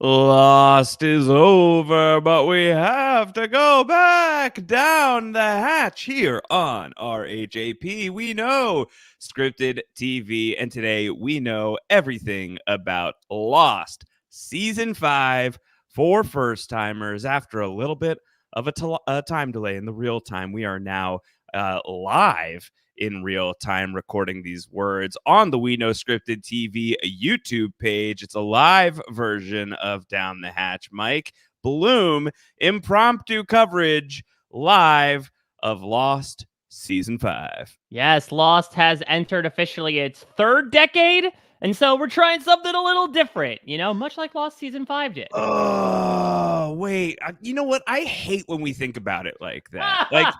Lost is over, but we have to go back down the hatch here on RHAP. We know scripted TV, and today we know everything about Lost Season 5 for first timers. After a little bit of a time delay in the real time, we are now live in real time recording these words on the We Know Scripted TV YouTube page. It's a live version of Down the Hatch. Mike Bloom, impromptu coverage live of Lost Season 5. Yes, Lost has entered officially its third decade, and so we're trying something a little different, much like Lost Season 5 did. Oh, wait. You know what? I hate when we think about it like that. Like,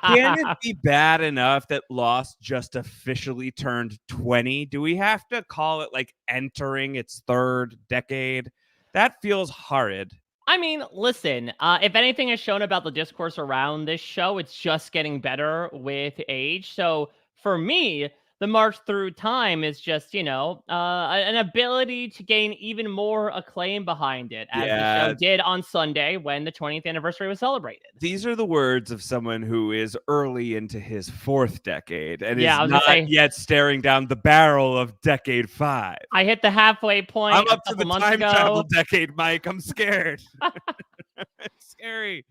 can it be bad enough that Lost just officially turned 20? Do we have to call it like entering its third decade? That feels horrid. I mean, listen, if anything is shown about the discourse around this show, it's just getting better with age. So for me, the march through time is just, an ability to gain even more acclaim behind it, as the show did on Sunday when the 20th anniversary was celebrated. These are the words of someone who is early into his fourth decade and is I was not yet staring down the barrel of decade 5. I hit the halfway point. I'm up to the time travel decade, Mike. I'm scared. It's scary.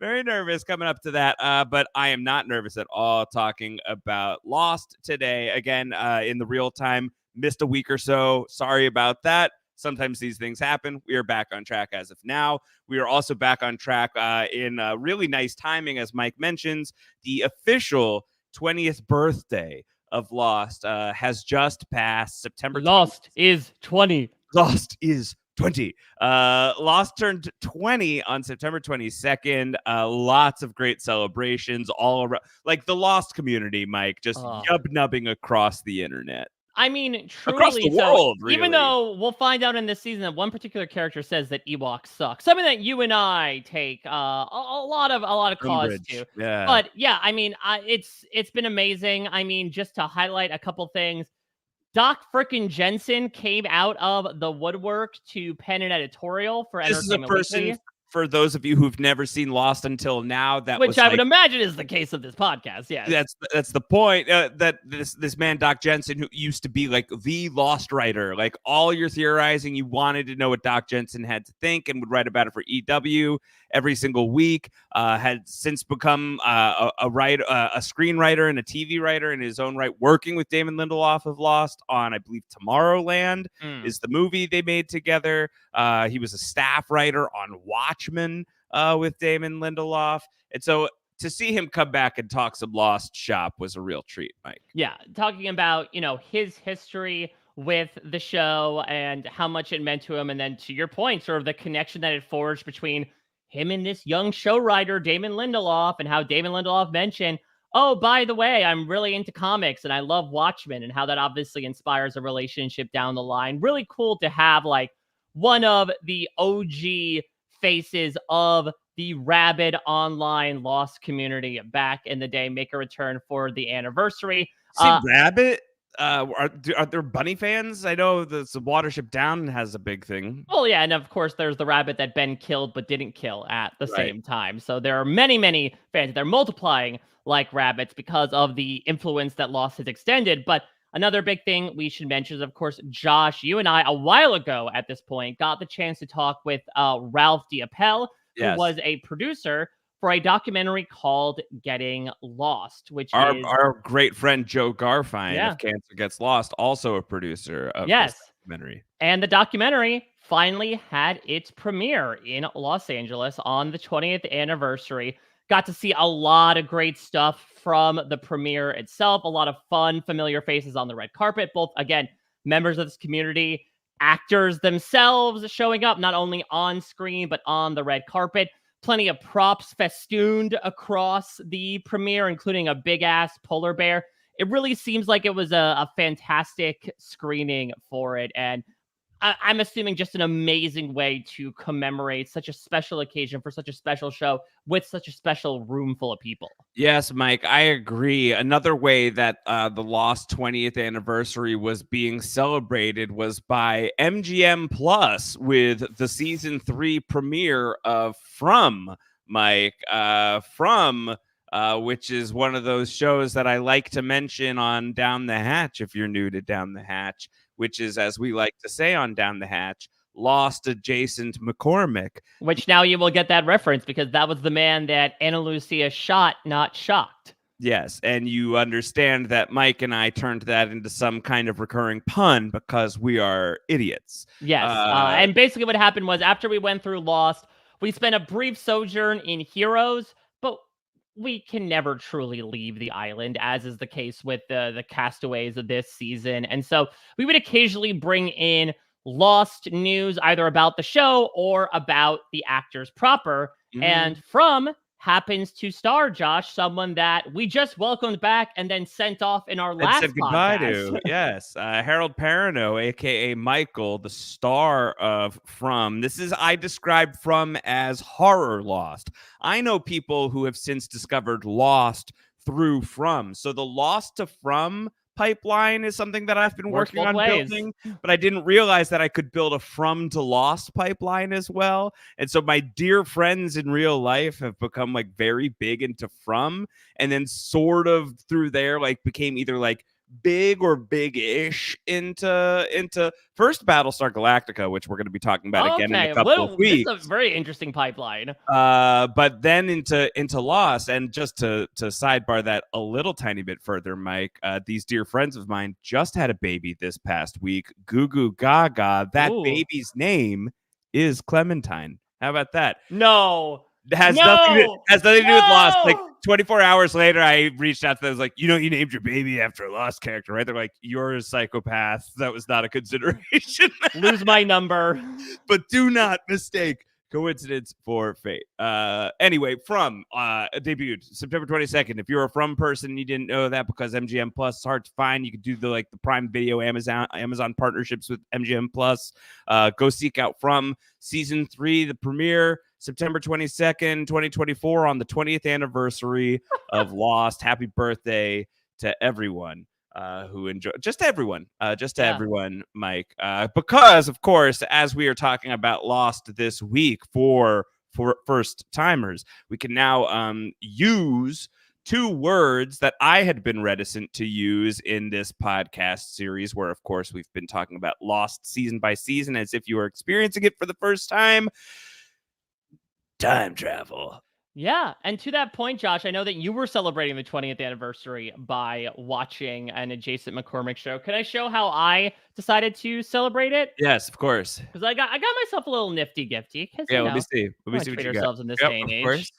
Very nervous coming up to that. But I am not nervous at all talking about Lost today. Again, in the real time, missed a week or so. Sorry about that. Sometimes these things happen. We are back on track as of now. We are also back on track in really nice timing, as Mike mentions. The official 20th birthday of Lost has just passed September 20th. Lost is 20. Lost is 20. Lost turned 20 on September 22nd. Lots of great celebrations all around. Like the Lost community, Mike, just yub-nubbing across the internet. I mean, truly, across the world, really. Even though we'll find out in this season that one particular character says that Ewoks suck, something that you and I take a lot of cause to. Yeah. But yeah, I mean, it's been amazing. I mean, just to highlight a couple things, Doc frickin' Jensen came out of the woodwork to pen an editorial for Entertainment Weekly. This is a person, for those of you who've never seen Lost until now, which I would imagine is the case of this podcast. Yeah, that's the point. That this man Doc Jensen, who used to be like the Lost writer, like all your theorizing, you wanted to know what Doc Jensen had to think, and would write about it for EW every single week. Had since become a screenwriter and a TV writer in his own right, working with Damon Lindelof of Lost on, I believe, Tomorrowland is the movie they made together. He was a staff writer on Watchmen with Damon Lindelof. And so to see him come back and talk some Lost shop was a real treat, Mike. Yeah, talking about, his history with the show and how much it meant to him. And then to your point, sort of the connection that it forged between him and this young show writer, Damon Lindelof, and how Damon Lindelof mentioned, oh, by the way, I'm really into comics and I love Watchmen, and how that obviously inspires a relationship down the line. Really cool to have like one of the OG faces of the rabid online Lost community back in the day make a return for the anniversary. Rabbit? Are there bunny fans? I know the Watership Down has a big thing. Well, yeah, and of course there's the rabbit that Ben killed but didn't kill at the same time. So there are many, many fans. They're multiplying like rabbits because of the influence that Lost has extended. But another big thing we should mention is, of course, Josh, you and I, a while ago at this point, got the chance to talk with Ralph Diapel, who was a producer for a documentary called Getting Lost, which is our great friend Joe Garfine of Cancer Gets Lost, also a producer of this documentary. And the documentary finally had its premiere in Los Angeles on the 20th anniversary. Got to see a lot of great stuff from the premiere itself, a lot of fun, familiar faces on the red carpet, both, again, members of this community, actors themselves showing up not only on screen, but on the red carpet. Plenty of props festooned across the premiere, including a big-ass polar bear. It really seems like it was a fantastic screening for it. And I'm assuming just an amazing way to commemorate such a special occasion for such a special show with such a special room full of people. Yes, Mike, I agree. Another way that the Lost 20th anniversary was being celebrated was by MGM Plus with the season 3 premiere of From, Mike. Which is one of those shows that I like to mention on Down the Hatch if you're new to Down the Hatch, which is, as we like to say on Down the Hatch, Lost adjacent McCormick. Which now you will get that reference because that was the man that Ana Lucia shot, not shocked. Yes, and you understand that Mike and I turned that into some kind of recurring pun because we are idiots. Yes, and basically what happened was after we went through Lost, we spent a brief sojourn in Heroes, but we can never truly leave the island, as is the case with the castaways of this season. And so we would occasionally bring in Lost news, either about the show or about the actors proper. And From happens to star, Josh, someone that we just welcomed back and then sent off in our last said goodbye podcast. to. Yes, Harold Perrineau, aka Michael, the star of From. This is, I describe From as horror Lost. I know people who have since discovered Lost through From. So the Lost to From pipeline is something that I've been working on building, but I didn't realize that I could build a From to Lost pipeline as well. And so my dear friends in real life have become like very big into From, and then sort of through there like became either like big or big-ish into first Battlestar Galactica, which we're going to be talking about again in a couple of weeks. This is a very interesting pipeline. But then into Lost, and just to sidebar that a little tiny bit further, Mike, these dear friends of mine just had a baby this past week. Goo Goo Gaga. That baby's name is Clementine. How about that? No. Nothing to do with Lost. Like 24 hours later, I reached out to them. I was like, you named your baby after a Lost character, right? They're like, you're a psychopath. That was not a consideration. Lose my number. But do not mistake coincidence for fate. Anyway, From debuted September 22nd. If you're a From person, you didn't know that because MGM Plus is hard to find. You could do the Prime Video Amazon partnerships with MGM Plus. Go seek out From season 3, the premiere September 22nd, 2024, on the 20th anniversary of Lost. Happy birthday to everyone who enjoy, just everyone, everyone, Mike. Because, of course, as we are talking about Lost this week for first timers, we can now use 2 words that I had been reticent to use in this podcast series, where, of course, we've been talking about Lost season by season as if you were experiencing it for the first time. Time travel. Yeah, and to that point, Josh, I know that you were celebrating the 20th anniversary by watching an adjacent McCormick show. Can I show how I decided to celebrate it? Yes, of course. Because I got myself a little nifty gifty. Yeah, let me see. Let me see what you got. In this day and age. Course.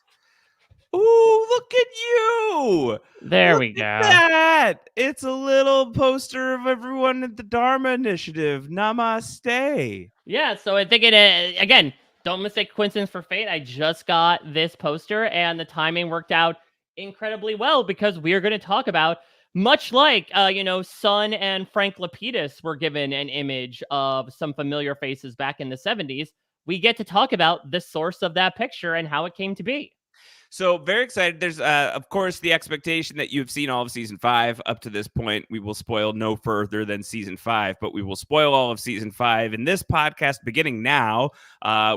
Ooh, look at you! There we go. That. It's a little poster of everyone at the Dharma Initiative. Namaste. Yeah, so I think it again. Don't mistake coincidence for fate. I just got this poster, and the timing worked out incredibly well because we are going to talk about, much like, Sun and Frank Lapidus were given an image of some familiar faces back in the 70s. We get to talk about the source of that picture and how it came to be. So very excited. There's, of course, the expectation that you've seen all of season 5 up to this point. We will spoil no further than season 5, but we will spoil all of season 5 in this podcast beginning now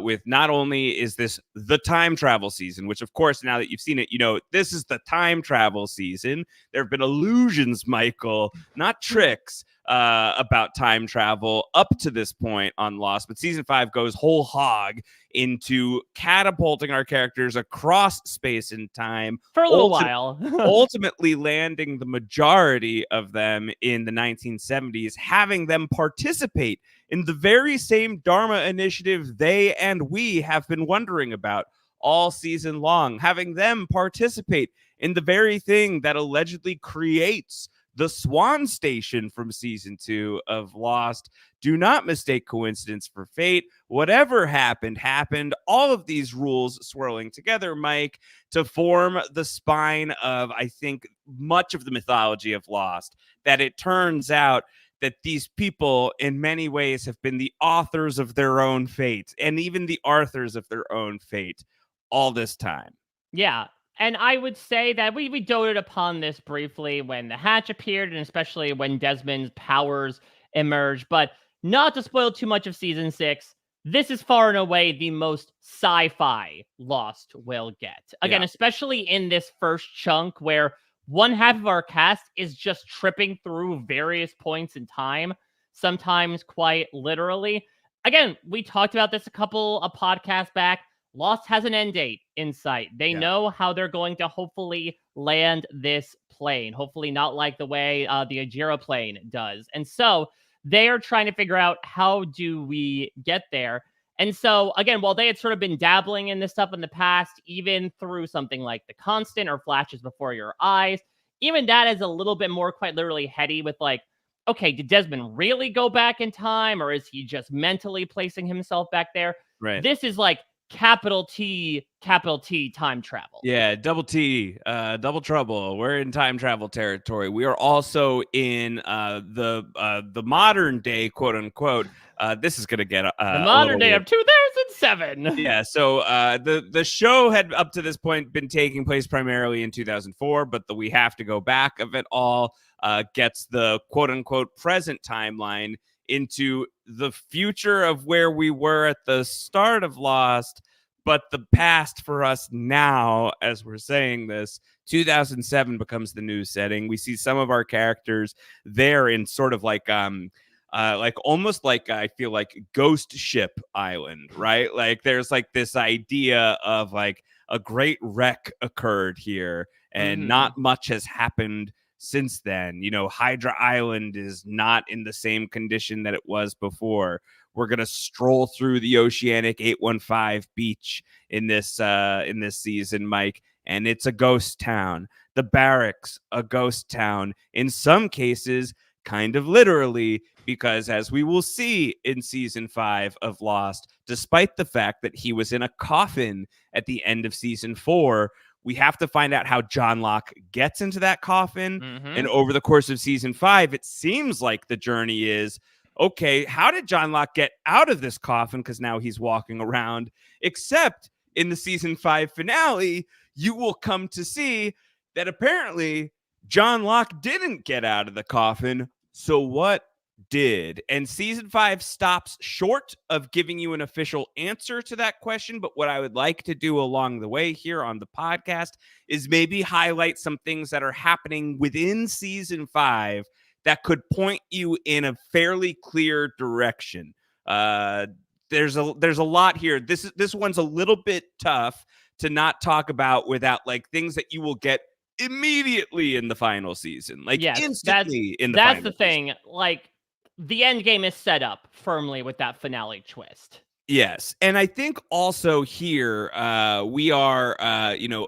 with not only is this the time travel season, which, of course, now that you've seen it, this is the time travel season. There have been illusions, Michael, not tricks, about time travel up to this point on Lost, but season 5 goes whole hog into catapulting our characters across space and time for a little while, ultimately landing the majority of them in the 1970s, having them participate in the very same Dharma initiative they and we have been wondering about all season long, having them participate in the very thing that allegedly creates the Swan Station from season 2 of Lost. Do not mistake coincidence for fate. Whatever happened, happened. All of these rules swirling together, Mike, to form the spine of, I think, much of the mythology of Lost, that it turns out that these people in many ways have been the authors of their own fate and even the authors of their own fate all this time. Yeah. And I would say that we doted upon this briefly when the hatch appeared, and especially when Desmond's powers emerged. But not to spoil too much of season 6, this is far and away the most sci-fi Lost will get. Again, Yeah. especially in this first chunk where one half of our cast is just tripping through various points in time, sometimes quite literally. Again, we talked about this a couple of podcasts back. Lost has an end date in sight. They know how they're going to hopefully land this plane. Hopefully not like the way the Ajira plane does. And so they are trying to figure out, how do we get there? And so, again, while they had sort of been dabbling in this stuff in the past, even through something like The Constant or Flashes Before Your Eyes, even that is a little bit more quite literally heady with like, okay, did Desmond really go back in time, or is he just mentally placing himself back there? Right. This is like capital T time travel. Yeah, double T, double trouble. We're in time travel territory. We are also in the modern day, quote unquote. This is gonna get the modern day weird. of 2007. Yeah, so the show had up to this point been taking place primarily in 2004, but the We Have to Go Back of it all gets the quote unquote present timeline into the future of where we were at the start of Lost, but the past for us now, as we're saying this. 2007 becomes the new setting. We see some of our characters there in sort of like almost like, I feel like, Ghost Ship Island, right? Like there's like this idea of like a great wreck occurred here and not much has happened since then. You know, Hydra Island is not in the same condition that it was before. We're gonna stroll through the Oceanic 815 beach in this season, Mike, and it's a ghost town. The barracks, a ghost town. In some cases, kind of literally, because as we will see in season 5 of Lost, despite the fact that he was in a coffin at the end of season 4, we have to find out how John Locke gets into that coffin. And over the course of season 5, it seems like the journey is, okay, how did John Locke get out of this coffin? Because now he's walking around. Except in the season 5 finale, you will come to see that apparently John Locke didn't get out of the coffin. So what did? And season 5 stops short of giving you an official answer to that question. But what I would like to do along the way here on the podcast is maybe highlight some things that are happening within season 5 that could point you in a fairly clear direction. There's a lot here. This one's a little bit tough to not talk about without like things that you will get immediately in the final season, like instantly in the final that's the thing. Like the end game is set up firmly with that finale twist. Yes. And I think also here we are,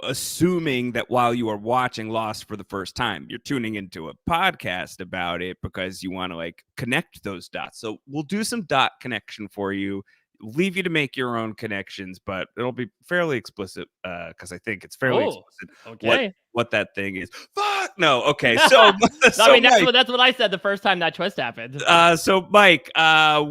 assuming that while you are watching Lost for the first time, you're tuning into a podcast about it because you want to like connect those dots. So we'll do some dot connection for you, leave you to make your own connections, but it'll be fairly explicit because I think it's fairly explicit what that thing is. Fuck no. Okay. So, I mean, that's what I said the first time that twist happened. So Mike,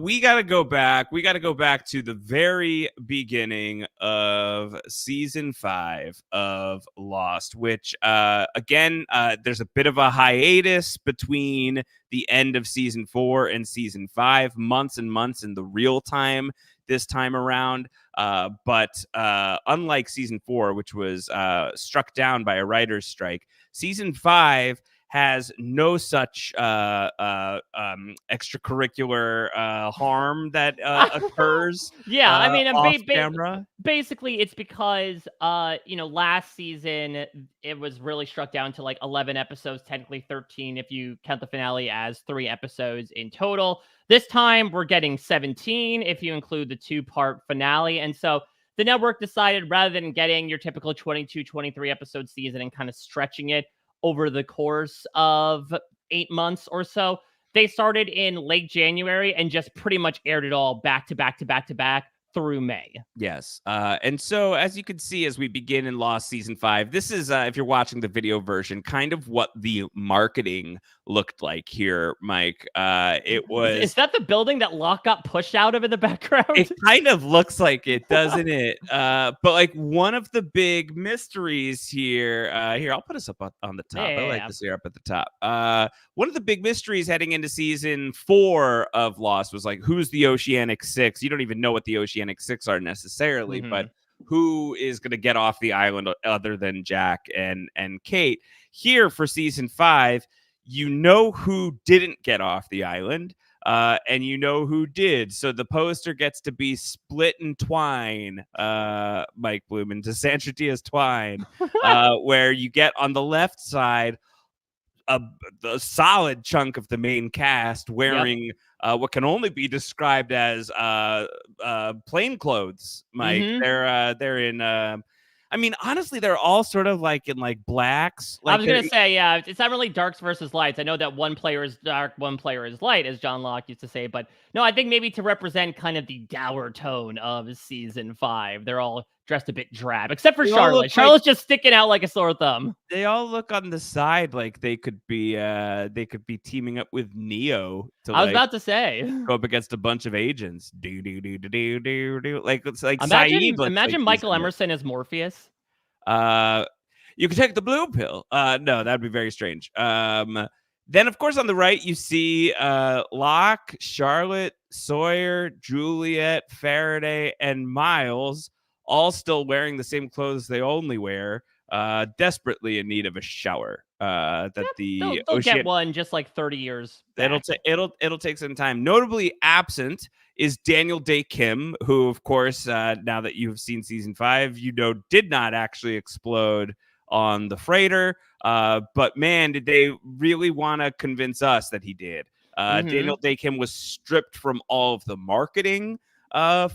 we got to go back. We got to go back to the very beginning of season 5 of Lost, which again, there's a bit of a hiatus between the end of season 4 and season 5, months and months in the real time this time around. But unlike season 4, which was struck down by a writer's strike, season 5 has no such extracurricular harm that occurs. Yeah, I mean, off camera. Basically, it's because last season it was really struck down to like 11 episodes, technically 13 if you count the finale as 3 episodes in total. This time we're getting 17 if you include the 2-part finale, and so the network decided, rather than getting your typical 22, 23 episode season and kind of stretching it over the course of 8 months or so, they started in late January and just pretty much aired it all back to back to back to back through May. Yes. And so, as you can see, as we begin in Lost season 5, this is, if you're watching the video version, kind of what the marketing looked like here, Mike. It Is was. that the building that Locke got pushed out of in the background? It kind of looks like it, doesn't it? But like one of the big mysteries here, here I'll put us up on the top. I like Yeah. this here up at the top. One of the big mysteries heading into season 4 of Lost was like, who's the Oceanic Six? You don't even know what the Oceanic Six are necessarily, but who is going to get off the island other than Jack and Kate? Here for season 5, you know who didn't get off the island. And you know who did. So the poster gets to be split in twine, Mike Bloom, into Sandra Diaz twine, where you get on the left side a solid chunk of the main cast wearing what can only be described as plain clothes, Mike. They're in I mean, honestly, they're all sort of like in like blacks. Like I was going to say, yeah, it's not really darks versus lights. I know that one player is dark, one player is light, as John Locke used to say. But no, I think maybe to represent kind of the dour tone of season 5, they're all dressed a bit drab, except for Charlotte. Charlotte's just sticking out like a sore thumb. They all look on the side like they could be teaming up with Neo to I was about to say go up against a bunch of agents. Like it's like imagine Saeed Michael Emerson as Morpheus. You can take the blue pill. No, that'd be very strange. Then of course on the right you see Locke, Charlotte, Sawyer, Juliet, Faraday, and Miles, all still wearing the same clothes they only wear, desperately in need of a shower. They'll get one just like 30 years back. It'll take some time. Notably absent is Daniel Day Kim, who, of course, now that you've seen season 5, you know did not actually explode on the freighter. But man, did they really want to convince us that he did. Daniel Day Kim was stripped from all of the marketing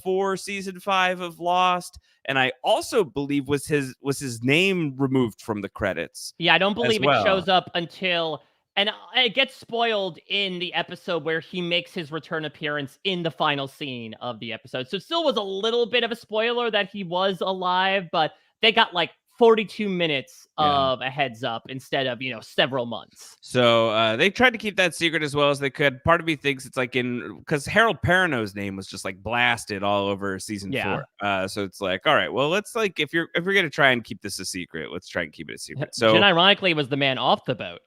for season 5 of Lost, and I also believe was his name removed from the credits. Yeah, I don't believe it shows up until, and it gets spoiled in the episode where he makes his return appearance in the final scene of the episode. So it still was a little bit of a spoiler that he was alive, but they got like 42 minutes of a heads up instead of, several months. So they tried to keep that secret as well as they could. Part of me thinks it's like because Harold Perrineau's name was just like blasted all over season 4. So it's like, all right, well, let's like, if you're going to try and keep this a secret, let's try and keep it a secret. So Jen ironically was the man off the boat.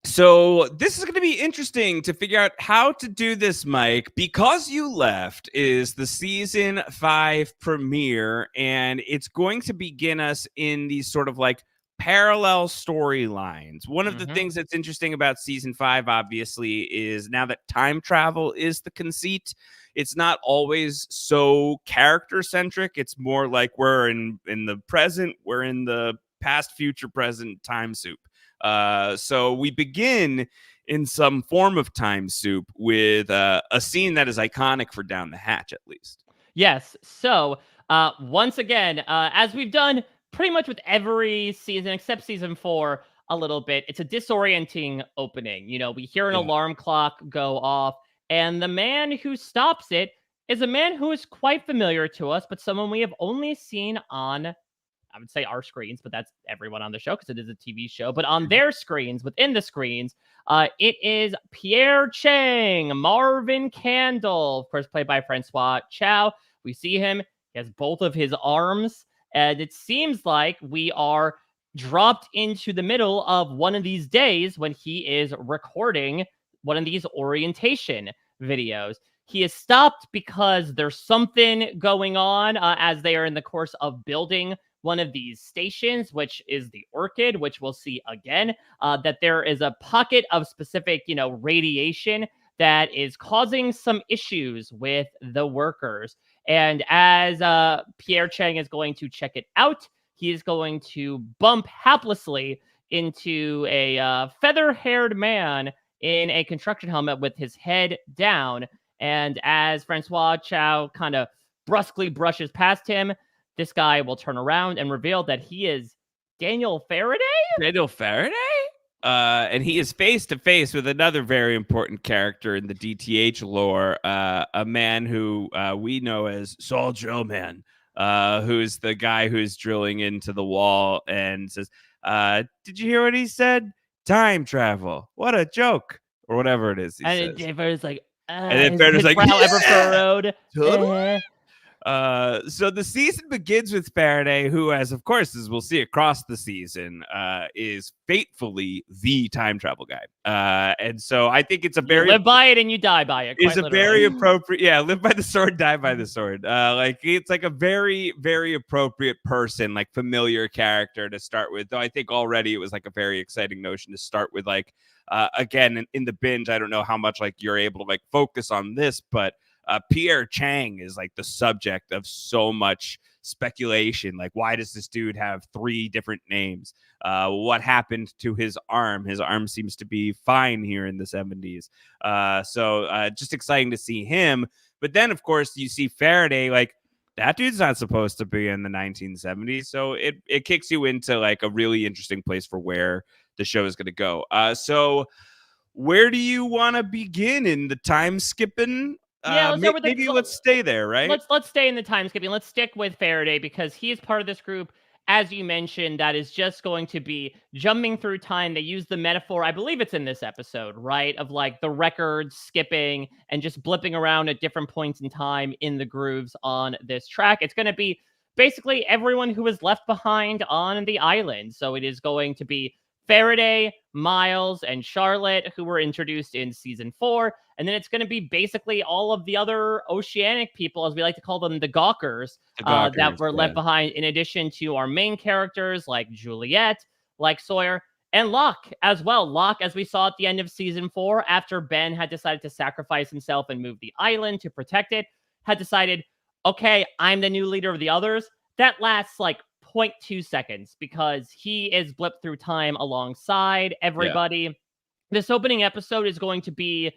So this is going to be interesting to figure out how to do this, Mike. Because You Left is the season 5 premiere, and it's going to begin us in these sort of like parallel storylines. One of the things that's interesting about season 5, obviously, is now that time travel is the conceit, it's not always so character centric. It's more like we're in the present, we're in the past, future, present time soup. So we begin in some form of time soup with a scene that is iconic for Down the Hatch, at least. Yes. So once again, as we've done pretty much with every season except season 4 a little bit, it's a disorienting opening. We hear an alarm clock go off, and the man who stops it is a man who is quite familiar to us, but someone we have only seen on, I would say, our screens, but that's everyone on the show because it is a TV show. But on their screens, within the screens, it is Pierre Chang, Marvin Candle, of course, played by Francois Chow. We see him. He has both of his arms. And it seems like we are dropped into the middle of one of these days when he is recording one of these orientation videos. He is stopped because there's something going on as they are in the course of building one of these stations, which is the Orchid, which we'll see again, that there is a pocket of specific, radiation that is causing some issues with the workers. And as Pierre Chang is going to check it out, he is going to bump haplessly into a feather-haired man in a construction helmet with his head down. And as Francois Chow kind of brusquely brushes past him, this guy will turn around and reveal that he is Daniel Faraday? Daniel Faraday? and he is face to face with another very important character in the DTH lore, a man who we know as Saul Drillman, who's the guy who's drilling into the wall and says, "Did you hear what he said? Time travel. What a joke." Or whatever it is he And says. Faraday like, And then his, Faraday like, brow ever "Yeah, furrowed. totally." So the season begins with Faraday, who, as of course, as we'll see across the season, is fatefully the time travel guy. And so I think it's a You very live by it and you die by it, is quite a literally. very appropriate, yeah, live by the sword, die by the sword. Like it's like a very, very appropriate person, like familiar character to start with. Though I think already it was like a very exciting notion to start with. Like again, in the binge, I don't know how much like you're able to like focus on this, but Pierre Chang is like the subject of so much speculation. Like, why does this dude have 3 different names? What happened to his arm? His arm seems to be fine here in the 70s. So just exciting to see him. But then, of course, you see Faraday, like, that dude's not supposed to be in the 1970s. So it kicks you into like a really interesting place for where the show is going to go. So where do you want to begin in the time skipping? Yeah, let's start with Maybe let's stay there, right? let's stay in the time skipping. Let's stick with Faraday because he is part of this group, as you mentioned, that is just going to be jumping through time. They use the metaphor, I believe it's in this episode, right? Of like the records skipping and just blipping around at different points in time in the grooves on this track. It's going to be basically everyone who was left behind on the island. So it is going to be Faraday, Miles, and Charlotte, who were introduced in season 4. And then it's going to be basically all of the other Oceanic people, as we like to call them, the Gawkers, that were left behind, in addition to our main characters like Juliet, like Sawyer, and Locke as well. Locke, as we saw at the end of season 4, after Ben had decided to sacrifice himself and move the island to protect it, had decided, okay, I'm the new leader of the others. That lasts like 0.2 seconds because he is blipped through time alongside everybody. Yeah. This opening episode is going to be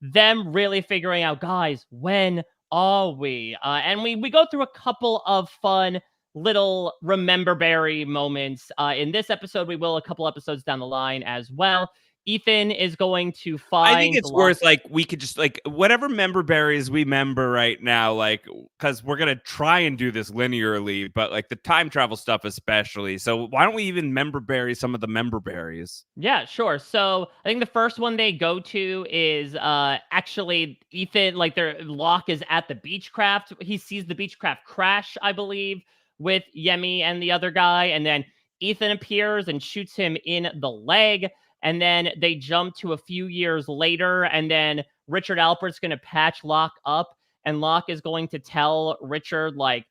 them really figuring out, guys, when are we? And we go through a couple of fun little remember berry moments. In this episode, we will a couple episodes down the line as well. Ethan is going to find. I think it's worth like we could just like whatever member berries we member right now, like because we're gonna try and do this linearly, but like the time travel stuff especially. So why don't we even member berry some of the member berries? Yeah, sure. So I think the first one they go to is actually Ethan, like their Locke is at the Beechcraft. He sees the Beechcraft crash, I believe, with Yemi and the other guy, and then Ethan appears and shoots him in the leg. And then they jump to a few years later, and then Richard Alpert's going to patch Locke up, and Locke is going to tell Richard, like,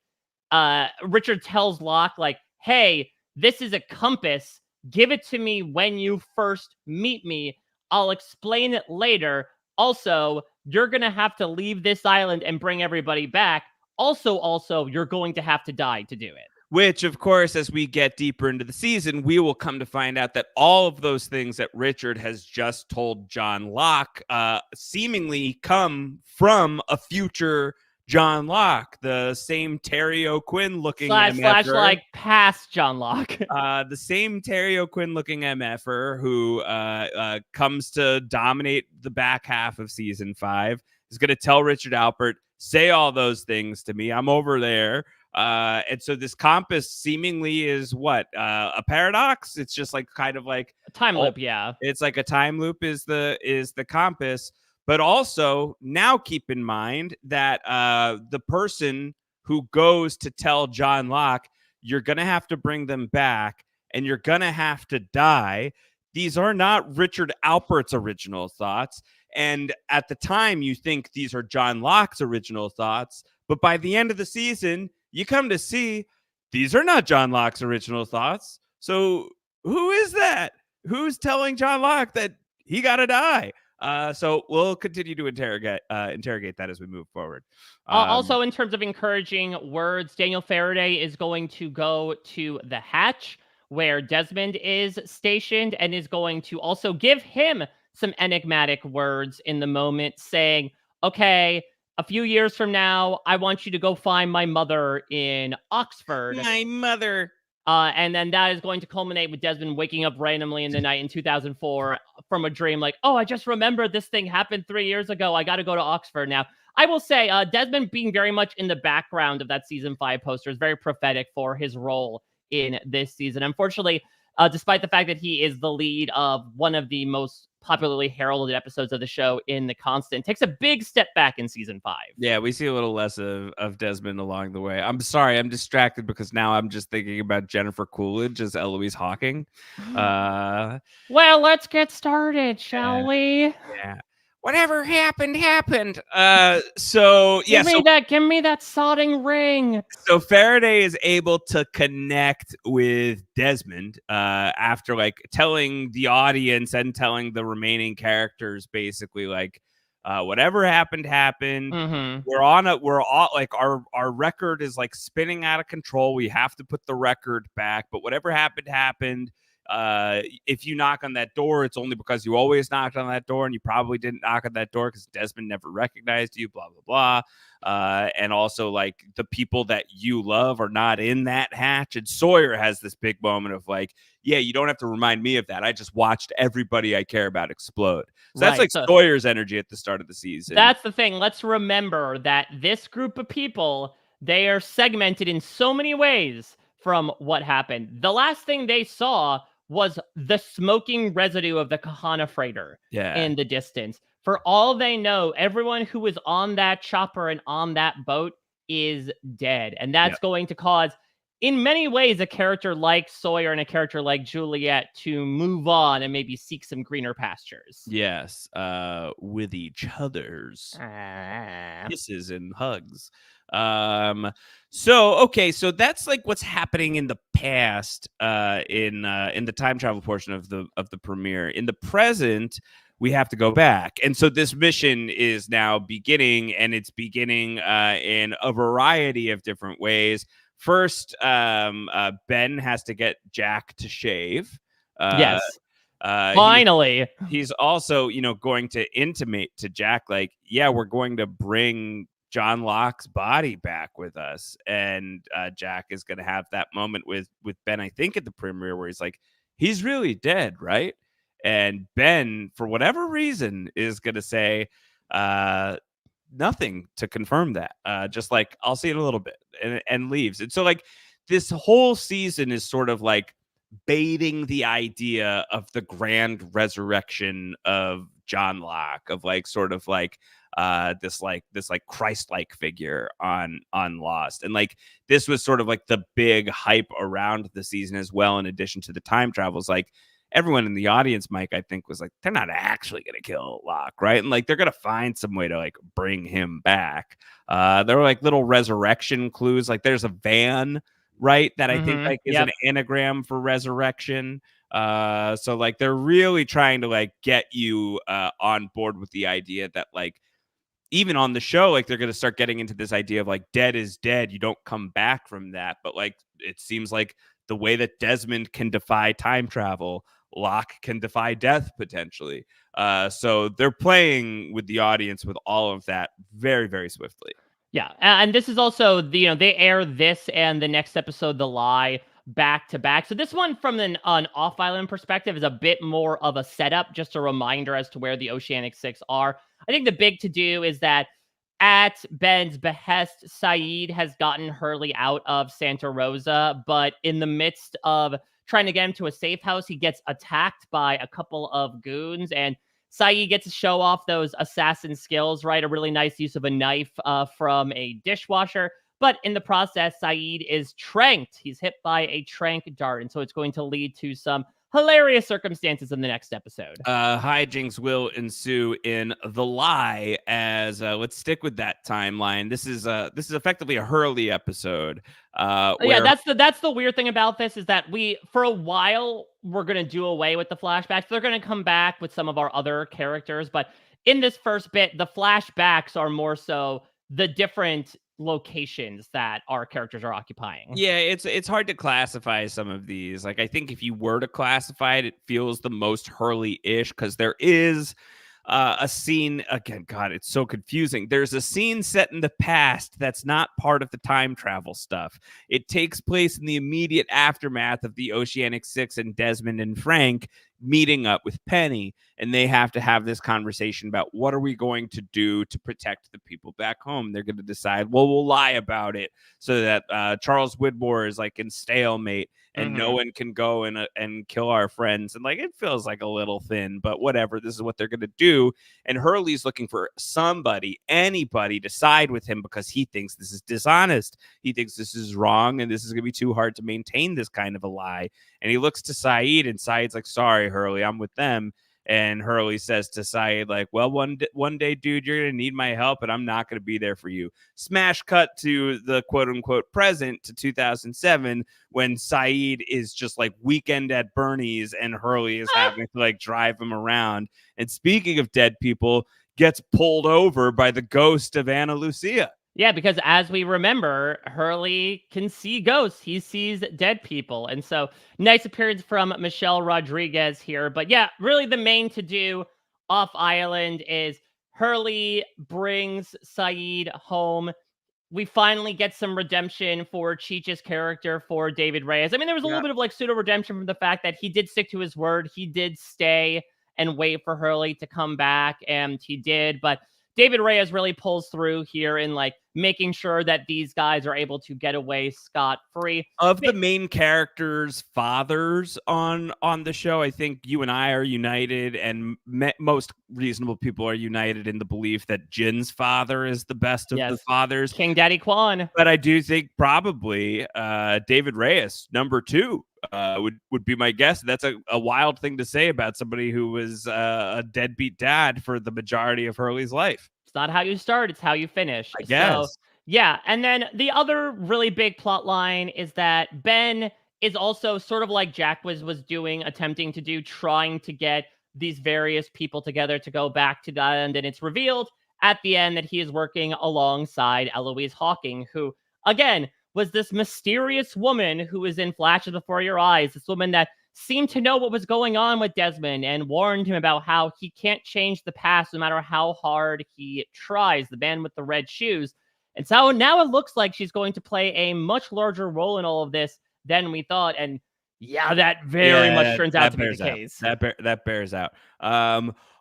Richard tells Locke, like, hey, this is a compass. Give it to me when you first meet me. I'll explain it later. Also, you're going to have to leave this island and bring everybody back. Also, you're going to have to die to do it. Which, of course, as we get deeper into the season, we will come to find out that all of those things that Richard has just told John Locke seemingly come from a future John Locke, the same Terry O'Quinn looking slash like past John Locke. The same Terry O'Quinn looking MFer who comes to dominate the back half of season 5 is going to tell Richard Alpert, say all those things to me. I'm over there. And so this compass seemingly is what? A paradox? It's just like kind of like a time loop, yeah. It's like a time loop is the compass. But also now keep in mind that the person who goes to tell John Locke, you're gonna have to bring them back and you're gonna have to die. These are not Richard Alpert's original thoughts. And at the time, you think these are John Locke's original thoughts. But by the end of the season, you come to see these are not John Locke's original thoughts. So who is that? Who's telling John Locke that he got to die? So we'll continue to interrogate that as we move forward. Also, in terms of encouraging words, Daniel Faraday is going to go to the hatch where Desmond is stationed and is going to also give him some enigmatic words in the moment saying, okay, a few years from now, I want you to go find my mother in Oxford. My mother. And then that is going to culminate with Desmond waking up randomly in the night in 2004 from a dream, like, oh, I just remembered this thing happened 3 years ago. I got to go to Oxford now. I will say, Desmond being very much in the background of that season 5 poster is very prophetic for his role in this season. Unfortunately, despite the fact that he is the lead of one of the most popularly heralded episodes of the show in The Constant, takes a big step back in season 5. Yeah, we see a little less of Desmond along the way. I'm sorry, I'm distracted because now I'm just thinking about Jennifer Coolidge as Eloise Hawking. Well, let's get started, shall we? Yeah. Whatever happened, happened. So give me that sodding ring. So Faraday is able to connect with Desmond after like telling the audience and telling the remaining characters basically like whatever happened happened. Mm-hmm. We're all like our record is like spinning out of control. We have to put the record back, but whatever happened happened. If you knock on that door, it's only because you always knocked on that door, and you probably didn't knock on that door because Desmond never recognized you, blah blah blah. And also like the people that you love are not in that hatch. And Sawyer has this big moment of like, yeah, you don't have to remind me of that. I just watched everybody I care about explode. So that's like Sawyer's energy at the start of the season. That's the thing. Let's remember that this group of people, they are segmented in so many ways from what happened. The last thing they saw was the smoking residue of the Kahana freighter in the distance. For all they know, everyone who was on that chopper and on that boat is dead. And that's going to cause, in many ways, a character like Sawyer and a character like Juliet to move on and maybe seek some greener pastures. Yes, with each other's kisses and hugs. So that's like what's happening in the past in the time travel portion of the premiere. In the present, we have to go back, and so this mission is now beginning, and it's beginning in a variety of different ways. First, Ben has to get Jack to shave. Yes. Finally. He's also, going to intimate to Jack, like, yeah, we're going to bring John Locke's body back with us. And Jack is going to have that moment with Ben, I think at the premiere, where he's like, he's really dead, right? And Ben, for whatever reason, is going to say nothing to confirm that. Just like, I'll see it a little bit, and leaves. And so like this whole season is sort of like baiting the idea of the grand resurrection of John Locke, of like sort of like this Christ-like figure on Lost. And like this was sort of like the big hype around the season as well, in addition to the time travels. Like everyone in the audience, Mike, I think, was like, they're not actually going to kill Locke, right? And like they're going to find some way to like bring him back. There were like little resurrection clues. Like there's a van, right, that I think like is an anagram for resurrection. So like they're really trying to like get you on board with the idea that like even on the show, like they're going to start getting into this idea of like dead is dead. You don't come back from that. But like it seems like the way that Desmond can defy time travel, Locke can defy death potentially. So they're playing with the audience with all of that very, very swiftly. Yeah, and this is also they air this and the next episode, The Lie, back to back. So this one, from an off-island perspective, is a bit more of a setup, just a reminder as to where the Oceanic 6 are. I think the big to-do is that at Ben's behest, Saeed has gotten Hurley out of Santa Rosa, but in the midst of trying to get him to a safe house, he gets attacked by a couple of goons, and Saeed gets to show off those assassin skills, right? A really nice use of a knife from a dishwasher. But in the process, Saeed is tranked. He's hit by a trank dart. And so it's going to lead to some hilarious circumstances in the next episode. Hijinks will ensue in The Lie, as let's stick with that timeline. This is effectively a Hurley episode. Yeah, that's the weird thing about this, is that for a while we're gonna do away with the flashbacks. They're gonna come back with some of our other characters, but in this first bit, the flashbacks are more so the different locations that our characters are occupying. Yeah, it's hard to classify some of these. Like I think if you were to classify it, it feels the most Hurley-ish because there is a scene again. God, it's so confusing. There's a scene set in the past that's not part of the time travel stuff. It takes place in the immediate aftermath of the Oceanic Six and Desmond and Frank meeting up with Penny, and they have to have this conversation about what are we going to do to protect the people back home. They're going to decide, well, we'll lie about it so that Charles Widmore is like in stalemate and no one can go and kill our friends. And like, it feels like a little thin, but whatever. This is what they're going to do. And Hurley's looking for somebody, anybody to side with him because he thinks this is dishonest. He thinks this is wrong, and this is going to be too hard to maintain this kind of a lie. And he looks to Saeed, and Saeed's like, sorry, Hurley, I'm with them. And Hurley says to Saeed, like, well, one day, dude, you're going to need my help, and I'm not going to be there for you. Smash cut to the quote-unquote present, to 2007, when Saeed is just like weekend at Bernie's, and Hurley is having to like drive him around. And speaking of dead people, gets pulled over by the ghost of Ana Lucia. Yeah, because as we remember, Hurley can see ghosts. He sees dead people. And so, nice appearance from Michelle Rodriguez here. But yeah, really the main to-do off island is Hurley brings Saeed home. We finally get some redemption for Cheech's character, for David Reyes. I mean, there was a little bit of like pseudo redemption from the fact that he did stick to his word. He did stay and wait for Hurley to come back, and he did. But David Reyes really pulls through here in like making sure that these guys are able to get away scot-free. Of the main characters' fathers on the show, I think you and I are united, and most reasonable people are united in the belief that Jin's father is the best of the fathers. King Daddy Kwan. But I do think probably David Reyes, number 2, would be my guess. That's a wild thing to say about somebody who was a deadbeat dad for the majority of Hurley's life. It's not how you start, it's how you finish. I guess. So, yeah, and then the other really big plot line is that Ben is also sort of like Jack was doing, attempting to do, trying to get these various people together to go back to the island, and it's revealed at the end that he is working alongside Eloise Hawking, who, again, was this mysterious woman who was in Flashes Before Your Eyes, this woman that seemed to know what was going on with Desmond and warned him about how he can't change the past no matter how hard he tries, the man with the red shoes. And so now it looks like she's going to play a much larger role in all of this than we thought. And yeah, that very much turns out to be the case. That bears out.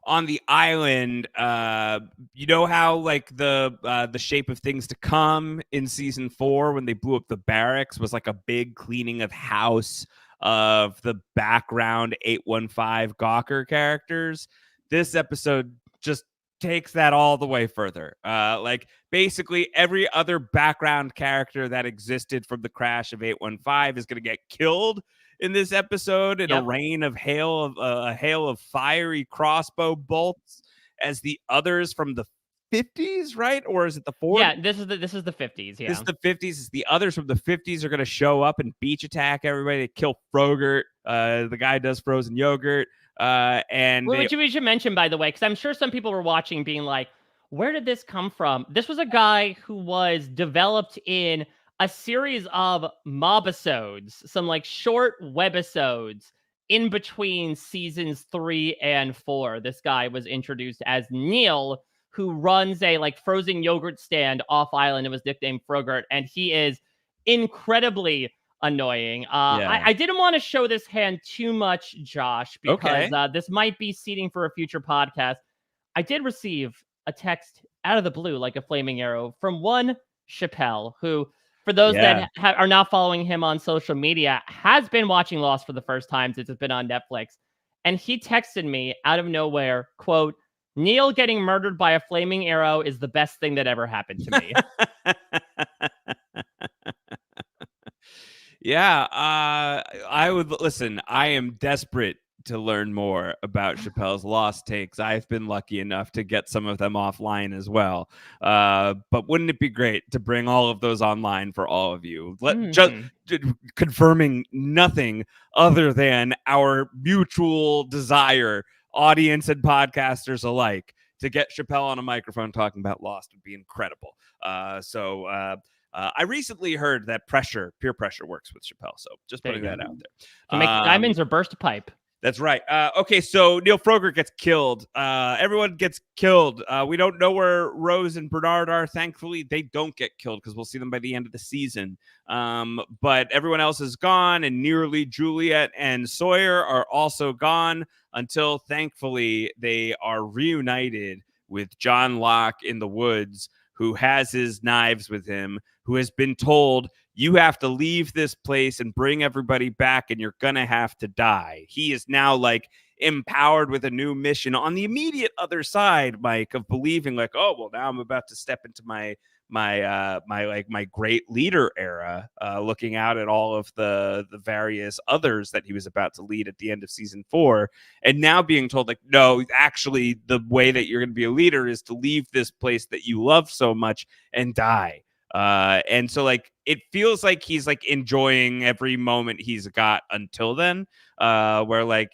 On the island, you know how like the shape of things to come in season 4 when they blew up the barracks was like a big cleaning of house of the background 815 Gawker characters. This episode just takes that all the way further. Like basically every other background character that existed from the crash of 815 is going to get killed in this episode in a rain of hail of fiery crossbow bolts, as the others from the 50s, right? Or is it the 40s? Yeah, this is the 50s. Yeah, this is the 50s. It's the others from the 50s are going to show up and beach attack everybody. They kill Frogurt. The guy does frozen yogurt. And which we should mention, by the way, because I'm sure some people were watching being like, where did this come from? This was a guy who was developed in a series of mobisodes, some like short webisodes in between seasons 3 and 4. This guy was introduced as Neil, who runs a like frozen yogurt stand off island. It was nicknamed Frogurt, and he is incredibly annoying. I didn't want to show this hand too much, Josh, because this might be seating for a future podcast. I did receive a text out of the blue, like a flaming arrow, from one Chappelle, who, for those that are not following him on social media, has been watching Lost for the first time since it's been on Netflix. And he texted me out of nowhere, quote, "Neil getting murdered by a flaming arrow is the best thing that ever happened to me." Yeah, I would listen. I am desperate to learn more about Chappelle's Lost takes. I've been lucky enough to get some of them offline as well. But wouldn't it be great to bring all of those online for all of you? Just confirming nothing other than our mutual desire, audience and podcasters alike, to get Chappelle on a microphone talking about Lost would be incredible. I recently heard that peer pressure works with Chappelle. So just putting that out there. To make diamonds or burst a pipe. That's right. Okay, so Neil Frogger gets killed. Everyone gets killed. We don't know where Rose and Bernard are. Thankfully, they don't get killed because we'll see them by the end of the season. But everyone else is gone, and nearly Juliet and Sawyer are also gone until, thankfully, they are reunited with John Locke in the woods, who has his knives with him, who has been told, you have to leave this place and bring everybody back, and you're going to have to die. He is now like empowered with a new mission on the immediate other side, Mike, of believing like, oh, well, now I'm about to step into my great leader era, looking out at all of the various others that he was about to lead at the end of season 4, and now being told like, no, actually the way that you're going to be a leader is to leave this place that you love so much and die. And so like it feels like he's like enjoying every moment he's got until then, where like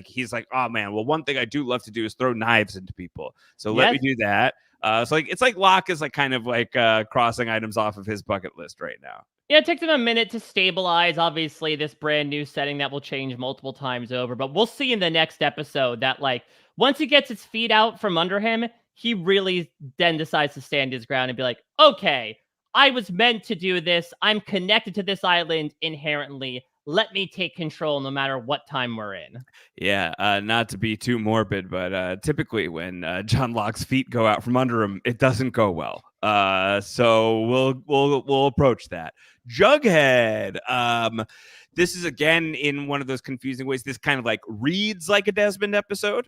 he's like, oh man, well, one thing I do love to do is throw knives into people, so let me do that. So like it's like Locke is like kind of like crossing items off of his bucket list right now. Yeah, it takes him a minute to stabilize, obviously, this brand new setting that will change multiple times over. But we'll see in the next episode that, like, once he gets his feet out from under him, he really then decides to stand his ground and be like, okay, I was meant to do this. I'm connected to this island inherently. Let me take control no matter what time we're in. Yeah, not to be too morbid, but typically when John Locke's feet go out from under him, it doesn't go well. So we'll approach that. Jughead. This is again in one of those confusing ways. This kind of like reads like a Desmond episode,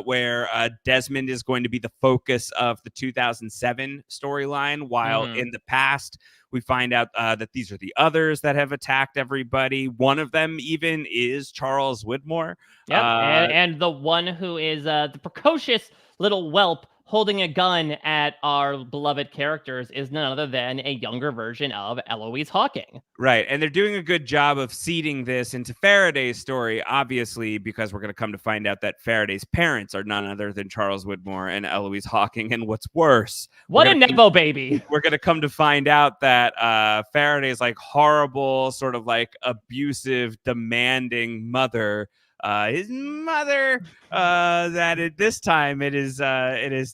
where Desmond is going to be the focus of the 2007 storyline, while in the past we find out that these are the others that have attacked everybody. One of them even is Charles Widmore. Yep, and the one who is the precocious little whelp holding a gun at our beloved characters is none other than a younger version of Eloise Hawking. Right, and they're doing a good job of seeding this into Faraday's story, obviously, because we're going to come to find out that Faraday's parents are none other than Charles Widmore and Eloise Hawking, and what's worse... What a Nepo baby! We're going to come to find out that Faraday's like horrible, sort of like abusive, demanding mother... his mother, that at this time it is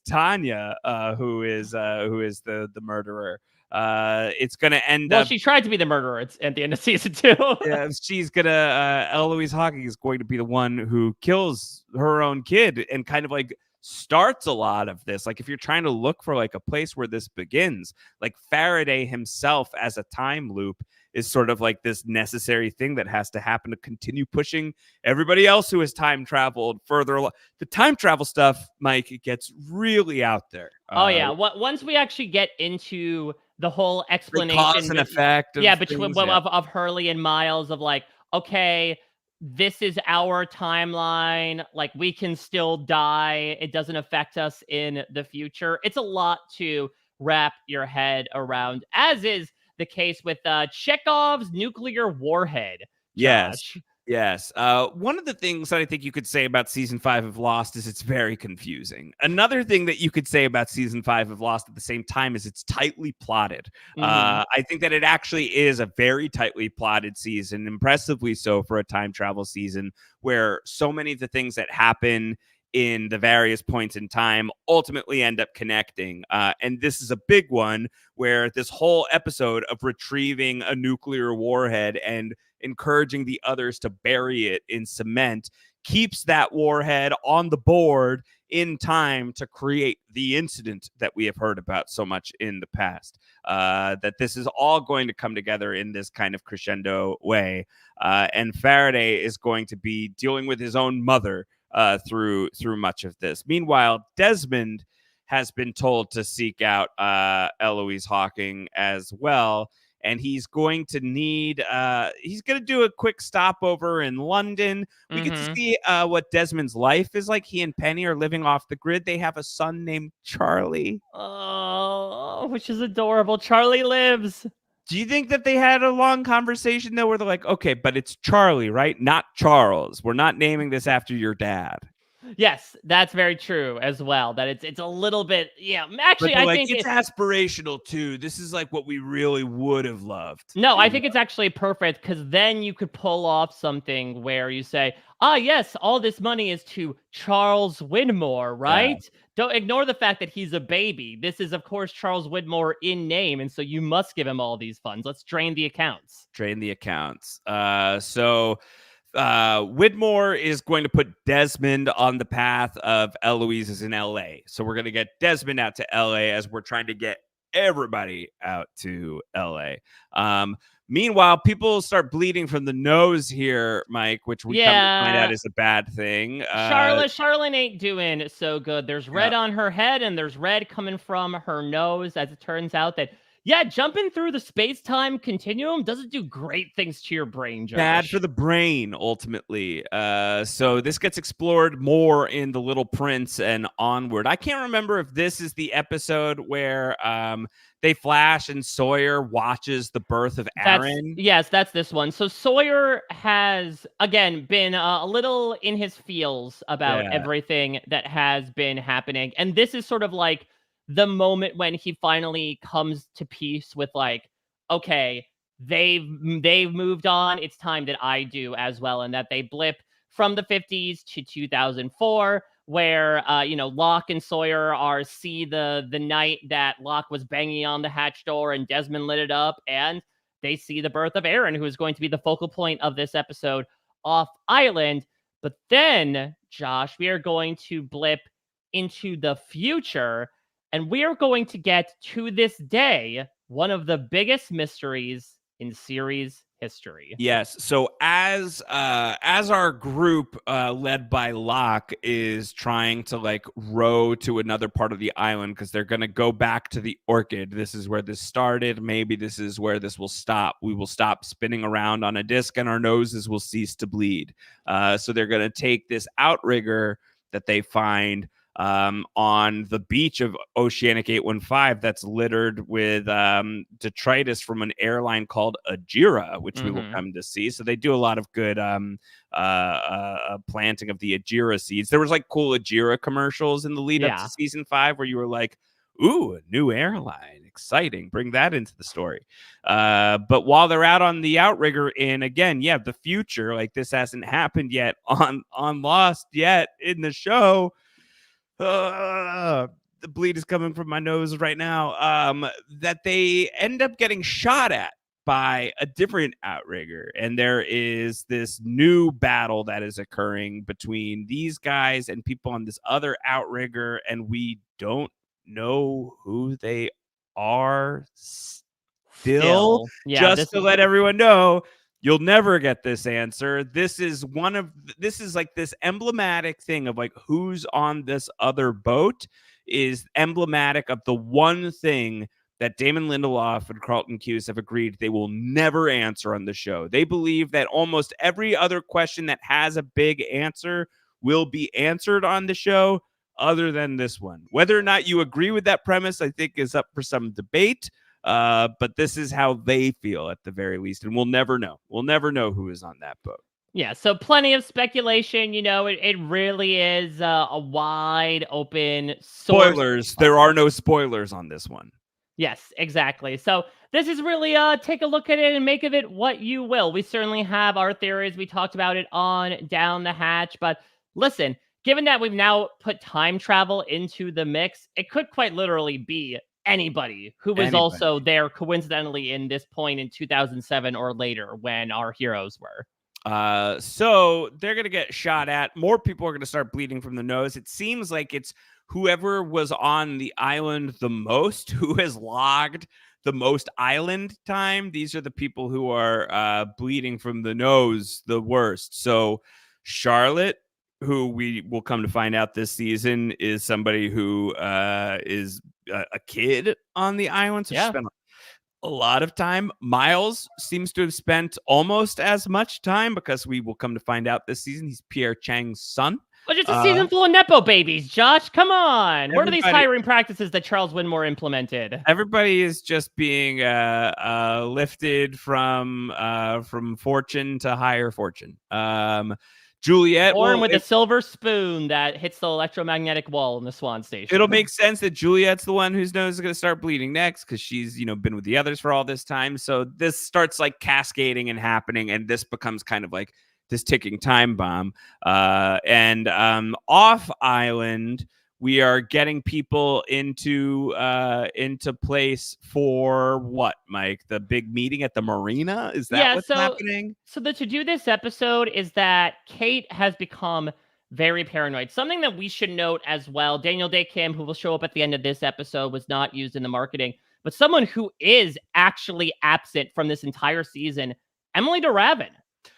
Tanya, who is the murderer. It's gonna end up. Well, she tried to be the murderer at the end of season 2. Yeah, she's gonna. Eloise Hawking is going to be the one who kills her own kid, and kind of like starts a lot of this. Like if you're trying to look for like a place where this begins, like Faraday himself as a time loop is sort of like this necessary thing that has to happen to continue pushing everybody else who has time traveled further. The time travel stuff, Mike, it gets really out there. Oh yeah, once we actually get into the whole explanation, cause and effect. Of Hurley and Miles, of like, okay, this is our timeline. Like we can still die. It doesn't affect us in the future. It's a lot to wrap your head around, as is the case with Chekhov's nuclear warhead. Josh. Yes. One of the things that I think you could say about season 5 of Lost is it's very confusing. Another thing that you could say about season 5 of Lost at the same time is it's tightly plotted. I think that it actually is a very tightly plotted season, impressively so for a time travel season, where so many of the things that happen in the various points in time ultimately end up connecting. And this is a big one where this whole episode of retrieving a nuclear warhead and encouraging the others to bury it in cement keeps that warhead on the board in time to create the incident that we have heard about so much in the past. That this is all going to come together in this kind of crescendo way. And Faraday is going to be dealing with his own mother through much of this. Meanwhile, Desmond has been told to seek out Eloise Hawking as well, and he's going to need he's going to do a quick stopover in London. We get to see what Desmond's life is like. He and Penny are living off the grid. They have a son named Charlie. Oh, which is adorable. Charlie lives. Do you think that they had a long conversation though, where they're like, okay, but it's Charlie, right? Not Charles. We're not naming this after your dad. Yes, that's very true as well. That it's a little bit, yeah. But Actually, they're I like, think it's aspirational too. This is like what we really would have loved. no, I think it's actually perfect because then you could pull off something where you say, ah, yes, all this money is to Charles Widmore, Yeah. right? Don't ignore the fact that he's a baby. This is, of course, Charles Widmore in name, and so you must give him all these funds. Let's drain the accounts. Drain the accounts. So Widmore is going to put Desmond on the path of Eloise is in LA. So we're going to get Desmond out to LA as we're trying to get everybody out to LA. Meanwhile, people start bleeding from the nose here, Mike, which we come to find out Yeah, is a bad thing. Charlotte ain't doing so good. There's Yeah. red on her head and there's red coming from her nose, as it turns out that, yeah, jumping through the space-time continuum doesn't do great things to your brain, Bad for Josh. the brain, ultimately. So this gets explored more in The Little Prince and onward. I can't remember if this is the episode where they flash and Sawyer watches the birth of Aaron. That's this one. So Sawyer has again been a little in his feels about Yeah. everything that has been happening, and this is sort of like the moment when he finally comes to peace with like, okay, they've moved on. It's time that I do as well, and that they blip from the 50s to 2004 where Locke and Sawyer are see the night that Locke was banging on the hatch door and Desmond lit it up, and they see the birth of Aaron, who is going to be the focal point of this episode off island. But then, Josh, we are going to blip into the future, and we are going to get to this day one of the biggest mysteries in series history. Yes. So as our group led by Locke is trying to like row to another part of the island because they're going to go back to the Orchid. This is where this started. Maybe this is where this will stop. We will stop spinning around on a disc and our noses will cease to bleed. So they're going to take this outrigger that they find on the beach of Oceanic 815 that's littered with detritus from an airline called Ajira, which we will come to see. So they do a lot of good planting of the Ajira seeds. There was like cool Ajira commercials in the lead up to season 5 where you were like, ooh, a new airline. Exciting. Bring that into the story. But while they're out on the outrigger in, again, the future, like this hasn't happened yet on Lost yet in the show. The bleed is coming from my nose right now. That they end up getting shot at by a different outrigger, and there is this new battle that is occurring between these guys and people on this other outrigger, and we don't know who they are still. Just to let everyone know, you'll never get this answer. This is like this emblematic thing of like who's on this other boat is emblematic of the one thing that Damon Lindelof and Carlton Cuse have agreed they will never answer on the show. They believe that almost every other question that has a big answer will be answered on the show other than this one. Whether or not you agree with that premise, I think is up for some debate. But this is how they feel at the very least, and we'll never know. We'll never know who is on that boat. Yeah, so plenty of speculation. It really is a wide open source. Spoilers. There are no spoilers on this one. Yes, exactly. So this is really take a look at it and make of it what you will. We certainly have our theories. We talked about it on Down the Hatch. But listen, given that we've now put time travel into the mix, it could quite literally be anybody who was also there coincidentally in this point in 2007 or later when our heroes were. So they're going to get shot at. More people are going to start bleeding from the nose. It seems like it's whoever was on the island the most, who has logged the most island time. These are the people who are bleeding from the nose the worst. So Charlotte, who we will come to find out this season, is somebody who is a kid on the island. So she spent a lot of time. Miles seems to have spent almost as much time because we will come to find out this season he's Pierre Chang's son. But it's a season full of Nepo babies, Josh. Come on. What are these hiring practices that Charles Widmore implemented? Everybody is just being lifted from fortune to higher fortune. Juliet Born with a silver spoon that hits the electromagnetic wall in the Swan Station. It'll make sense that Juliet's the one whose nose is going to start bleeding next because she's, been with the others for all this time. So this starts like cascading and happening, and this becomes kind of like this ticking time bomb. And off island, we are getting people into place for what, Mike? The big meeting at the marina? Is that what's happening? So the to do this episode is that Kate has become very paranoid. Something that we should note as well, Daniel Day Kim, who will show up at the end of this episode, was not used in the marketing, but someone who is actually absent from this entire season, Emily DeRavin.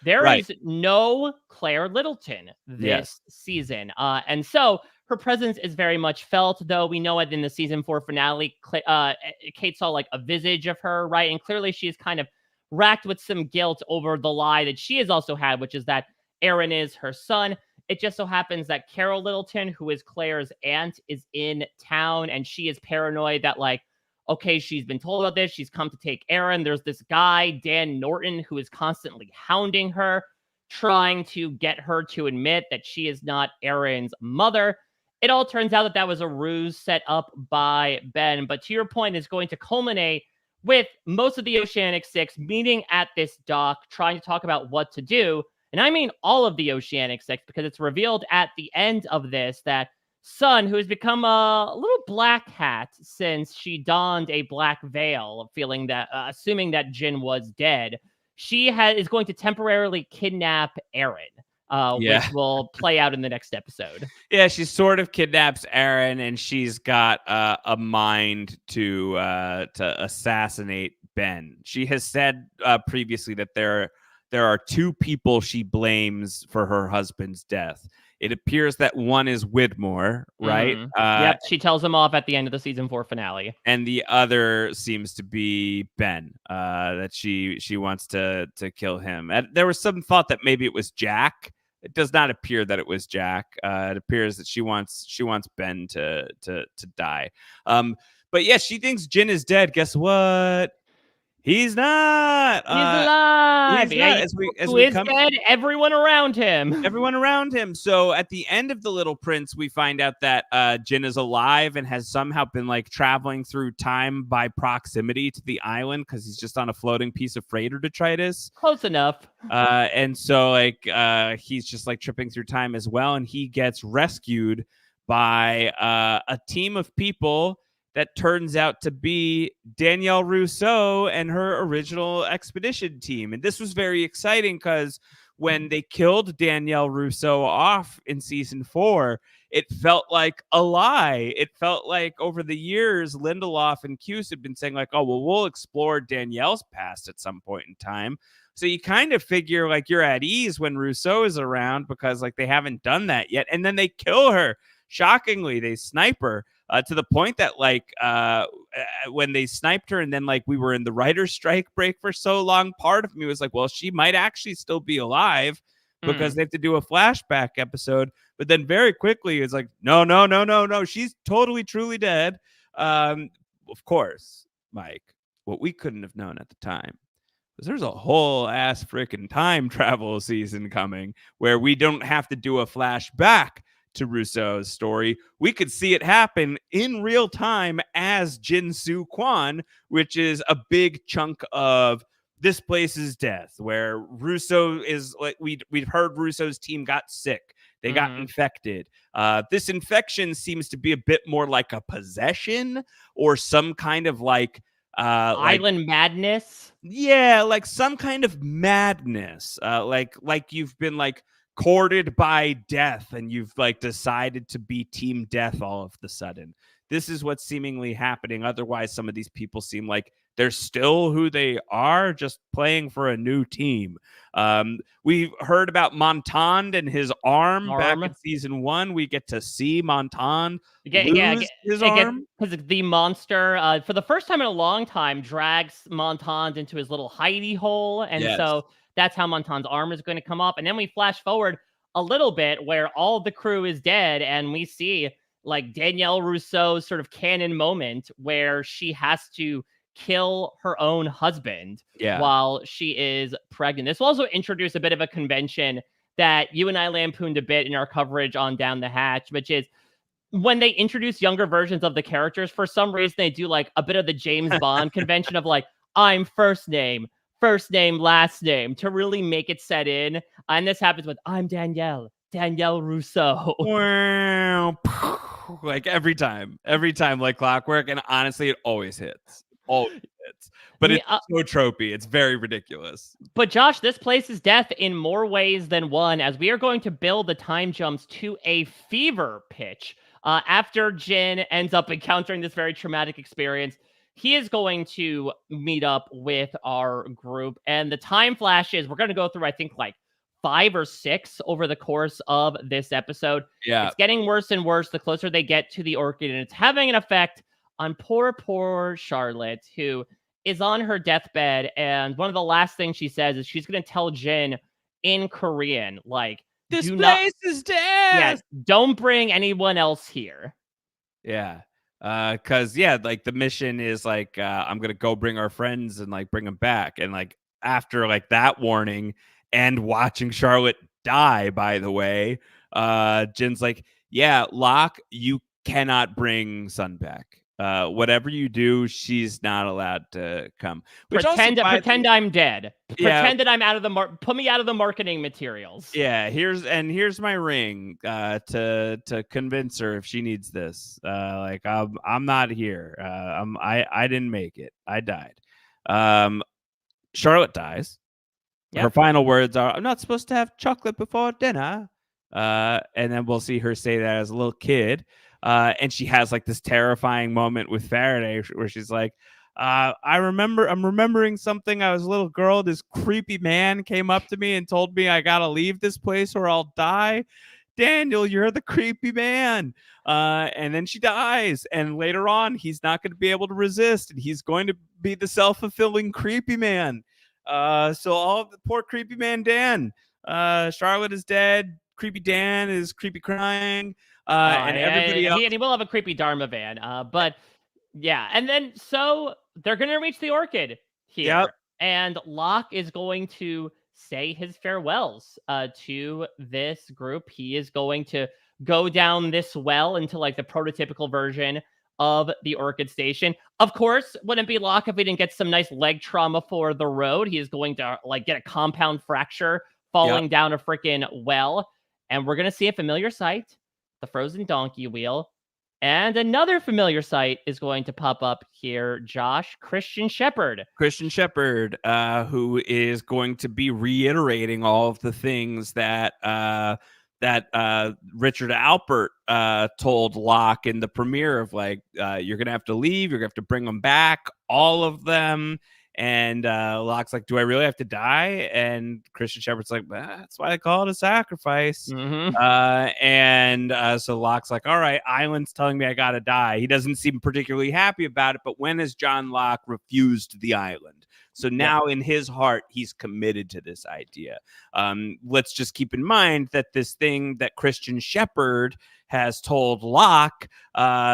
There is no Claire Littleton this season. And so her presence is very much felt, though we know it in the season 4 finale. Kate saw like a visage of her, right? And clearly she's kind of racked with some guilt over the lie that she has also had, which is that Aaron is her son. It just so happens that Carol Littleton, who is Claire's aunt, is in town, and she is paranoid that, like, okay, she's been told about this. She's come to take Aaron. There's this guy, Dan Norton, who is constantly hounding her, trying to get her to admit that she is not Aaron's mother. It all turns out that that was a ruse set up by Ben. But to your point, is going to culminate with most of the Oceanic 6 meeting at this dock, trying to talk about what to do. And I mean all of the Oceanic 6, because it's revealed at the end of this that Sun, who has become a little black hat since she donned a black veil, feeling that, assuming that Jin was dead, she is going to temporarily kidnap Aaron, which will play out in the next episode. Yeah, she sort of kidnaps Aaron, and she's got a mind to assassinate Ben. She has said previously that there are 2 people she blames for her husband's death. It appears that one is Widmore, right? Yep, she tells him off at the end of the season 4 finale. And the other seems to be Ben, that she wants to kill him. And there was some thought that maybe it was Jack. It does not appear that it was Jack. It appears that she wants Ben to die. But yeah, she thinks Jin is dead. Guess what? He's not. He's alive. He's not. Who is dead? Everyone around him. Everyone around him. So at the end of The Little Prince, we find out that Jin is alive and has somehow been like traveling through time by proximity to the island because he's just on a floating piece of freighter detritus. Close enough. And so like he's just like tripping through time as well, and he gets rescued by a team of people that turns out to be Danielle Rousseau and her original expedition team. And this was very exciting because when they killed Danielle Rousseau off in season 4, it felt like a lie. It felt like over the years, Lindelof and Cuse had been saying like, oh, well, we'll explore Danielle's past at some point in time. So you kind of figure like you're at ease when Rousseau is around because like they haven't done that yet. And then they kill her. Shockingly, they snipe her. To the point that like when they sniped her and then like we were in the writer's strike break for so long, part of me was like, well, she might actually still be alive because they have to do a flashback episode. But then very quickly it's like, no, she's totally, truly dead. Of course, Mike, what we couldn't have known at the time was there's a whole ass freaking time travel season coming where we don't have to do a flashback to Rousseau's story. We could see it happen in real time as Jin Soo Kwon, which is a big chunk of this place's death, where Rousseau is like we've heard Rousseau's team got sick. They got infected. This infection seems to be a bit more like a possession or some kind of like island madness. Yeah, like some kind of madness. Like you've been like courted by death and you've like decided to be team death all of the sudden. This is what's seemingly happening. Otherwise, some of these people seem like they're still who they are, just playing for a new team. We heard about Montand and his arm back in season 1. We get to see Montand lose his arm. Because the monster, for the first time in a long time, drags Montand into his little hidey hole. And so that's how Montand's arm is going to come up. And then we flash forward a little bit where all of the crew is dead. And we see like Danielle Rousseau's sort of canon moment where she has to kill her own husband while she is pregnant. This will also introduce a bit of a convention that you and I lampooned a bit in our coverage on Down the Hatch, which is when they introduce younger versions of the characters, for some reason they do like a bit of the James Bond convention of like, I'm first name, last name, to really make it set in. And this happens with I'm Danielle Rousseau. Wow. Like every time, like clockwork. And honestly, it always hits. Always hits. But it's so tropey. It's very ridiculous. But Josh, this places death in more ways than one, as we are going to build the time jumps to a fever pitch. After Jin ends up encountering this very traumatic experience, he is going to meet up with our group. And the time flashes, we're going to go through, I think, like 5 or 6 over the course of this episode. Yeah. It's getting worse and worse the closer they get to the orchid, and it's having an effect on poor Charlotte, who is on her deathbed. And one of the last things she says is she's going to tell Jin in Korean, like, this place is dead. Yes, don't bring anyone else here. Yeah. Cause like the mission is like, I'm going to go bring our friends and like bring them back. And like, after like that warning and watching Charlotte die, by the way, Jin's like, yeah, Locke, you cannot bring Sun back. Whatever you do, she's not allowed to come. Pretend I'm dead. Pretend that I'm out of the put me out of the marketing materials. Yeah, here's my ring to convince her if she needs this. Like I'm not here. I didn't make it. I died. Charlotte dies. Yep. Her final words are, "I'm not supposed to have chocolate before dinner." And then we'll see her say that as a little kid. And she has like this terrifying moment with Faraday where she's like, I'm remembering something. I was a little girl. This creepy man came up to me and told me I gotta leave this place or I'll die. Daniel, you're the creepy man. And then she dies. And later on, he's not going to be able to resist. And he's going to be the self-fulfilling creepy man. So all of the poor creepy man Dan. Charlotte is dead. Creepy Dan is creepy crying. And everybody else. He will have a creepy Dharma van. But yeah. And then so they're going to reach the orchid here. Yep. And Locke is going to say his farewells to this group. He is going to go down this well into like the prototypical version of the Orchid Station. Of course, wouldn't be Locke if he didn't get some nice leg trauma for the road. He is going to like get a compound fracture falling down a freaking well. And we're going to see a familiar sight, the frozen donkey wheel. And another familiar sight is going to pop up here, Josh. Christian Shepherd, who is going to be reiterating all of the things that Richard Alpert told Locke in the premiere of like, you're going to have to leave. You're going to have to bring them back, all of them. And Locke's like, do I really have to die? And Christian Shepherd's like, that's why they call it a sacrifice. Mm-hmm. So Locke's like, all right, Island's telling me I gotta die. He doesn't seem particularly happy about it, but when has John Locke refused the island? So now in his heart, he's committed to this idea. Let's just keep in mind that this thing that Christian Shepherd has told Locke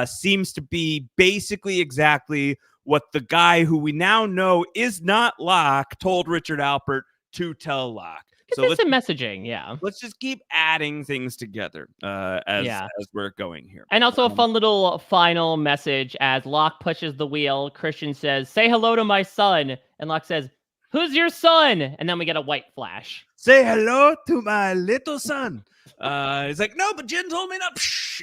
seems to be basically exactly what the guy who we now know is not Locke told Richard Alpert to tell Locke. So it's some messaging, Let's just keep adding things together as we're going here. And also a fun little final message as Locke pushes the wheel. Christian says, "Say hello to my son." And Locke says, "Who's your son?" And then we get a white flash. "Say hello to my little son." He's like, "No, but Jin told me not."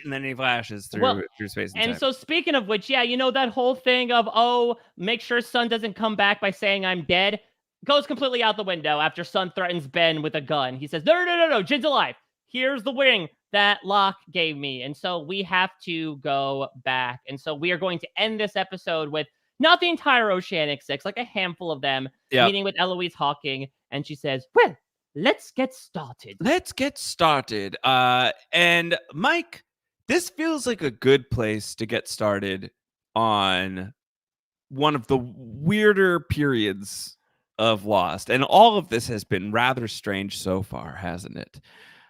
And then he flashes through space and time. So speaking of which, that whole thing of, make sure son doesn't come back by saying I'm dead, goes completely out the window after son threatens Ben with a gun. He says, no, Jin's alive. Here's the ring that Locke gave me. And so we have to go back. And so we are going to end this episode with not the entire Oceanic 6, like a handful of them, meeting with Eloise Hawking. And she says, well, let's get started. And Mike, this feels like a good place to get started on one of the weirder periods of Lost. And all of this has been rather strange so far, hasn't it?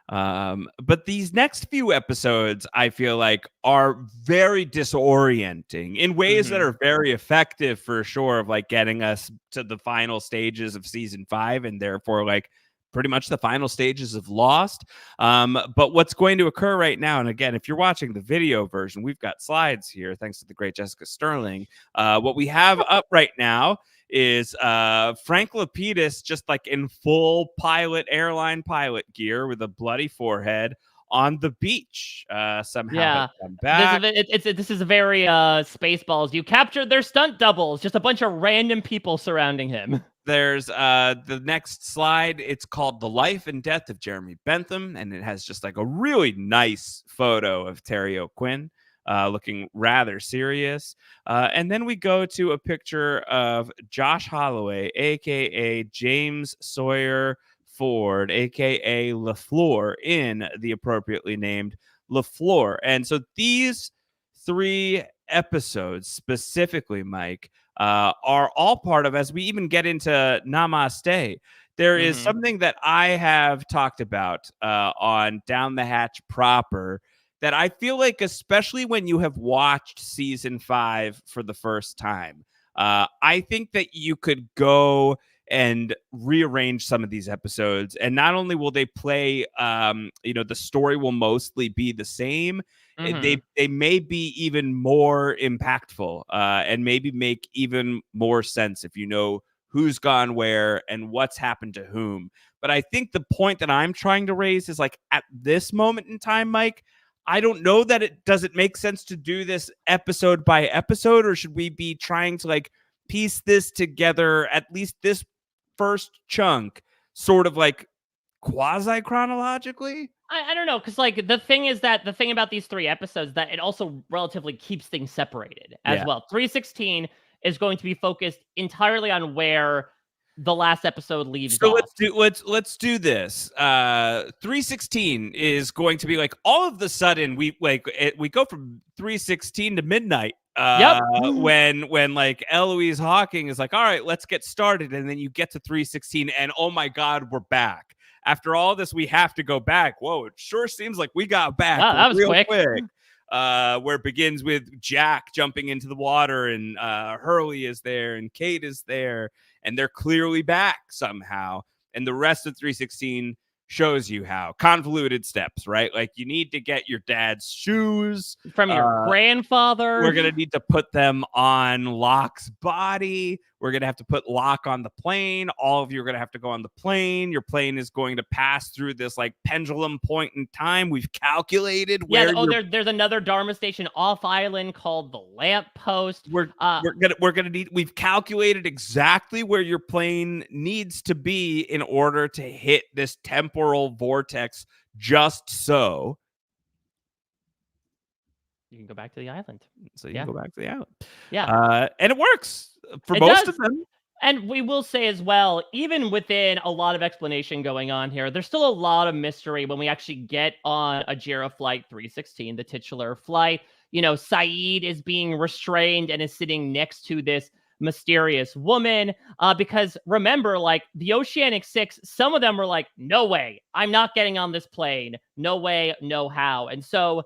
But these next few episodes, I feel like, are very disorienting in ways that are very effective for sure, of like getting us to the final stages of season 5 and therefore like pretty much the final stages of Lost. But what's going to occur right now, and again, if you're watching the video version, we've got slides here, thanks to the great Jessica Sterling. What we have up right now is Frank Lapidus just like in full airline pilot gear with a bloody forehead on the beach. Somehow has come back. This is a very Spaceballs. You captured their stunt doubles, just a bunch of random people surrounding him. There's the next slide. It's called The Life and Death of Jeremy Bentham, and it has just like a really nice photo of Terry O'Quinn looking rather serious. And then we go to a picture of Josh Holloway, aka James Sawyer Ford, aka LaFleur, in the appropriately named LaFleur. And so these 3 episodes specifically, Mike, are all part of, as we even get into Namaste, there is something that I have talked about on Down the Hatch proper that I feel like, especially when you have watched season 5 for the first time, I think that you could go and rearrange some of these episodes, and not only will they play, the story will mostly be the same, they may be even more impactful, and maybe make even more sense if you know who's gone where and what's happened to whom. But I think the point that I'm trying to raise is, like, at this moment in time, Mike, I don't know that does it make sense to do this episode by episode, or should we be trying to like piece this together, at least this first chunk, sort of like quasi chronologically? I don't know, because like the thing about these 3 episodes, that it also relatively keeps things separated as well. 316 is going to be focused entirely on where the last episode leaves so off. let's do this. 316 is going to be like, all of the sudden we go from 316 to midnight. When like Eloise Hawking is like, all right, let's get started, and then you get to 316 and oh my god, we're back. After all this, we have to go back. Whoa, it sure seems like we got back. Wow, that was real quick. Where it begins with Jack jumping into the water, and Hurley is there, and Kate is there, and they're clearly back somehow. And the rest of 316 shows you how. Convoluted steps, right? Like, you need to get your dad's shoes from your grandfather. We're going to need to put them on Locke's body. We're going to have to put Locke on the plane. All of you are going to have to go on the plane. Your plane is going to pass through this like pendulum point in time. We've calculated where there's another Dharma station off island called the Lamp Post. We've calculated exactly where your plane needs to be in order to hit this temporal vortex, just so you can go back to the island. So you can go back to the island. Yeah. And it works for most of them. And we will say as well, even within a lot of explanation going on here, there's still a lot of mystery when we actually get on Ajira Flight 316, the titular flight. You know, Saeed is being restrained and is sitting next to this mysterious woman. Because remember, like, the Oceanic 6, some of them were like, no way, I'm not getting on this plane. No way, no how. And so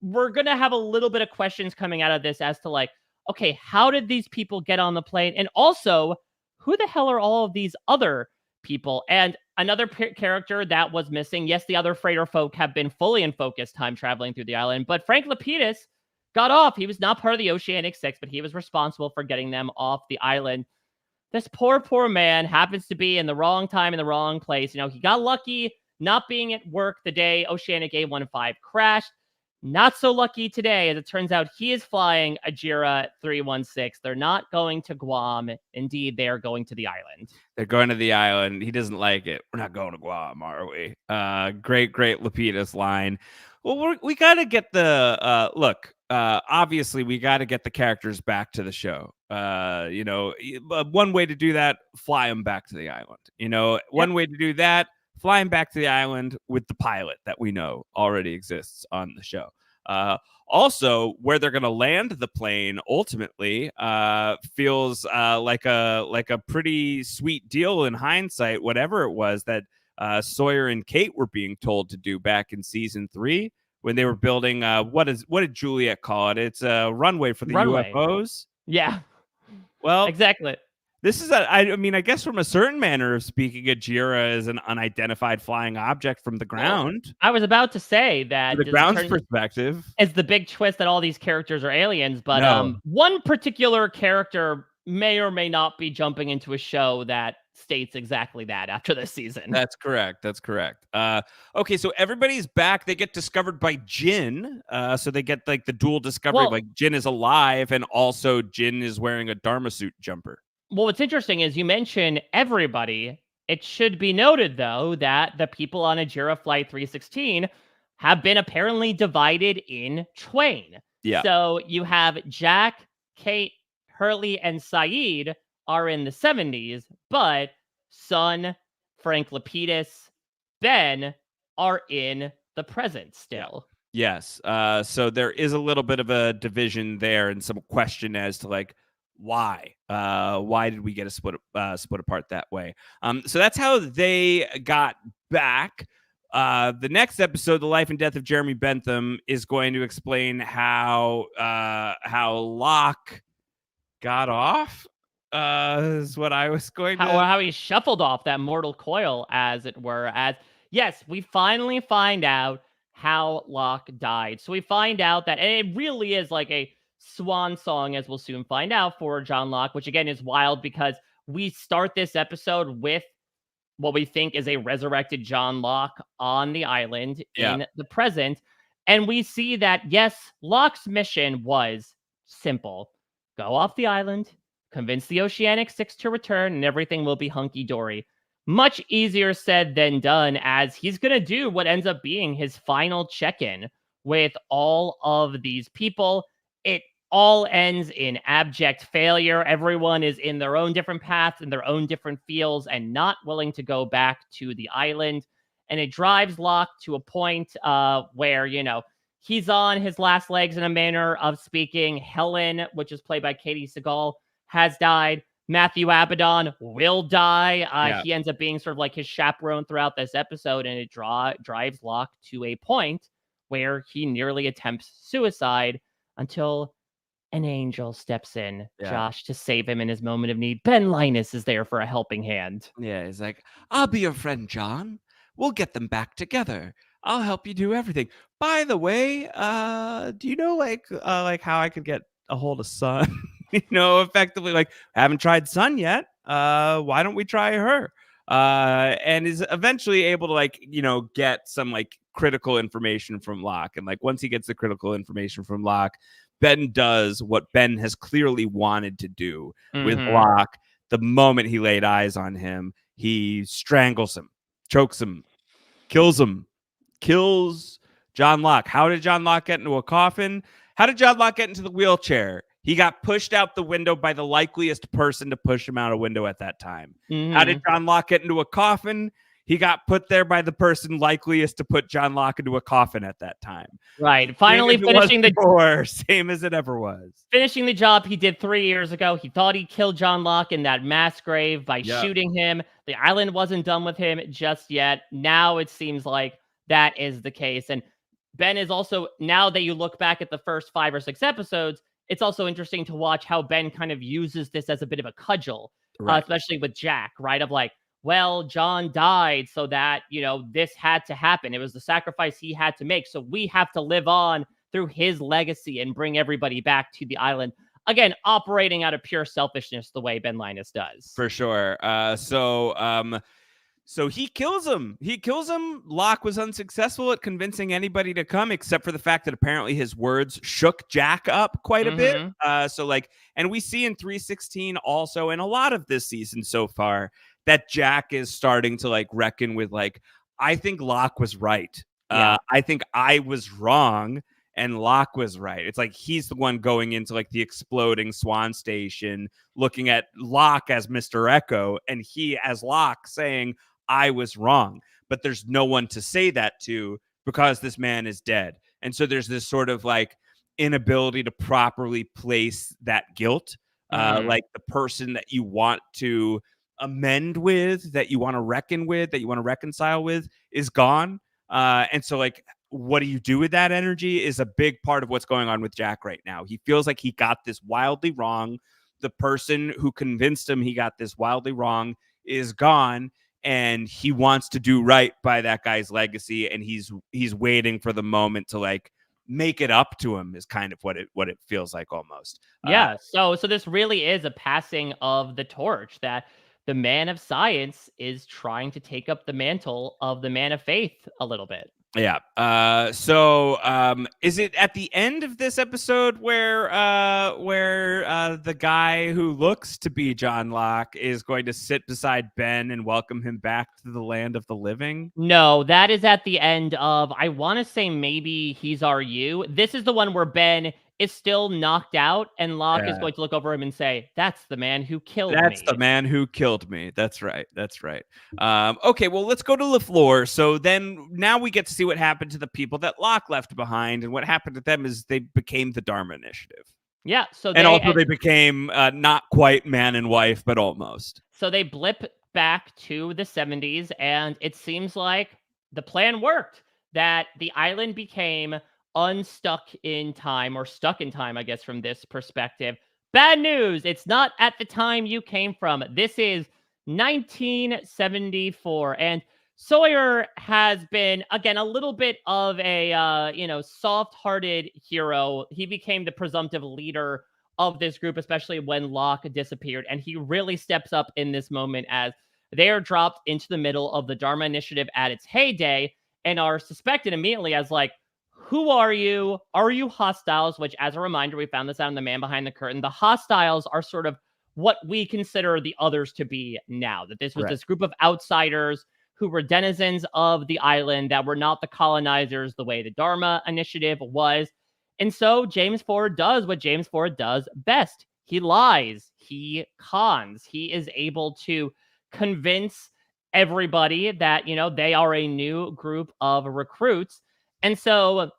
we're going to have a little bit of questions coming out of this as to like, okay, how did these people get on the plane? And also, who the hell are all of these other people? And another character that was missing. Yes, the other freighter folk have been fully in focus time traveling through the island, but Frank Lapidus got off. He was not part of the Oceanic 6, but he was responsible for getting them off the island. This poor man happens to be in the wrong time in the wrong place. You know, he got lucky not being at work the day Oceanic A15 crashed. Not so lucky today, as it turns out he is flying Ajira 316. They're not going to Guam. Indeed, they are going to the island. They're going to the island. He doesn't like it. We're not going to Guam, are we? Great Lapidus line. Well, we got to get the look. Obviously, we got to get the characters back to the show. One way to do that, fly them back to the island. One way to do that, flying back to the island with the pilot that we know already exists on the show. Also, where they're going to land the plane ultimately feels like a pretty sweet deal in hindsight, whatever it was that Sawyer and Kate were being told to do back in season 3 when they were building what did Juliet call it? It's a runway for the UFOs. Yeah. Well, exactly. This is I mean, I guess from a certain manner of speaking, Ajira is an unidentified flying object from the Well, ground. I was about to say From that the does it ground's turn perspective. as the big twist that all these characters are aliens, but No. one particular character may or may not be jumping into a show that states exactly that after this season. That's correct. That's correct. Okay, so everybody's back. They get discovered by Jin. So they get like the dual discovery. Well, Like Jin is alive, and also Jin is wearing a Dharma suit jumper. Well, what's interesting is you mention everybody. It should be noted, though, that the people on Ajira Flight 316 have been apparently divided in twain. Yeah. So you have Jack, Kate, Hurley, and Saeed are in the 70s, but Sun, Frank Lapidus, Ben are in the present still. Yes. So there is a little bit of a division there, and some question as to like why. Why did we get a split apart that way? So that's how they got back. The next episode, The Life and Death of Jeremy Bentham, is going to explain how Locke got off. Is what I was going to. How he shuffled off that mortal coil, as it were. As yes, we finally find out how Locke died. So we find out that, and it really is like a swan song, as we'll soon find out, for John Locke, which again is wild because we start this episode with what we think is a resurrected John Locke on the island in the present. And we see that, yes, Locke's mission was simple: go off the island, convince the Oceanic 6 to return, and everything will be hunky-dory. Much easier said than done, as he's going to do what ends up being his final check-in with all of these people. It all ends in abject failure. Everyone is in their own different paths, in their own different fields, and not willing to go back to the island. And it drives Locke to a point where, he's on his last legs in a manner of speaking. Helen, which is played by Katie Seagal, has died. Matthew Abaddon will die. He ends up being sort of like his chaperone throughout this episode, and it drives Locke to a point where he nearly attempts suicide until an angel steps in, Josh, to save him in his moment of need. Ben Linus is there for a helping hand. Yeah, he's like, I'll be your friend, John. We'll get them back together. I'll help you do everything. By the way, do you know like how I could get a hold of Sun? Effectively, like, haven't tried Sun yet. Why don't we try her? And is eventually able to get some like critical information from Locke. And like once he gets the critical information from Locke, Ben does what Ben has clearly wanted to do with Locke. The moment he laid eyes on him, he strangles him, chokes him, kills John Locke. How did John Locke get into a coffin? How did John Locke get into the wheelchair? He got pushed out the window by the likeliest person to push him out a window at that time. How did John Locke get into a coffin? He got put there by the person likeliest to put John Locke into a coffin at that time. Right. Finally finishing same as it ever was. Finishing the job he did 3 years ago. He thought he killed John Locke in that mass grave by shooting him. The island wasn't done with him just yet. Now it seems like that is the case. And Ben is also, now that you look back at the first 5 or 6 episodes, it's also interesting to watch how Ben kind of uses this as a bit of a cudgel, especially with Jack, right? Of like, well, John died so that, this had to happen. It was the sacrifice he had to make. So we have to live on through his legacy and bring everybody back to the island. Again, operating out of pure selfishness the way Ben Linus does. For sure. So he kills him. Locke was unsuccessful at convincing anybody to come, except for the fact that apparently his words shook Jack up quite a bit. And we see in 316 also, in a lot of this season so far, that Jack is starting to reckon with I think Locke was right. I think I was wrong and Locke was right. It's like he's the one going into the exploding Swan Station, looking at Locke as Mr. Echo, and he as Locke saying, I was wrong. But there's no one to say that to because this man is dead. And so there's this sort of inability to properly place that guilt. The person that you want to amend with, that you want to reckon with, that you want to reconcile with is gone. And so what do you do with that energy is a big part of what's going on with Jack right now. He feels like he got this wildly wrong. the person who convinced him he got this wildly wrong is gone, and he wants to do right by that guy's legacy, and he's waiting for the moment to like make it up to him, is kind of what it feels like almost. Yeah. So this really is a passing of the torch, that the man of science is trying to take up the mantle of the man of faith a little bit. Yeah. So is it at the end of this episode where the guy who looks to be John Locke is going to sit beside Ben and welcome him back to the land of the living? No, that is at the end of, I want to say maybe He's Our You. This is the one where Ben is still knocked out and Locke is going to look over him and say, "That's the man who killed me. That's the man who killed me." That's right. That's right. Okay, well, let's go to LaFleur. So then now we get to see what happened to the people that Locke left behind. And what happened to them is they became the Dharma Initiative. Yeah. So And also they became not quite man and wife, but almost. So they blip back to the 70s, and it seems like the plan worked, that the island became unstuck in time, or stuck in time, I guess, from this perspective. Bad news. It's not at the time you came from. This is 1974. And Sawyer has been, again, a little bit of a, soft-hearted hero. He became the presumptive leader of this group, especially when Locke disappeared. And he really steps up in this moment as they are dropped into the middle of the Dharma Initiative at its heyday and are suspected immediately as like, who are you? Are you hostiles? Which, as a reminder, we found this out in The Man Behind the Curtain. The hostiles are sort of what we consider the others to be now. That this was this group of outsiders who were denizens of the island, that were not the colonizers the way the Dharma Initiative was. And so James Ford does what James Ford does best. He lies. He cons. He is able to convince everybody that, they are a new group of recruits. And so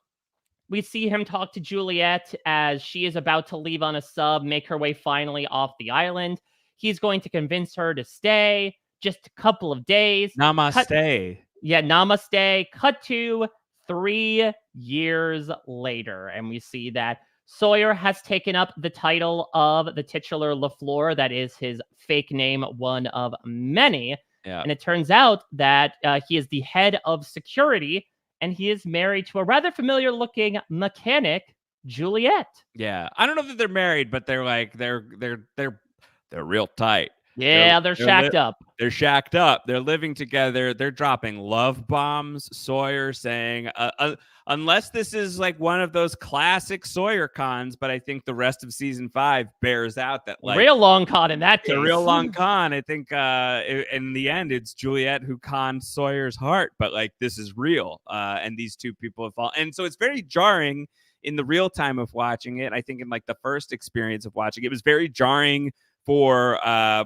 we see him talk to Juliet as she is about to leave on a sub, make her way finally off the island. He's going to convince her to stay just a couple of days. Namaste. Namaste. Cut to 3 years later, and we see that Sawyer has taken up the title of the titular LaFleur. That is his fake name, one of many. Yeah. And it turns out that he is the head of security, and he is married to a rather familiar-looking mechanic, Juliet. Yeah, I don't know that they're married, but they're like they're real tight. Yeah, they're shacked up. They're shacked up. They're living together. They're dropping love bombs. Sawyer saying, unless this is like one of those classic Sawyer cons, but I think the rest of season 5 bears out that like real long con in that case. A real long con. I think in the end, it's Juliet who conned Sawyer's heart, but like this is real. And these two people have fallen. And so it's very jarring in the real time of watching it. I think in like the first experience of watching it, was very jarring for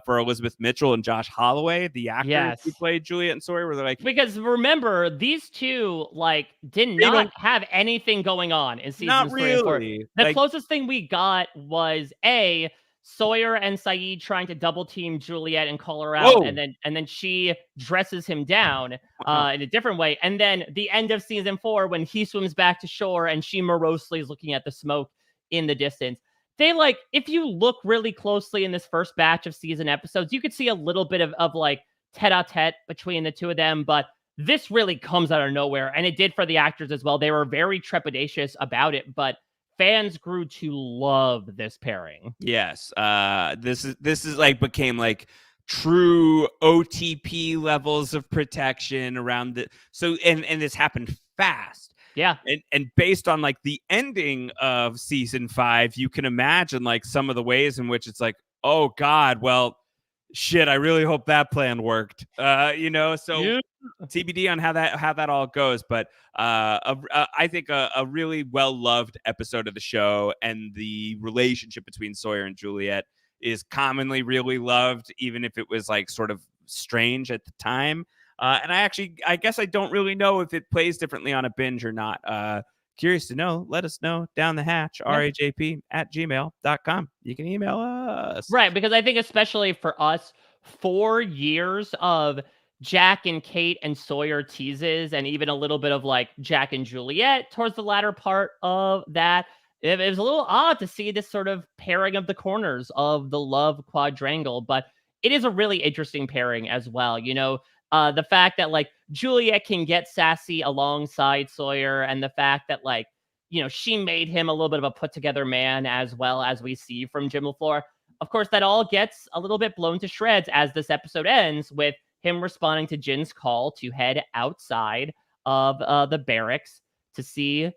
Elizabeth Mitchell and Josh Holloway, the actors who played Juliet and Sawyer, where they're like, because remember, these two like did not have anything going on in seasons 3 and 4. The closest thing we got was Sawyer and Saeed trying to double team Juliet and call her out, and then she dresses him down in a different way. And then the end of season 4, when he swims back to shore and she morosely is looking at the smoke in the distance. They like, if you look really closely in this first batch of season episodes, you could see a little bit of like tete-a-tete between the two of them, but this really comes out of nowhere. And it did for the actors as well. They were very trepidatious about it, but fans grew to love this pairing. Yes. This is like became like true OTP levels of protection around it. So, and this happened fast. Yeah. And based on like the ending of season 5, you can imagine like some of the ways in which it's like, oh God, well, shit, I really hope that plan worked. So TBD on how that all goes. But I think a really well-loved episode of the show, and the relationship between Sawyer and Juliet is commonly really loved, even if it was like sort of strange at the time. And I guess I don't really know if it plays differently on a binge or not. Curious to know. Let us know down the hatch, rajp@gmail.com. You can email us. Right, because I think especially for us, 4 years of Jack and Kate and Sawyer teases, and even a little bit of like Jack and Juliet towards the latter part of that. it was a little odd to see this sort of pairing of the corners of the love quadrangle, but it is a really interesting pairing as well. The fact that like Juliet can get sassy alongside Sawyer, and the fact that like, she made him a little bit of a put together man, as well as we see from Jim LaFleur. Of course, that all gets a little bit blown to shreds as this episode ends with him responding to Jin's call to head outside of the barracks to see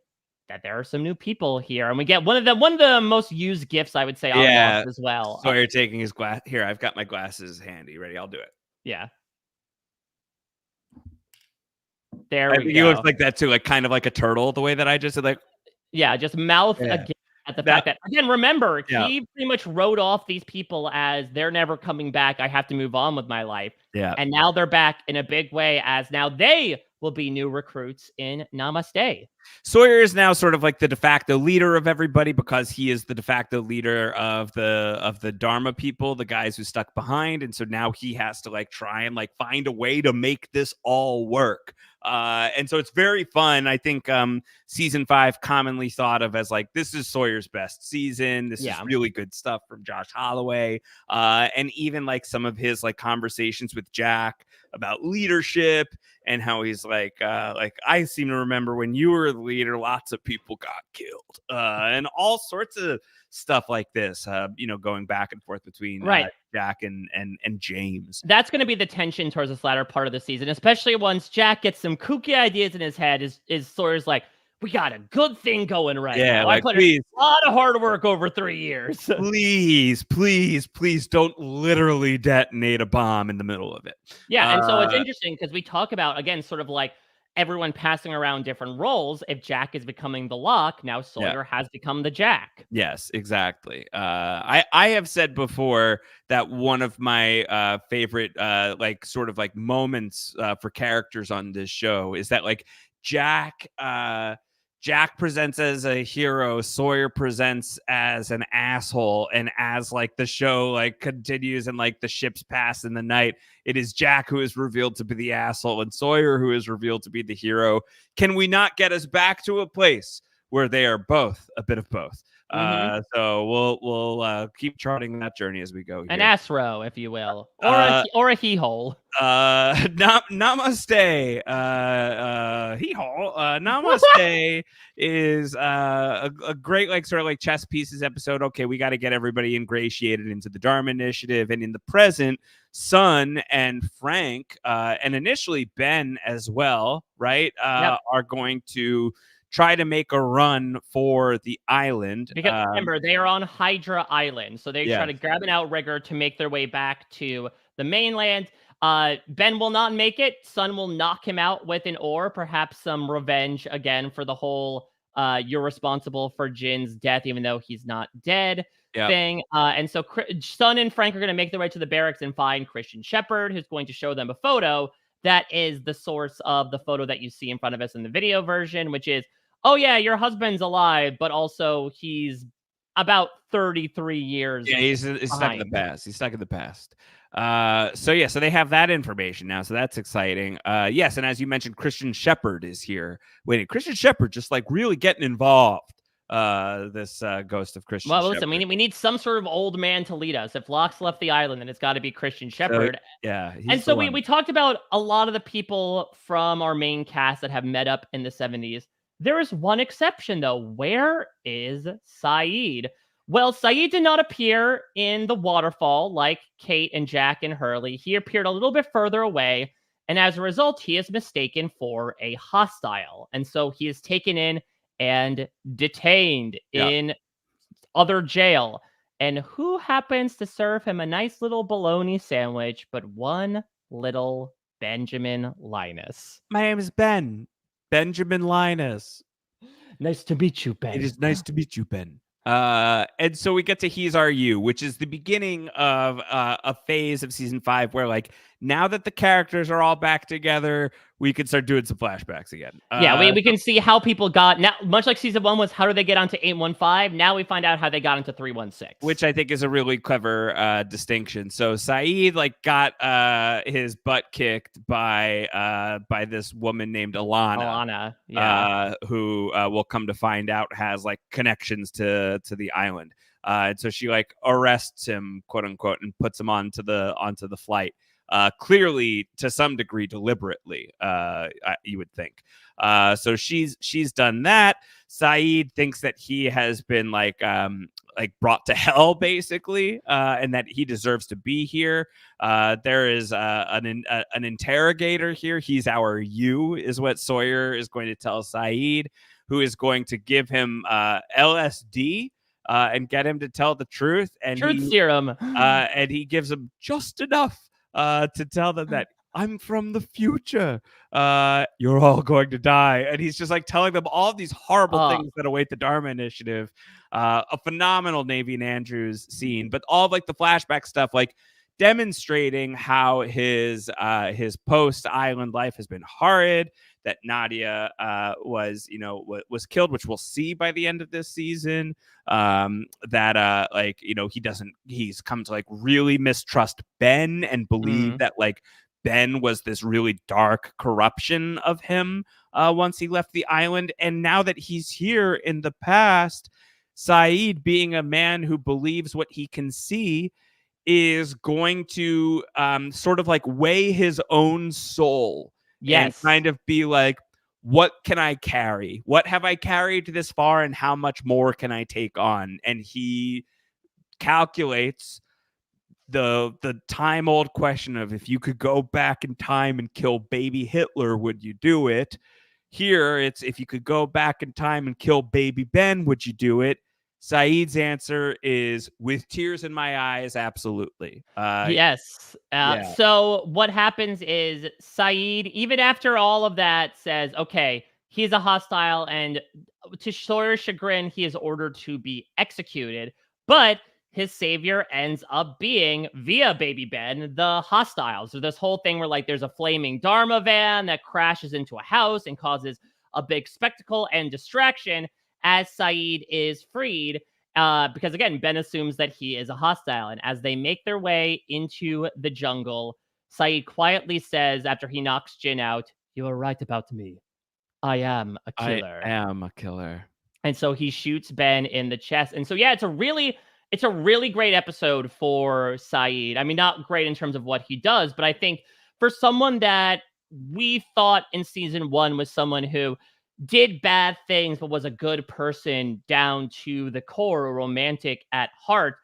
that there are some new people here. And we get one of the most used gifts, I would say, on Lost as well. Sawyer taking his glass. Here, I've got my glasses handy. Ready? I'll do it. Yeah. There we go. He looks like that too, like kind of like a turtle, the way that I just said, like. Yeah, just mouth again at the fact that, again, remember, he pretty much wrote off these people as they're never coming back. I have to move on with my life. Yeah. And now they're back in a big way, as now they will be new recruits in Namaste. Sawyer is now sort of like the de facto leader of everybody, because he is the de facto leader of the Dharma people, the guys who stuck behind. And so now he has to like try and like find a way to make this all work. And so it's very fun. I think season 5 commonly thought of as like, this is Sawyer's best season. This is really good stuff from Josh Holloway. And even like some of his like conversations with Jack about leadership, and how he's like I seem to remember when you were the leader, lots of people got killed, and all sorts of stuff like this, going back and forth between Jack and James. That's going to be the tension towards this latter part of the season, especially once Jack gets some kooky ideas in his head. Is Sawyer's like, we got a good thing going now. Like, I put a lot of hard work over 3 years. please don't literally detonate a bomb in the middle of it. Yeah, and so it's interesting because we talk about, again, sort of like everyone passing around different roles. If Jack is becoming the Locke, now Sawyer has become the Jack. Yes, exactly. I have said before that one of my favorite like sort of like moments for characters on this show is that like Jack presents as a hero, Sawyer presents as an asshole, and as like the show like continues and like the ships pass in the night, it is Jack who is revealed to be the asshole and Sawyer who is revealed to be the hero. Can we not get us back to a place where they are both a bit of both? So we'll keep charting that journey as we go here. An ass-row, if you will, or a hee-hole. Namaste. Hee-hole. Namaste is a great like sort of like chess pieces episode. Okay, we got to get everybody ingratiated into the Dharma Initiative, and in the present, Sun and Frank, and initially Ben as well, right? Are going to try to make a run for the island. Because remember, they are on Hydra Island. So they try to grab an outrigger to make their way back to the mainland. Ben will not make it. Sun will knock him out with an oar. Perhaps some revenge again for the whole you're responsible for Jin's death, even though he's not dead thing. And so Sun and Frank are going to make their way to the barracks and find Christian Shepherd, who's going to show them a photo that is the source of the photo that you see in front of us in the video version, which is, oh yeah, your husband's alive, but also he's about 33 years. Yeah, he's stuck in the past. He's stuck in the past. So they have that information now, so that's exciting. Yes, and as you mentioned, Christian Shepherd is here. Wait, Christian Shepherd just like really getting involved. This ghost of Christian. Well, listen, we need some sort of old man to lead us. If Locke's left the island, then it's got to be Christian Shepherd. And so we talked about a lot of the people from our main cast that have met up in the 70s. There is one exception, though. Where is Saeed? Well, Saeed did not appear in the waterfall like Kate and Jack and Hurley. He appeared a little bit further away, and as a result, he is mistaken for a hostile. And so he is taken in and detained in other jail. And who happens to serve him a nice little bologna sandwich but one little Benjamin Linus? My name is Ben. Benjamin Linus. Nice to meet you, Ben. It is nice to meet you, Ben. And so we get to He's Our You, which is the beginning of a phase of season 5 where like now that the characters are all back together, we can start doing some flashbacks again. Yeah, we can see how people got now, much like season 1 was how do they get onto 815? Now we find out how they got into 316. Which I think is a really clever distinction. So Saeed got his butt kicked by this woman named Alana, yeah. who we'll come to find out has connections to the island. And so she arrests him, quote unquote, and puts him onto the flight. Clearly, to some degree, deliberately, you would think. So she's done that. Saeed thinks that he has been brought to hell, basically, and that he deserves to be here. There is an interrogator here. He's our you, is what Sawyer is going to tell Saeed, who is going to give him LSD. And get him to tell the truth, and truth serum, and he gives him just enough to tell them that I'm from the future. You're all going to die, and he's just telling them all these horrible things that await the Dharma Initiative. A phenomenal Navy and Andrews scene, but all of the flashback stuff, demonstrating how his post island life has been horrid. That Nadia was killed, which we'll see by the end of this season. He's come to really mistrust Ben and believe that Ben was this really dark corruption of him once he left the island. And now that he's here in the past, Saeed, being a man who believes what he can see, is going to sort of weigh his own soul. Yes. And kind of be what can I carry? What have I carried this far, and how much more can I take on? And he calculates the time-old question of, if you could go back in time and kill baby Hitler, would you do it? Here, it's, if you could go back in time and kill baby Ben, would you do it? Saeed's answer is, with tears in my eyes, absolutely. Yes. So what happens is Saeed, even after all of that, says, okay, he's a hostile, and to Sawyer's chagrin, he is ordered to be executed. But his savior ends up being, via baby Ben, the hostile. So this whole thing where there's a flaming Dharma van that crashes into a house and causes a big spectacle and distraction as Saeed is freed, because again, Ben assumes that he is a hostile. And as they make their way into the jungle, Saeed quietly says, after he knocks Jin out, "You are right about me. I am a killer." I am a killer. And so he shoots Ben in the chest. And so, yeah, it's a really great episode for Saeed. I mean, not great in terms of what he does, but I think for someone that we thought in season 1 was someone who did bad things but was a good person down to the core, a romantic at heart,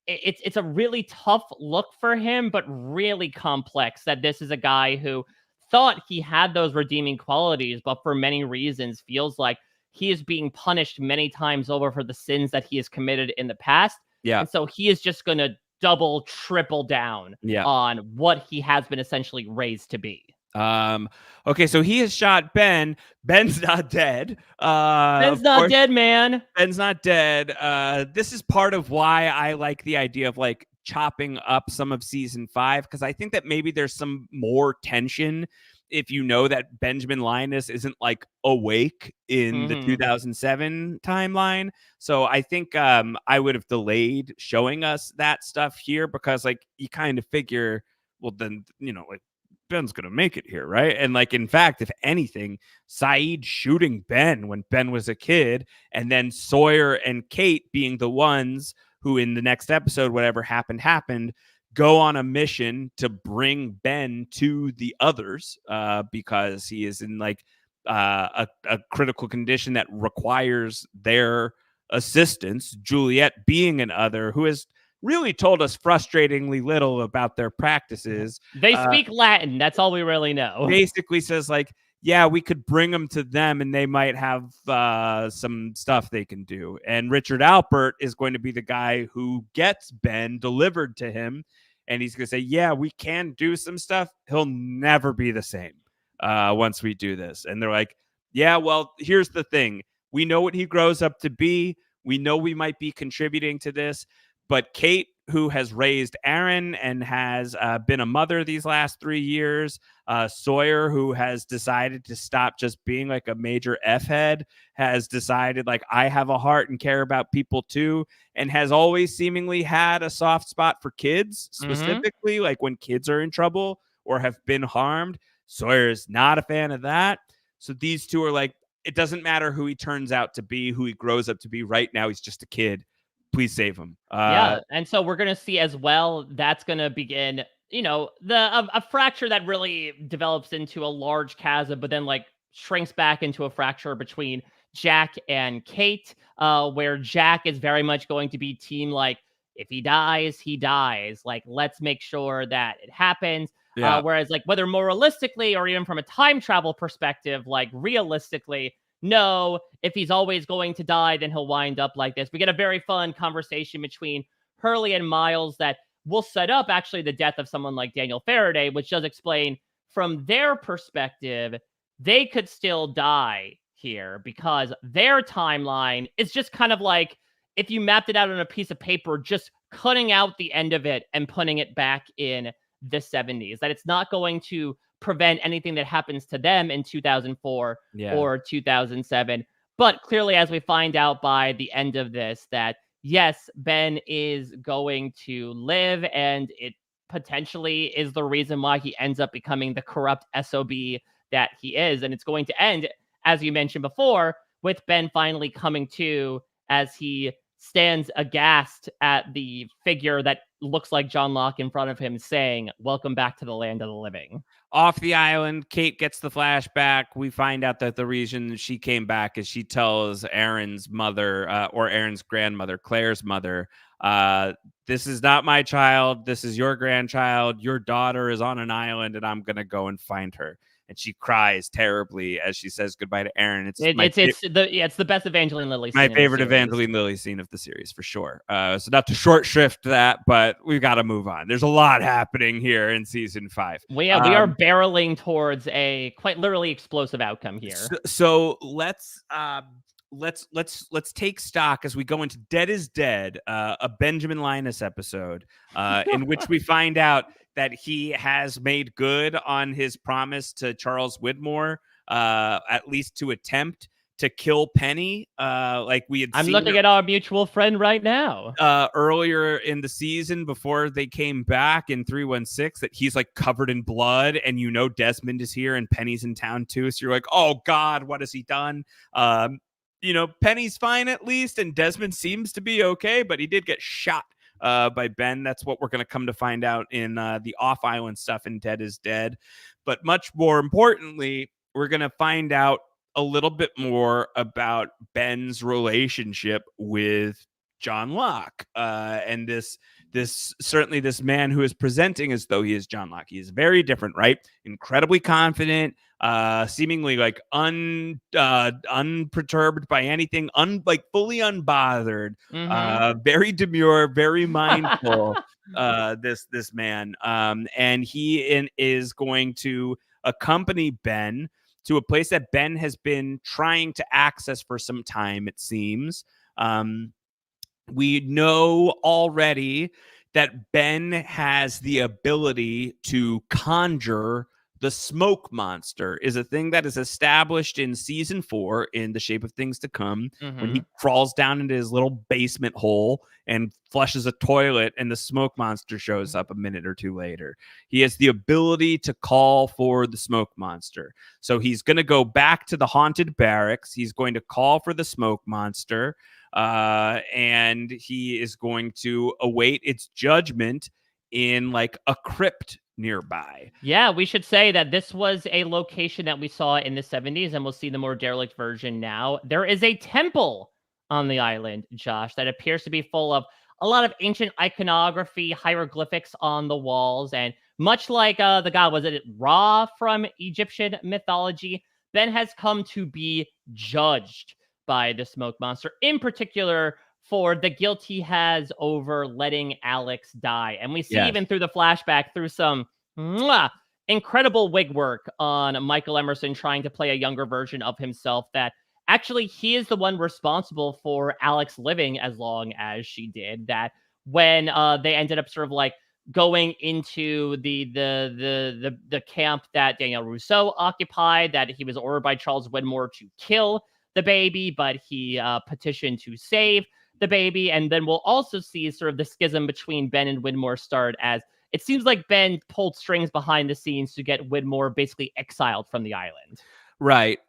it's a really tough look for him, but really complex, that this is a guy who thought he had those redeeming qualities, but for many reasons feels like he is being punished many times over for the sins that he has committed in the past. Yeah. And so he is just going to double, triple down on what he has been essentially raised to be. Okay, so he has shot Ben. Ben's not dead. Ben's not dead, man. Ben's not dead. This is part of why I like the idea of chopping up some of season 5, because I think that maybe there's some more tension if you know that Benjamin Linus isn't awake in the 2007 timeline. So I think I would have delayed showing us that stuff here, because you kind of figure, well, then Ben's gonna make it here, right? And in fact, if anything, Saeed shooting Ben when Ben was a kid, and then Sawyer and Kate being the ones who, in the next episode, whatever happened, go on a mission to bring Ben to the others, because he is in a critical condition that requires their assistance. Juliet being an other who has really told us frustratingly little about their practices. They speak Latin. That's all we really know. Basically says yeah, we could bring them to them and they might have some stuff they can do. And Richard Alpert is going to be the guy who gets Ben delivered to him. And he's going to say, yeah, we can do some stuff. He'll never be the same once we do this. And they're like, yeah, well, here's the thing. We know what he grows up to be. We know we might be contributing to this. But Kate, who has raised Aaron and has been a mother these last 3 years, Sawyer, who has decided to stop just being like a major F-head, has decided like I have a heart and care about people too, and has always seemingly had a soft spot for kids, specifically like when kids are in trouble or have been harmed. Sawyer is not a fan of that. So these two are like, it doesn't matter who he turns out to be, who he grows up to be. Right now, he's just a kid. Please save him. Yeah, and so we're gonna see as well, that's gonna begin, a fracture that really develops into a large chasm, but then like shrinks back into a fracture between Jack and Kate, where Jack is very much going to be team like, if he dies, he dies. Like, let's make sure that it happens. Yeah. Whereas like whether moralistically or even from a time travel perspective, like realistically, no, if he's always going to die, then he'll wind up like this. We get a very fun conversation between Hurley and Miles that will set up actually the death of someone like Daniel Faraday, which does explain from their perspective, they could still die here because their timeline is just kind of like if you mapped it out on a piece of paper, just cutting out the end of it and putting it back in the 70s, that it's not going to prevent anything that happens to them in 2004 or 2007. But clearly, as we find out by the end of this, that yes, Ben is going to live, and it potentially is the reason why he ends up becoming the corrupt SOB that he is. And it's going to end, as you mentioned before, with Ben finally coming to as he stands aghast at the figure that looks like John Locke in front of him saying, "Welcome back to the land of the living." Off the island, Kate gets the flashback. We find out that the reason she came back is she tells Aaron's mother, or Aaron's grandmother, Claire's mother, this is not my child. This is your grandchild. Your daughter is on an island, and I'm going to go and find her. And she cries terribly as she says goodbye to Aaron. It's the best Evangeline Lilly scene. My favorite Evangeline Lilly scene of the series, for sure. So not to short shrift that, but we've got to move on. There's a lot happening here in season 5. We are barreling towards a quite literally explosive outcome here. So let's take stock as we go into Dead is Dead, a Benjamin Linus episode, in which we find out that he has made good on his promise to Charles Widmore, at least to attempt to kill Penny. Like we had I'm looking at our mutual friend right now. Earlier in the season, before they came back in 316, that he's like covered in blood, and Desmond is here and Penny's in town too. So you're like, oh God, what has he done? Penny's fine at least, and Desmond seems to be okay, but he did get shot by Ben. That's what we're going to come to find out in the off-island stuff in Dead is Dead. But much more importantly, we're going to find out a little bit more about Ben's relationship with John Locke, and this man who is presenting as though he is John Locke. He is very different, right? Incredibly confident, seemingly like unperturbed by anything, like fully unbothered, very demure, very mindful. This man, and he is going to accompany Ben to a place that Ben has been trying to access for some time, it seems. We know already that Ben has the ability to conjure the smoke monster, is a thing that is established in season 4 in The Shape of Things to Come, when he crawls down into his little basement hole and flushes a toilet and the smoke monster shows up a minute or two later. He has the ability to call for the smoke monster. So he's going to go back to the haunted barracks. He's going to call for the smoke monster, and he is going to await its judgment in like a crypt nearby. Yeah, we should say that this was a location that we saw in the 70s, and we'll see the more derelict version now. There is a temple on the island, Josh, that appears to be full of a lot of ancient iconography, hieroglyphics on the walls, and much like the god, was it Ra from Egyptian mythology, Ben has come to be judged by the smoke monster, in particular for the guilt he has over letting Alex die. And we see even through the flashback, through some incredible wig work on Michael Emerson trying to play a younger version of himself, that actually he is the one responsible for Alex living as long as she did, that when they ended up sort of like going into the camp that Danielle Rousseau occupied, that he was ordered by Charles Widmore to kill the baby, but he petitioned to save the baby. And then we'll also see sort of the schism between Ben and Widmore start, as it seems like Ben pulled strings behind the scenes to get Widmore basically exiled from the island. Right.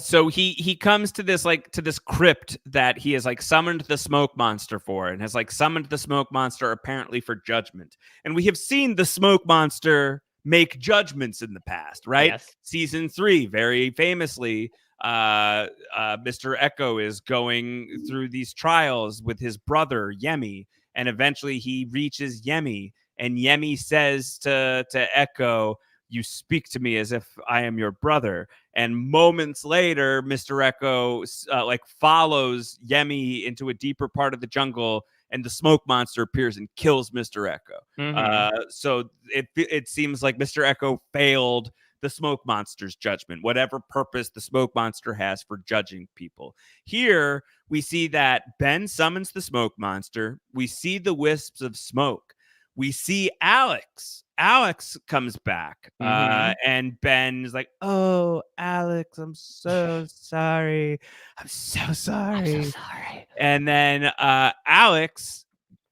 So he comes to this crypt that he has like summoned the smoke monster for, and has like summoned the smoke monster apparently for judgment. And we have seen the smoke monster make judgments in the past, right? Yes. Season 3, very famously, Mr. Echo is going through these trials with his brother Yemi, and eventually he reaches Yemi, and Yemi says to Echo, "You speak to me as if I am your brother." And moments later, Mr. Echo like follows Yemi into a deeper part of the jungle, and the smoke monster appears and kills Mr. Echo. So it seems like Mr. Echo failed the smoke monster's judgment, whatever purpose the smoke monster has for judging people. Here, we see that Ben summons the smoke monster. We see the wisps of smoke. We see Alex. Alex comes back, and Ben is like, "Oh, Alex, I'm so sorry. I'm so sorry. I'm so sorry." And then Alex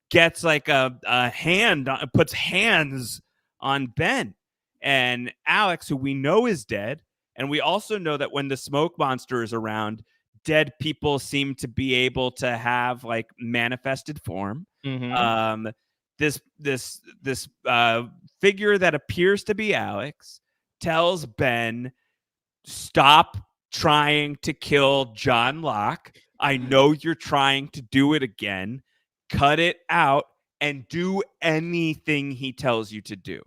gets like a hand, puts hands on Ben. And Alex, who we know is dead, and we also know that when the smoke monster is around, dead people seem to be able to have like manifested form. This figure that appears to be Alex tells Ben, "Stop trying to kill John Locke. I know you're trying to do it again. Cut it out and do anything he tells you to do.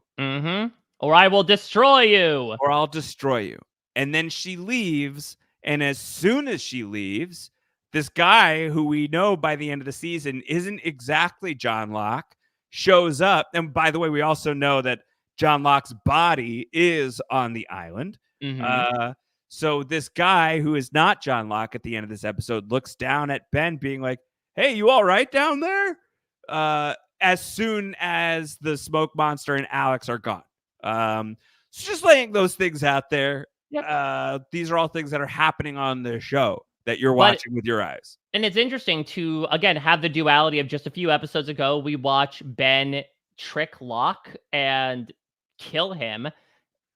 Or I will destroy you. Or I'll destroy you." And then she leaves. And as soon as she leaves, this guy who we know by the end of the season isn't exactly John Locke shows up. And by the way, we also know that John Locke's body is on the island. So this guy who is not John Locke at the end of this episode looks down at Ben being like, "Hey, you all right down there?" As soon as the smoke monster and Alex are gone. So just laying those things out there. These are all things that are happening on the show that you're watching with your eyes. And it's interesting to, again, have the duality of just a few episodes ago, we watch Ben trick Locke and kill him.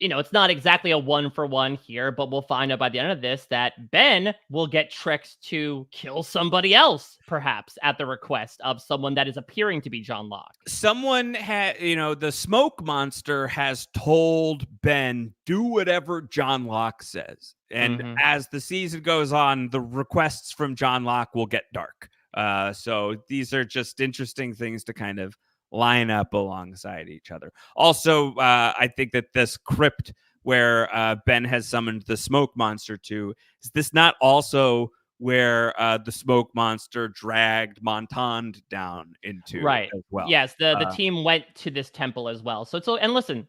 You know, it's not exactly a 1-for-1 here, but we'll find out by the end of this that Ben will get tricked to kill somebody else, perhaps at the request of someone that is appearing to be John Locke. Someone had, the smoke monster has told Ben, "Do whatever John Locke says." And as the season goes on, the requests from John Locke will get dark. So these are just interesting things to kind of line up alongside each other. Also, I think that this crypt where Ben has summoned the smoke monster to, is this not also where the smoke monster dragged Montand down into as well? Yes, the team went to this temple as well. So and listen,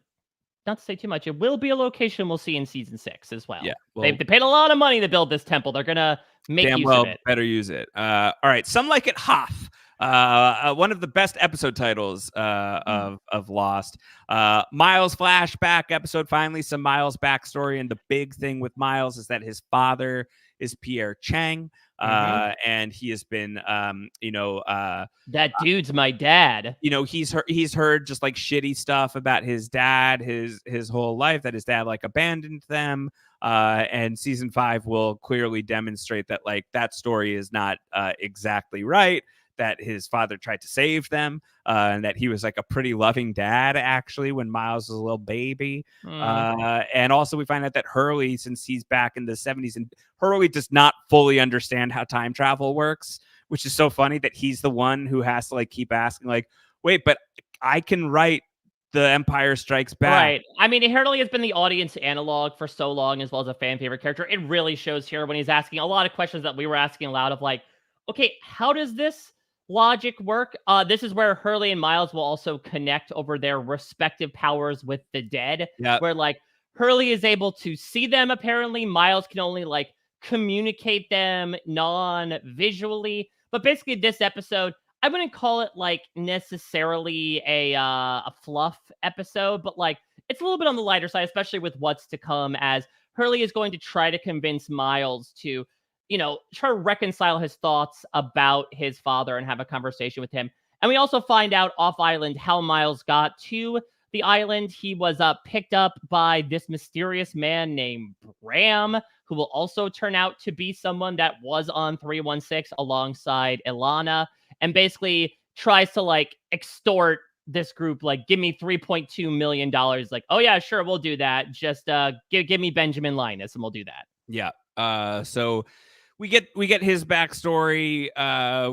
not to say too much, it will be a location we'll see in season 6 as well. Yeah, they paid a lot of money to build this temple. They're gonna make use of it. Better use it. All right, Some Like It Hoth. One of the best episode titles of Lost. Miles flashback episode. Finally, some Miles backstory, and the big thing with Miles is that his father is Pierre Chang, and he has been, that dude's my dad. He's heard just like shitty stuff about his dad his whole life, that his dad like abandoned them. And season 5 will clearly demonstrate that like that story is not exactly right, that his father tried to save them, and that he was like a pretty loving dad actually when Miles was a little baby. And also we find out that Hurley, since he's back in the 70s, and Hurley does not fully understand how time travel works, which is so funny that he's the one who has to like keep asking like, "Wait, but I can write The Empire Strikes Back." Right. I mean, Hurley has been the audience analog for so long, as well as a fan favorite character. It really shows here when he's asking a lot of questions that we were asking aloud of like, okay, how does this logic work? This is where Hurley and Miles will also connect over their respective powers with the dead. Where like Hurley is able to see them apparently. Miles can only like communicate them non-visually. But basically this episode, I wouldn't call it like necessarily a fluff episode, but like it's a little bit on the lighter side, especially with what's to come, as Hurley is going to try to convince Miles to, try to reconcile his thoughts about his father and have a conversation with him. And we also find out off island how Miles got to the island. He was picked up by this mysterious man named Bram, who will also turn out to be someone that was on 316 alongside Ilana, and basically tries to like extort this group, like, give me $3.2 million. Like, oh yeah, sure, we'll do that. Just give me Benjamin Linus and we'll do that. Yeah. So we get his backstory.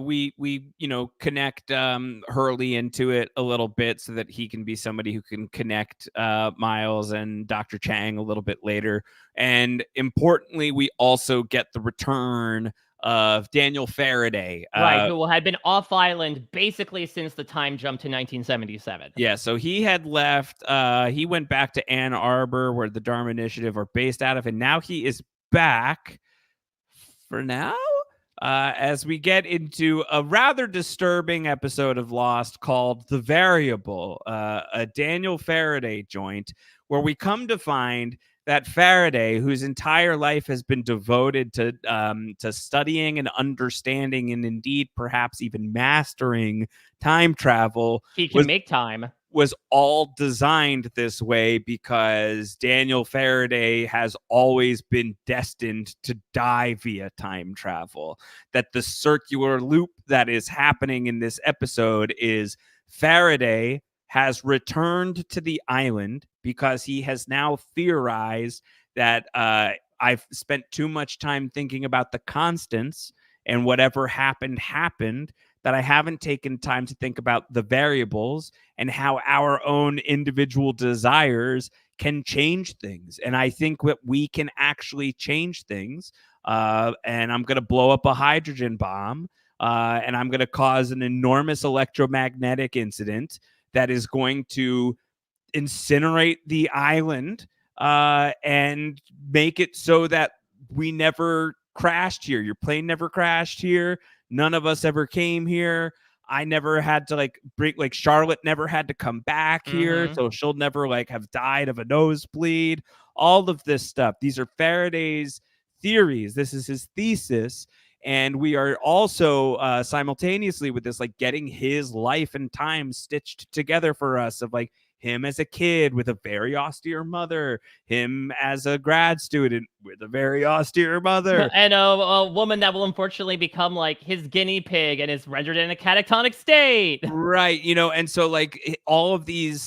We connect Hurley into it a little bit so that he can be somebody who can connect Miles and Dr. Chang a little bit later. And importantly, we also get the return of Daniel Faraday, right, who had been off island basically since the time jump to 1977. Yeah, so he had left. He went back to Ann Arbor, where the Dharma Initiative are based out of, and now he is back for now. As we get into a rather disturbing episode of Lost called The Variable, a Daniel Faraday joint, where we come to find that Faraday, whose entire life has been devoted to studying and understanding and indeed perhaps even mastering time travel, he can make time, was all designed this way because Daniel Faraday has always been destined to die via time travel. That the circular loop that is happening in this episode is Faraday has returned to the island because he has now theorized that I've spent too much time thinking about the constants and whatever happened, that I haven't taken time to think about the variables and how our own individual desires can change things. And I think that we can actually change things. And I'm going to blow up a hydrogen bomb, and I'm going to cause an enormous electromagnetic incident that is going to incinerate the island and make it so that we never crashed here. Your plane never crashed here. None of us ever came here. I never had to Charlotte never had to come back here. So she'll never have died of a nosebleed. All of this stuff. These are Faraday's theories. This is his thesis. And we are also simultaneously with this, getting his life and time stitched together for us of him as a kid with a very austere mother, him as a grad student with a very austere mother, and a woman that will unfortunately become his guinea pig and is rendered in a catatonic state. Right. And so all of these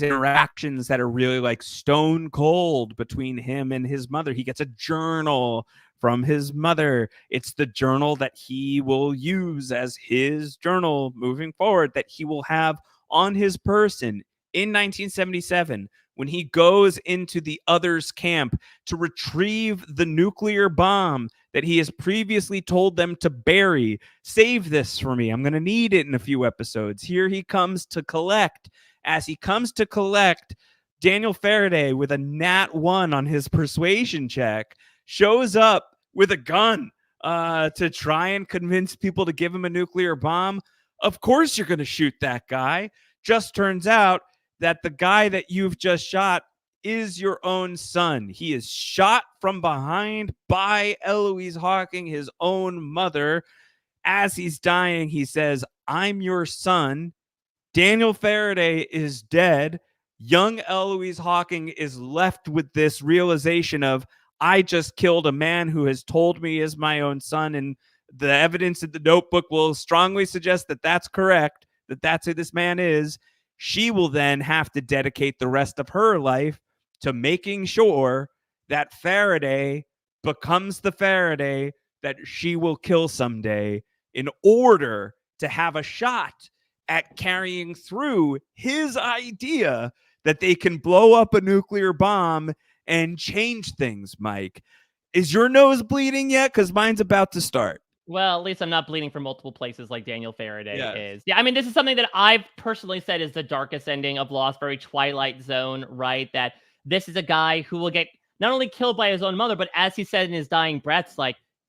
interactions that are really stone cold between him and his mother. He gets a journal from his mother. It's the journal that he will use as his journal moving forward, that he will have on his person in 1977 when he goes into the others' camp to retrieve the nuclear bomb that he has previously told them to bury. Save this for me. I'm going to need it in a few episodes. Here he comes to collect. As he comes to collect, Daniel Faraday, with a nat 1 on his persuasion check, shows up with a gun to try and convince people to give him a nuclear bomb. Of course you're going to shoot that guy. Just turns out that the guy that you've just shot is your own son. He is shot from behind by Eloise Hawking, his own mother. As he's dying, he says, "I'm your son." Daniel Faraday is dead. Young Eloise Hawking is left with this realization of, I just killed a man who has told me is my own son. And the evidence in the notebook will strongly suggest that that's correct, that that's who this man is. She will then have to dedicate the rest of her life to making sure that Faraday becomes the Faraday that she will kill someday in order to have a shot at carrying through his idea that they can blow up a nuclear bomb and change things. Mike, is your nose bleeding yet? Because mine's about to start. Well, at least I'm not bleeding from multiple places like Daniel Faraday is. Yeah, I mean, this is something that I've personally said is the darkest ending of Lost, very Twilight Zone, right? That this is a guy who will get not only killed by his own mother, but as he said in his dying breaths,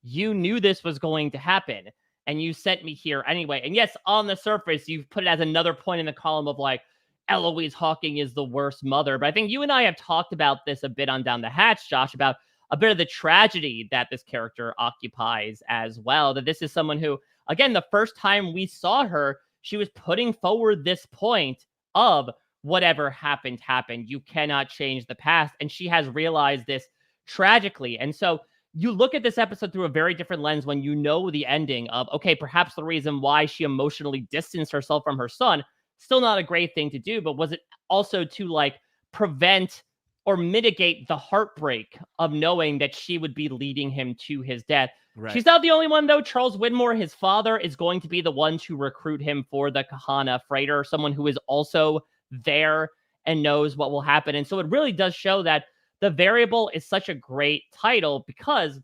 you knew this was going to happen. and you sent me here anyway. And yes, on the surface, you've put it as another point in the column of like, Eloise Hawking is the worst mother. But I think you and I have talked about this a bit on Down the Hatch, Josh, about a bit of the tragedy that this character occupies as well. That this is someone who, again, the first time we saw her, she was putting forward this point of whatever happened, happened. You cannot change the past. And she has realized this tragically. And so you look at this episode through a very different lens when you know the ending of, okay, perhaps the reason why she emotionally distanced herself from her son, still not a great thing to do, but was it also to like prevent or mitigate the heartbreak of knowing that she would be leading him to his death? Right. She's not the only one, though. Charles Widmore, his father, is going to be the one to recruit him for the Kahana freighter, someone who is also there and knows what will happen. And so it really does show that The Variable is such a great title because,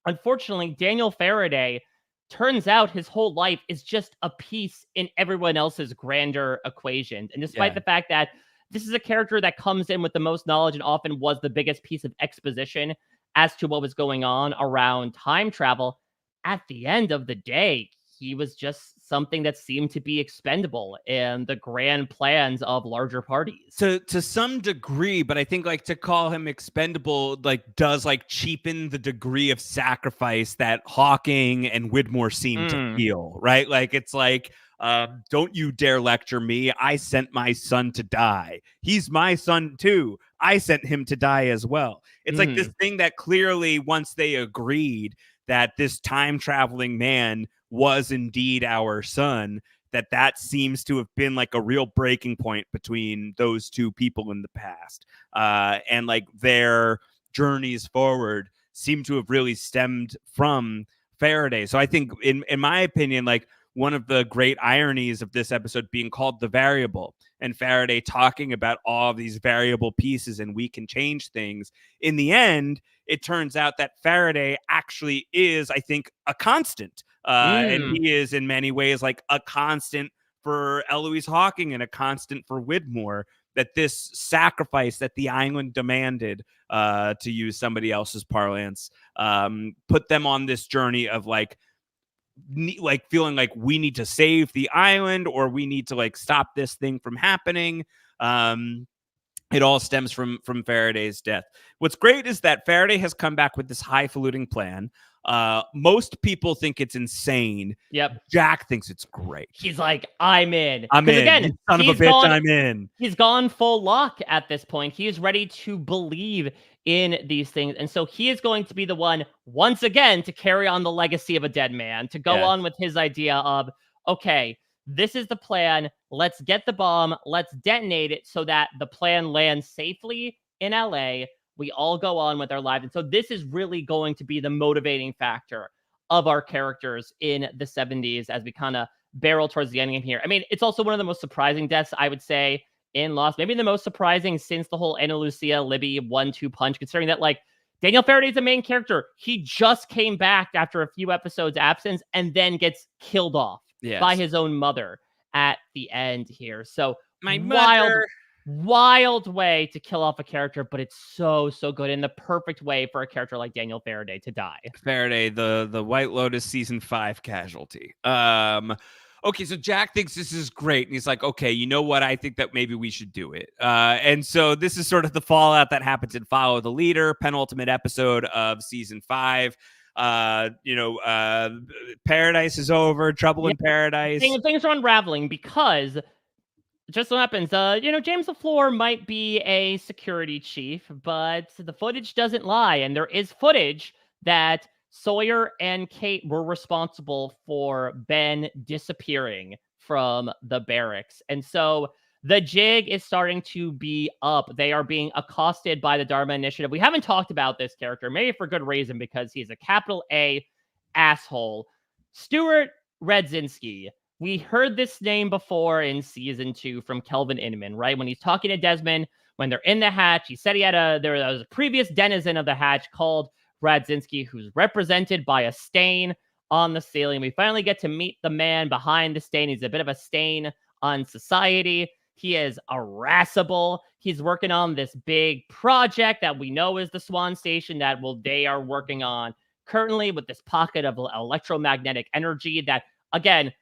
unfortunately, Daniel Faraday, turns out his whole life is just a piece in everyone else's grander equations. And despite the fact that this is a character that comes in with the most knowledge and often was the biggest piece of exposition as to what was going on around time travel, at the end of the day, he was just something that seemed to be expendable in the grand plans of larger parties. To some degree, but I think like to call him expendable like does like cheapen the degree of sacrifice that Hawking and Widmore seem to feel, right? Like it's like, don't you dare lecture me. I sent my son to die. He's my son too. I sent him to die as well. It's like this thing that clearly, once they agreed that this time traveling man was indeed our son, that seems to have been like a real breaking point between those two people in the past. And like their journeys forward seem to have really stemmed from Faraday. So I think in my opinion, like one of the great ironies of this episode being called The Variable and Faraday talking about all of these variable pieces and we can change things. In the end, it turns out that Faraday actually is, I think, a constant. And he is in many ways like a constant for Eloise Hawking and a constant for Widmore, that this sacrifice that the island demanded, to use somebody else's parlance, put them on this journey of like feeling like we need to save the island or we need to like stop this thing from happening. It all stems from Faraday's death. What's great is that Faraday has come back with this highfalutin plan. Most people think it's insane. Yep. Jack thinks it's great. He's like, I'm in. I'm in. Again, you son of a bitch, I'm in. He's gone full lock at this point. He is ready to believe in these things. And so he is going to be the one, once again, to carry on the legacy of a dead man, to go on with his idea of, okay, this is the plan. Let's get the bomb. Let's detonate it so that the plan lands safely in LA. We all go on with our lives. And so this is really going to be the motivating factor of our characters in the 70s as we kind of barrel towards the end game here. I mean, it's also one of the most surprising deaths, I would say, in Lost. Maybe the most surprising since the whole Ana Lucia Libby 1-2 punch, considering that, like, Daniel Faraday's the main character. He just came back after a few episodes absence and then gets killed off by his own mother at the end here. So wild way to kill off a character, but it's so good in the perfect way for a character like Daniel Faraday to die. Faraday, the White Lotus season 5 casualty. Okay, so Jack thinks this is great, and he's like, okay, you know what? I think that maybe we should do it. And so this is sort of the fallout that happens in Follow the Leader, penultimate episode of season 5. Paradise is over, trouble in paradise. Things are unraveling because just so happens, James LaFleur might be a security chief, but the footage doesn't lie. And there is footage that Sawyer and Kate were responsible for Ben disappearing from the barracks. And so the jig is starting to be up. They are being accosted by the Dharma Initiative. We haven't talked about this character, maybe for good reason, because he's a capital A asshole. Stuart Redzinski. We heard this name before in season 2 from Kelvin Inman, right? When he's talking to Desmond, when they're in the hatch, he said there was a previous denizen of the hatch called Radzinski, who's represented by a stain on the ceiling. We finally get to meet the man behind the stain. He's a bit of a stain on society. He is irascible. He's working on this big project that we know is the Swan Station they are working on currently with this pocket of electromagnetic energy that, again,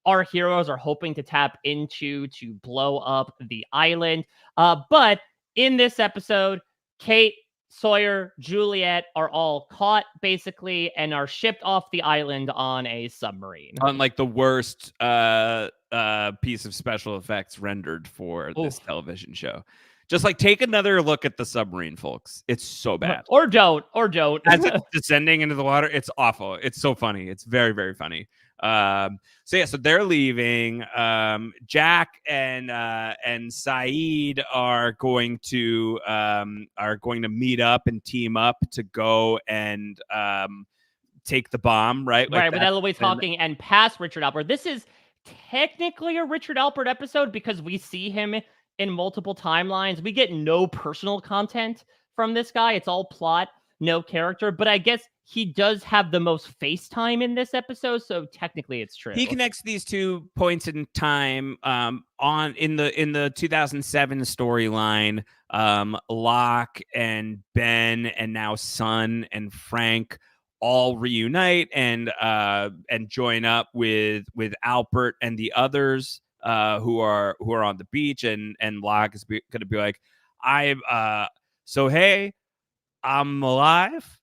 our heroes are hoping to tap into to blow up the island. But in this episode, Kate, Sawyer, Juliet are all caught basically and are shipped off the island on a submarine. On like the worst piece of special effects rendered for this television show. Just like take another look at the submarine, folks. It's so bad. Or don't. As it's descending into the water, it's awful. It's so funny. It's very, very funny. So they're leaving. Jack and Saeed are going to meet up and team up to go and take the bomb, right? Right, with Eloise talking and past Richard Alpert. This is technically a Richard Alpert episode because we see him in multiple timelines. We get no personal content from this guy. It's all plot, no character. But I guess he does have the most face time in this episode, so technically it's true. He connects these 2 points in time in the 2007 storyline. Locke and Ben and now Son and Frank all reunite and join up with Alpert and the others who are on the beach, and Locke is going to be like, hey, I'm alive.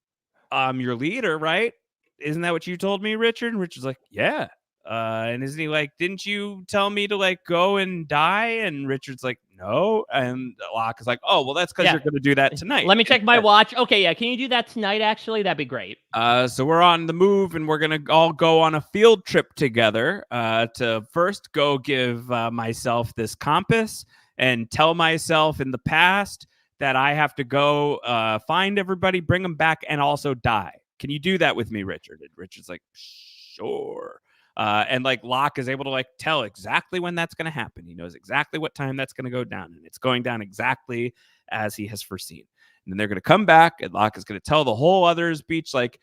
I'm your leader, right? Isn't that what you told me, Richard? And Richard's like, yeah. And isn't he like, didn't you tell me to like go and die? And Richard's like, no. And Locke is like, oh, well, that's because you're going to do that tonight. Let me check my watch. Okay, yeah. Can you do that tonight, actually? That'd be great. So we're on the move, and we're going to all go on a field trip together to first go give myself this compass and tell myself in the past that I have to go find everybody, bring them back, and also die. Can you do that with me, Richard? And Richard's like, sure. And like Locke is able to like tell exactly when that's going to happen. He knows exactly what time that's going to go down, and it's going down exactly as he has foreseen. And then they're going to come back, and Locke is going to tell the whole others beach, like,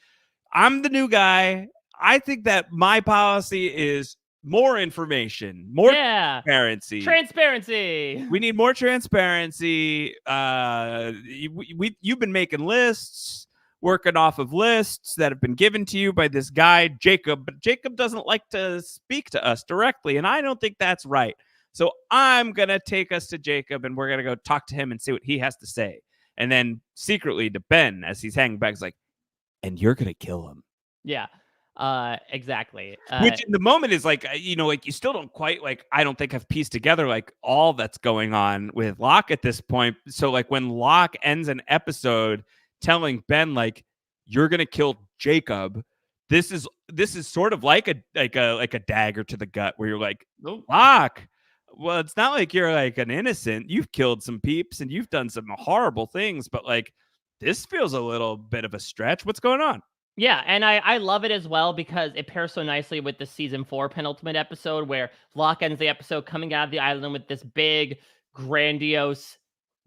I'm the new guy. I think that my policy is more information, more transparency. Transparency. We need more transparency. You've been making lists, working off of lists that have been given to you by this guy, Jacob. But Jacob doesn't like to speak to us directly, and I don't think that's right. So I'm going to take us to Jacob, and we're going to go talk to him and see what he has to say. And then secretly to Ben, as he's hanging back, he's like, and you're going to kill him. Yeah. Exactly. Which in the moment is like, like you still don't quite I don't think have pieced together like all that's going on with Locke at this point. So like when Locke ends an episode telling Ben like you're gonna kill Jacob, this is sort of like a dagger to the gut where you're like, oh, Locke, well, it's not like you're like an innocent. You've killed some peeps and you've done some horrible things, but like this feels a little bit of a stretch. What's going on? Yeah, and I love it as well because it pairs so nicely with the season 4 penultimate episode where Locke ends the episode coming out of the island with this big, grandiose,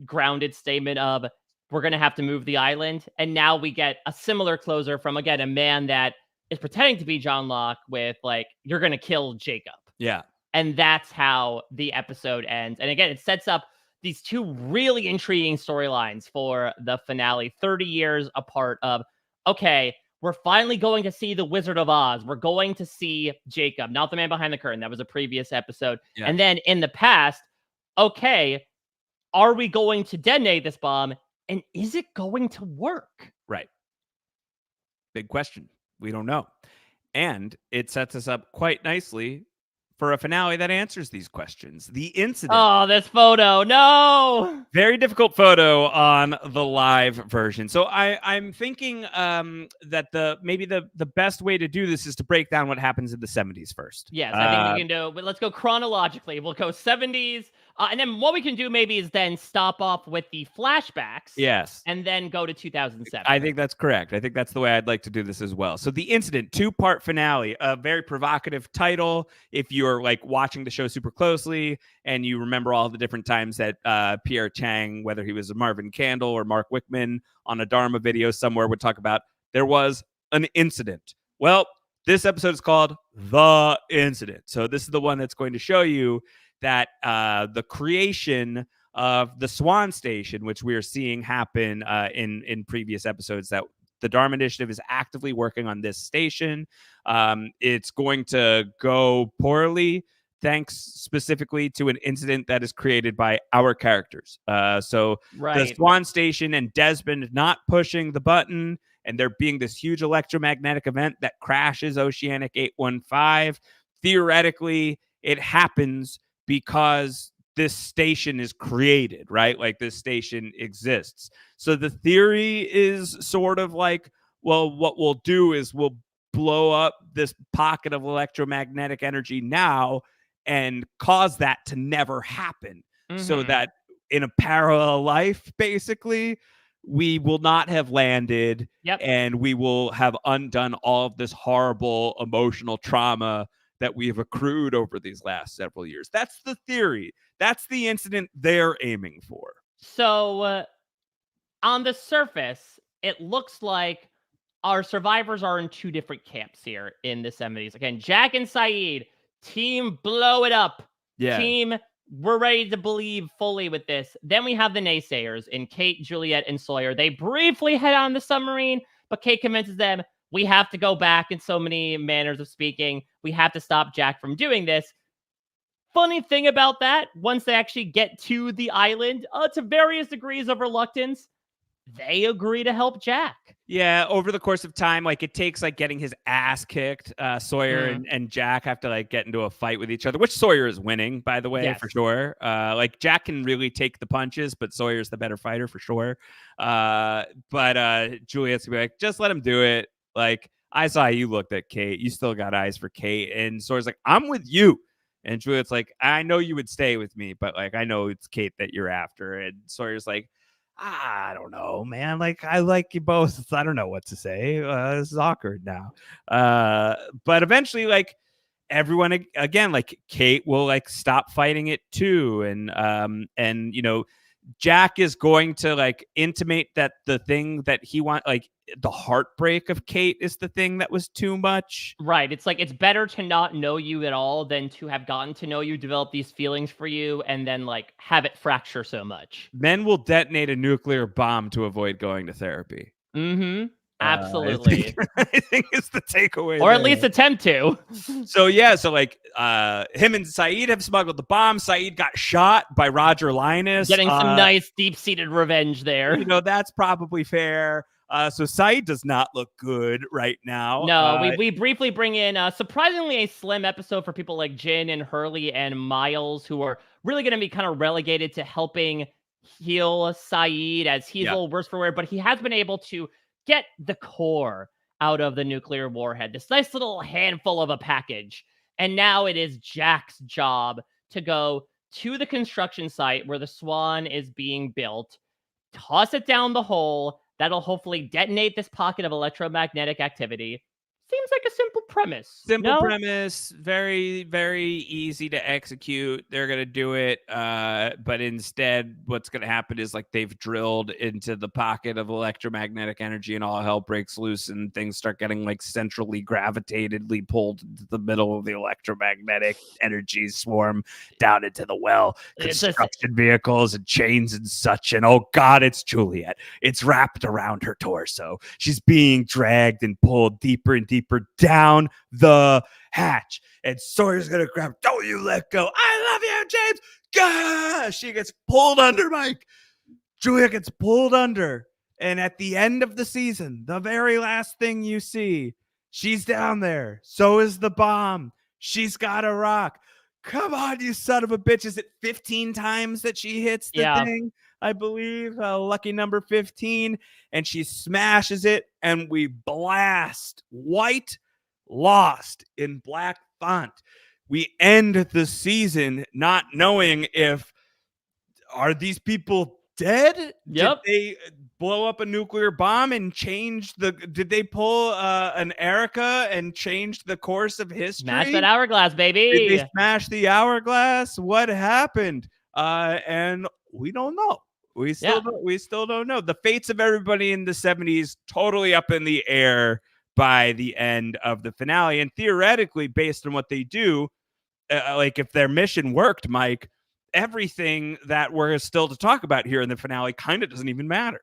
grounded statement of, we're going to have to move the island. And now we get a similar closer from, again, a man that is pretending to be John Locke with, like, you're going to kill Jacob. Yeah. And that's how the episode ends. And again, it sets up these 2 really intriguing storylines for the finale, 30 years apart of, okay, we're finally going to see the Wizard of Oz. We're going to see Jacob, not the man behind the curtain. That was a previous episode. Yeah. And then in the past, okay, are we going to detonate this bomb? And is it going to work? Right. Big question. We don't know. And it sets us up quite nicely for a finale that answers these questions. The incident. Oh, this photo. No. Very difficult photo on the live version. So I'm thinking that maybe the best way to do this is to break down what happens in the 70s first. Yes, I think we can do. But let's go chronologically. We'll go 70s. And then what we can do maybe is then stop off with the flashbacks. Yes. And then go to 2007. I think that's correct. I think that's the way I'd like to do this as well. So the incident, 2-part finale, a very provocative title. If you're like watching the show super closely and you remember all the different times that Pierre Chang, whether he was Marvin Candle or Mark Wickman on a Dharma video somewhere, would talk about there was an incident. Well, this episode is called The Incident. So this is the one that's going to show you that the creation of the Swan Station, which we are seeing happen in previous episodes that the Dharma Initiative is actively working on this station. It's going to go poorly, thanks specifically to an incident that is created by our characters. So the Right. Swan Station and Desmond not pushing the button, and there being this huge electromagnetic event that crashes Oceanic 815. Theoretically, it happens because this station is created, right? Like this station exists. So the theory is sort of like, well, what we'll do is we'll blow up this pocket of electromagnetic energy now and cause that to never happen. So that in a parallel life, basically, we will not have landed. Yep. And we will have undone all of this horrible emotional trauma that we have accrued over these last several years. That's the theory. That's the incident they're aiming for. So on the surface, it looks like our survivors are in two different camps here in the 70s. Again, Jack and Saeed, team blow it up. Yeah. Team, we're ready to believe fully with this. Then we have the naysayers in Kate, Juliet, and Sawyer. They briefly head on the submarine, but Kate convinces them, we have to go back in so many manners of speaking. We have to stop Jack from doing this. Funny thing about that, once they actually get to the island, to various degrees of reluctance, they agree to help Jack. Yeah, over the course of time, like it takes like getting his ass kicked. Sawyer and Jack have to like get into a fight with each other, which Sawyer is winning, by the way, Yes. for sure. Like Jack can really take the punches, but Sawyer's the better fighter for sure. But Juliet's gonna be like, just let him do it. Like, I saw how you looked at Kate. You still got eyes for Kate. And Sawyer's like, I'm with you. And Juliet's like, I know you would stay with me, but like I know it's Kate that you're after. And Sawyer's like, I don't know, man. Like, I like you both. I don't know what to say. This is awkward now. But eventually, like, everyone again, like Kate will like stop fighting it too. And you know, Jack is going to like intimate that the thing that he like the heartbreak of Kate is the thing that was too much. Right. It's like, it's better to not know you at all than to have gotten to know you, develop these feelings for you, and then like have it fracture so much. Men will detonate a nuclear bomb to avoid going to therapy. Absolutely. I think it's the takeaway. Or at least attempt to. So yeah, so like him and Saeed have smuggled the bomb. Saeed got shot by Roger Linus. Getting some nice deep-seated revenge there. You know, that's probably fair. So Saeed does not look good right now. No, we briefly bring in surprisingly a slim episode for people like Jin and Hurley and Miles, who are really going to be kind of relegated to helping heal Saeed as he's a little worse for wear, but he has been able to get the core out of the nuclear warhead, this nice little handful of a package. And now it is Jack's job to go to the construction site where the Swan is being built, toss it down the hole. That'll hopefully detonate this pocket of electromagnetic activity. Seems like a simple premise. Simple premise, very, very easy to execute. They're going to do it. But instead, what's going to happen is like they've drilled into the pocket of electromagnetic energy and all hell breaks loose and things start getting like centrally gravitatedly pulled into the middle of the electromagnetic energy swarm down into the well. Construction vehicles and chains and such. And oh God, it's Juliet. It's wrapped around her torso. She's being dragged and pulled deeper and deeper down the hatch, and Sawyer's gonna grab. Don't you let go! I love you, James. Gah! She gets pulled under, Mike. Julia gets pulled under, and at the end of the season, the very last thing you see, she's down there. So is the bomb. She's got a rock. Come on, you son of a bitch! Is it 15 times that she hits the thing? I believe lucky number 15, and she smashes it, and we blast white lost in black font. We end the season not knowing if are these people dead? Yep. Did they blow up a nuclear bomb and change did they pull an Erica and change the course of history? Smash that hourglass, baby. Did they smash the hourglass? What happened? And we don't know. We still don't know. The fates of everybody in the 70s totally up in the air by the end of the finale. And theoretically, based on what they do, like if their mission worked, Mike, everything that we're still to talk about here in the finale kind of doesn't even matter.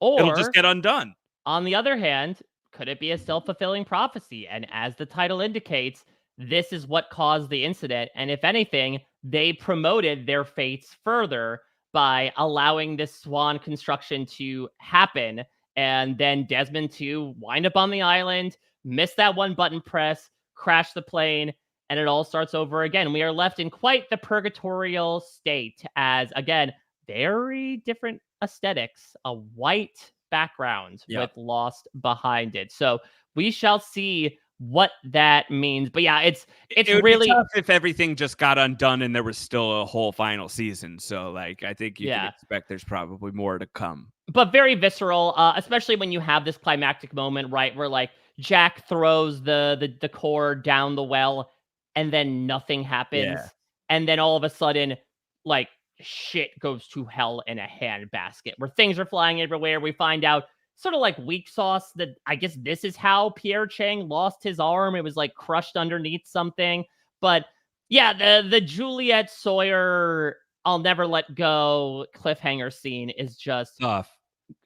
Or it'll just get undone. On the other hand, could it be a self-fulfilling prophecy? And as the title indicates, this is what caused the incident. And if anything, they promoted their fates further by allowing this swan construction to happen. And then Desmond to wind up on the island, miss that one button press, crash the plane, and it all starts over again. We are left in quite the purgatorial state as, again, very different aesthetics, a white background Yep. with Lost behind it. So we shall see what that means. But yeah, it's It would really be tough if everything just got undone and there was still a whole final season. So, like, I think you can yeah. expect there's probably more to come. But very visceral, especially when you have this climactic moment, right, where like Jack throws the core down the well, and then nothing Yeah. happens, and then all of a sudden, like shit goes to hell in a handbasket, where things are flying everywhere. We find out sort of like weak sauce that I guess this is how Pierre Chang lost his arm. It was like crushed underneath something, but yeah, the Juliet Sawyer I'll never let go cliffhanger scene is just Tough.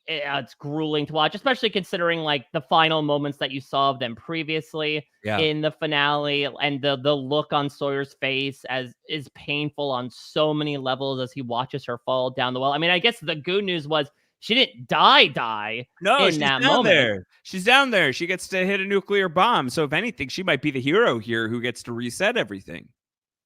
it's grueling to watch, especially considering like the final moments that you saw of them previously Yeah. in the finale, and the look on Sawyer's face as is painful on so many levels as he watches her fall down the well. I mean, I guess the good news was she didn't die No, in she's that down moment. there. She's down there. She gets to hit a nuclear bomb. So, if anything, she might be the hero here who gets to reset everything.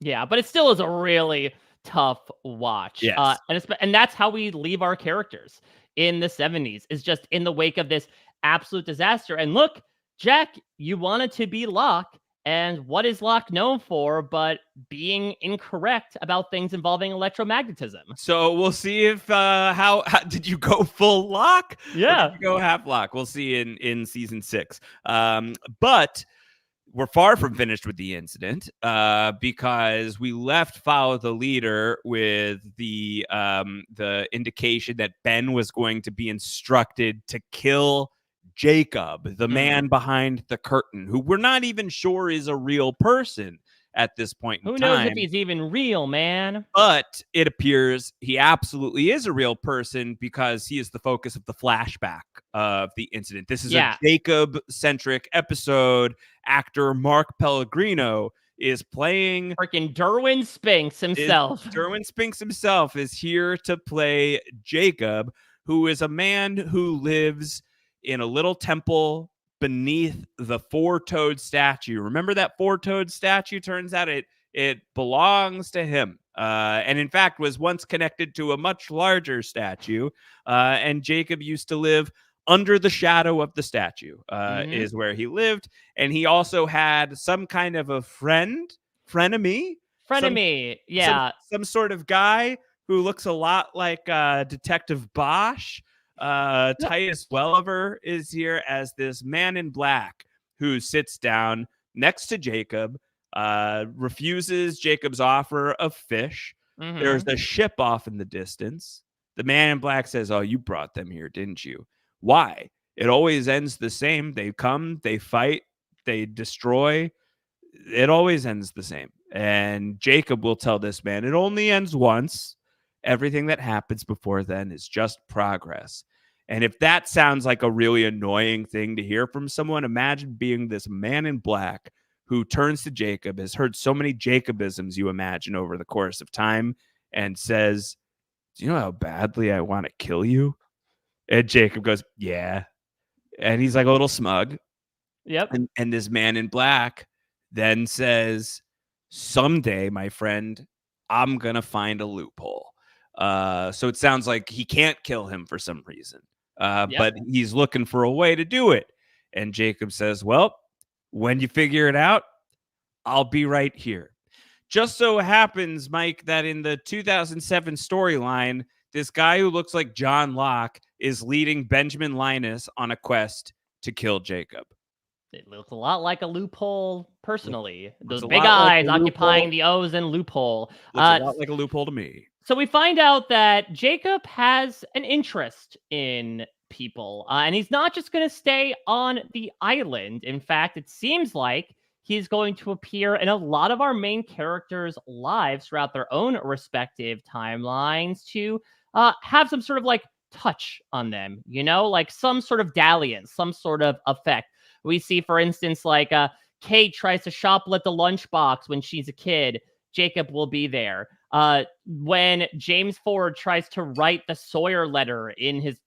Yeah, but it still is a really tough watch. Yes. And that's how we leave our characters in the 70s, is just in the wake of this absolute disaster. And look, Jack, you wanted to be Locke, and what is Locke known for but being incorrect about things involving electromagnetism? So we'll see if how did you go full lock? Or Yeah. did you go half lock? We'll see in season 6. But we're far from finished with the incident because we left Follow the Leader with the indication that Ben was going to be instructed to kill Jacob, the man behind the curtain, who we're not even sure is a real person at this point in Who time. knows if he's even real, man? But it appears he absolutely is a real person because he is the focus of the flashback of the incident. This is a Jacob-centric episode. Actor Mark Pellegrino is playing... Freaking Derwin Spinks himself. Derwin Spinks himself is here to play Jacob, who is a man who lives in a little temple beneath the four-toed statue. Remember that four-toed statue? Turns out it belongs to him. And in fact, was once connected to a much larger statue. And Jacob used to live under the shadow of the statue, is where he lived. And he also had some kind of a frenemy, yeah. Some sort of guy who looks a lot like Detective Bosch. Titus Welliver is here as this man in black who sits down next to Jacob, refuses Jacob's offer of fish. There's a ship off in the distance. The man in black says, "Oh, you brought them here, didn't you? Why? It always ends the same. They come, they fight, they destroy. It always ends the same." And Jacob will tell this man, it only ends once. Everything that happens before then is just progress. And if that sounds like a really annoying thing to hear from someone, imagine being this man in black who turns to Jacob, has heard so many Jacobisms you imagine over the course of time, and says, "Do you know how badly I want to kill you?" And Jacob goes, "Yeah." And he's like a little smug. Yep. And this man in black then says, "Someday, my friend, I'm going to find a loophole." So it sounds like he can't kill him for some reason. But he's looking for a way to do it. And Jacob says, "Well, when you figure it out, I'll be right here." Just so happens, Mike, that in the 2007 storyline, this guy who looks like John Locke is leading Benjamin Linus on a quest to kill Jacob. It looks a lot like a loophole, personally. Those a big lot like eyes a occupying loophole. the O's and loophole. Looks a lot like a loophole to me. So we find out that Jacob has an interest in people, and he's not just going to stay on the island. In fact, it seems like he's going to appear in a lot of our main characters' lives throughout their own respective timelines to have some sort of like touch on them, like some sort of dalliance, some sort of effect. We see, for instance, like Kate tries to shoplift the lunchbox when she's a kid. Jacob will be there. When James Ford tries to write the Sawyer letter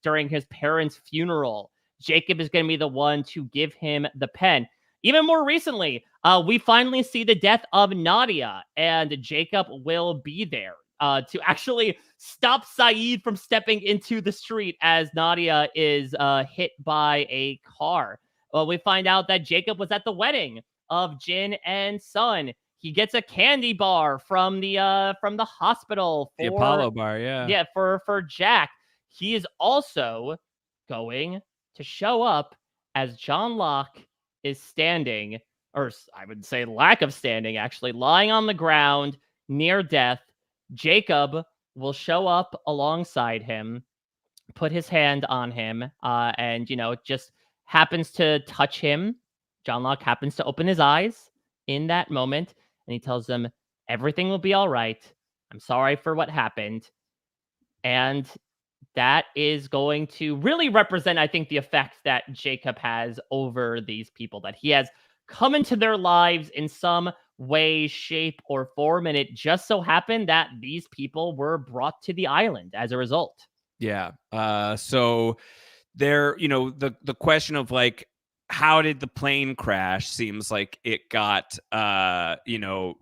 during his parents' funeral, Jacob is going to be the one to give him the pen. Even more recently, we finally see the death of Nadia, and Jacob will be there to actually stop Saeed from stepping into the street as Nadia is hit by a car. Well, we find out that Jacob was at the wedding of Jin and Sun. He gets a candy bar from the hospital The Apollo bar, yeah, for Jack. He is also going to show up as John Locke is standing, or I would say lack of standing, actually lying on the ground near death. Jacob will show up alongside him, put his hand on him, and just happens to touch him. John Locke happens to open his eyes in that moment, and he tells them everything will be all right. I'm sorry for what happened. And that is going to really represent, I think, the effect that Jacob has over these people, that he has come into their lives in some way, shape, or form. And it just so happened that these people were brought to the island as a result. Yeah. So there, the question of like, how did the plane crash seems like it got,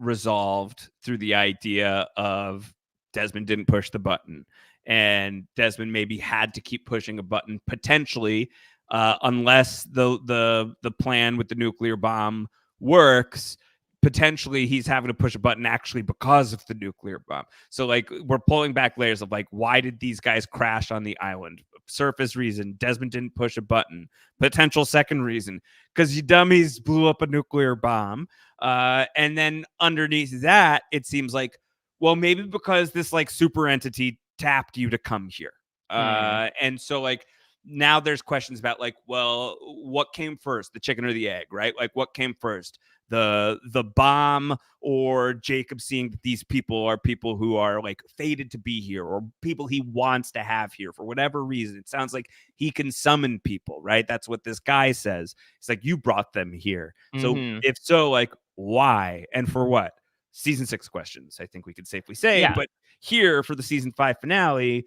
resolved through the idea of Desmond didn't push the button, and Desmond maybe had to keep pushing a button potentially, unless the plan with the nuclear bomb works. Potentially he's having to push a button actually because of the nuclear bomb. So like we're pulling back layers of like, why did these guys crash on the island? Surface reason, Desmond didn't push a button. Potential second reason, because you dummies blew up a nuclear bomb. And then underneath that, it seems like, well, maybe because this like super entity tapped you to come here. And so like now there's questions about like, well, what came first, the chicken or the egg, right? Like what came first, the bomb, or Jacob seeing that these people are people who are like fated to be here, or people he wants to have here for whatever reason. It sounds like he can summon people, right? That's what this guy says. It's like, you brought them here. So if so, like why and for what? Season 6 questions, I think we could safely say. Yeah. But here for the season 5 finale,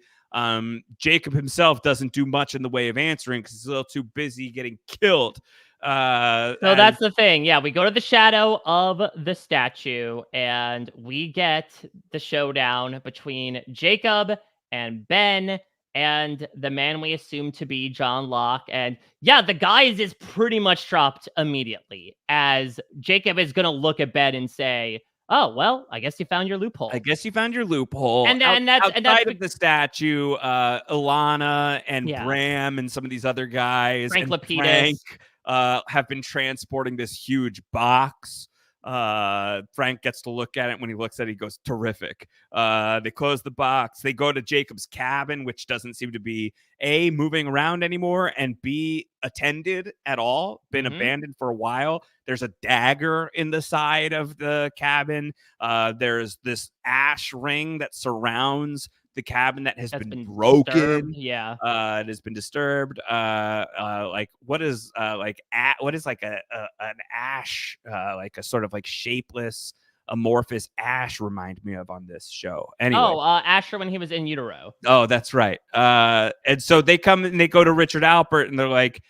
Jacob himself doesn't do much in the way of answering because he's a little too busy getting killed. So that's the thing. Yeah, we go to the shadow of the statue, and we get the showdown between Jacob and Ben and the man we assume to be John Locke. And yeah, the guys is pretty much dropped immediately, as Jacob is going to look at Ben and say, oh, well, I guess you found your loophole. I guess you found your loophole. And that's outside of the statue, Ilana and Bram and some of these other guys, Frank and Lapidus. Frank have been transporting this huge box. Frank gets to look at it. When he looks at it, he goes, terrific. They close the box. They go to Jacob's cabin, which doesn't seem to be A, moving around anymore, and B, attended at all, been abandoned for a while. There's a dagger in the side of the cabin. There's this ash ring that surrounds the cabin that has been broken. Disturbed. Yeah. It has been disturbed. Like what is like an ash, like a sort of like shapeless amorphous ash remind me of on this show? Anyway. Asher when he was in utero. Oh, that's right. And so they come and they go to Richard Alpert and they're like,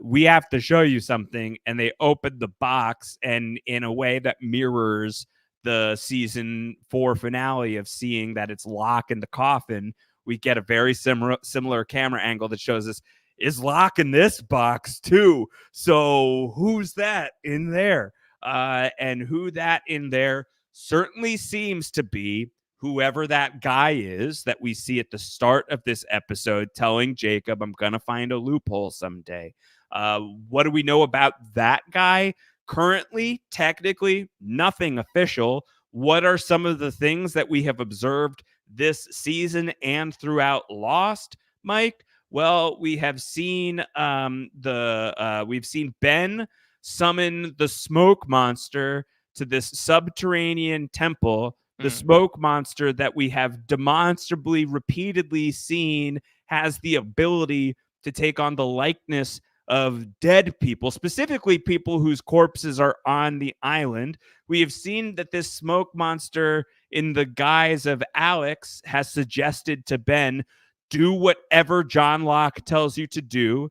we have to show you something. And they open the box, and in a way that mirrors the season 4 finale of seeing that it's Locke in the coffin, we get a very similar camera angle that shows us, is Locke in this box too? So who's that in there? And who that in there certainly seems to be whoever that guy is that we see at the start of this episode telling Jacob, I'm going to find a loophole someday. What do we know about that guy? Currently, technically, nothing official. What are some of the things that we have observed this season and throughout Lost, Mike? Well, we have seen we've seen Ben summon the smoke monster to this subterranean temple The smoke monster that we have demonstrably repeatedly seen has the ability to take on the likeness of dead people, specifically people whose corpses are on the island. We have seen that this smoke monster, in the guise of Alex, has suggested to Ben, do whatever John Locke tells you to do.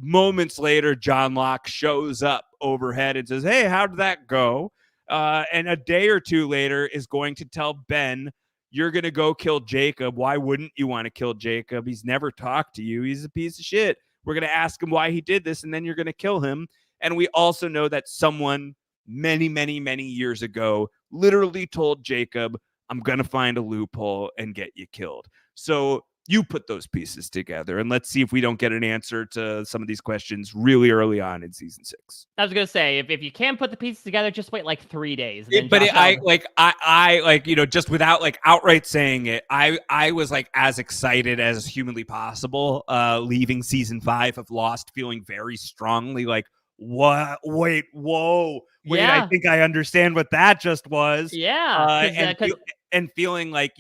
Moments later, John Locke shows up overhead and says, hey, how did that go? And a day or two later is going to tell Ben, you're going to go kill Jacob. Why wouldn't you want to kill Jacob? He's never talked to you. He's a piece of shit. We're going to ask him why he did this, and then you're going to kill him. And we also know that someone many, many, many years ago literally told Jacob, I'm going to find a loophole and get you killed. So you put those pieces together, and let's see if we don't get an answer to some of these questions really early on in season 6. I was gonna say, if you can't put the pieces together, just wait like 3 days. Just without like outright saying it, I was like as excited as humanly possible, leaving season 5 of Lost, feeling very strongly like, what? Wait, whoa, wait! Yeah. I think I understand what that just was. Yeah, and feeling like,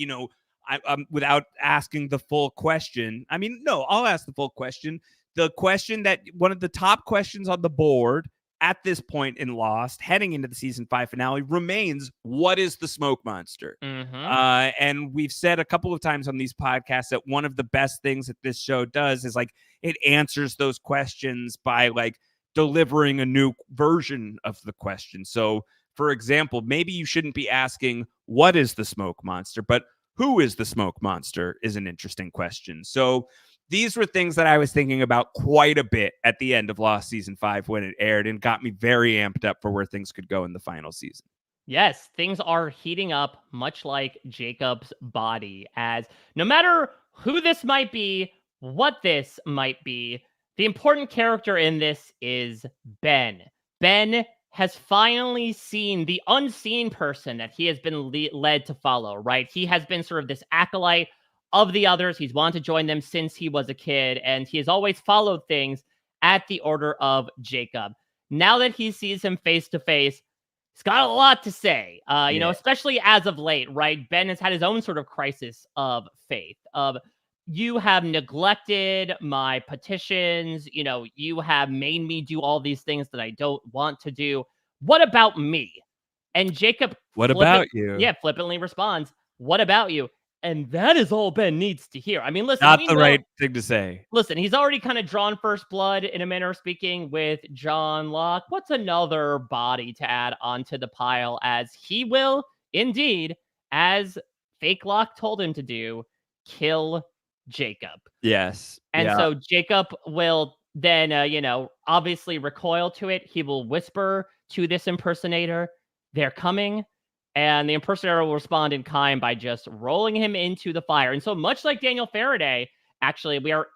I'm without asking the full question. I mean, no, I'll ask the full question. The question that one of the top questions on the board at this point in Lost, heading into the season 5 finale, remains, what is the smoke monster? And we've said a couple of times on these podcasts that one of the best things that this show does is like it answers those questions by like delivering a new version of the question. So, for example, maybe you shouldn't be asking, what is the smoke monster? But who is the smoke monster is an interesting question. So these were things that I was thinking about quite a bit at the end of Lost season 5 when it aired, and got me very amped up for where things could go in the final season. Yes, things are heating up, much like Jacob's body, as no matter who this might be, what this might be, the important character in this is Ben. Ben has finally seen the unseen person that he has been led to follow, right? He has been sort of this acolyte of the others. He's wanted to join them since he was a kid, and he has always followed things at the order of Jacob. Now that he sees him face to face, he's got a lot to say, especially as of late, right? Ben has had his own sort of crisis of faith, of you have neglected my petitions. You have made me do all these things that I don't want to do. What about me? And Jacob, what about you? Yeah, flippantly responds, what about you? And that is all Ben needs to hear. I mean, listen, not the right thing to say. Listen, he's already kind of drawn first blood in a manner of speaking with John Locke. What's another body to add onto the pile, as he will indeed, as fake Locke told him to do, kill Jacob. Yes. And so Jacob will then, obviously recoil to it. He will whisper to this impersonator, they're coming. And the impersonator will respond in kind by just rolling him into the fire. And so much like Daniel Faraday, actually, we are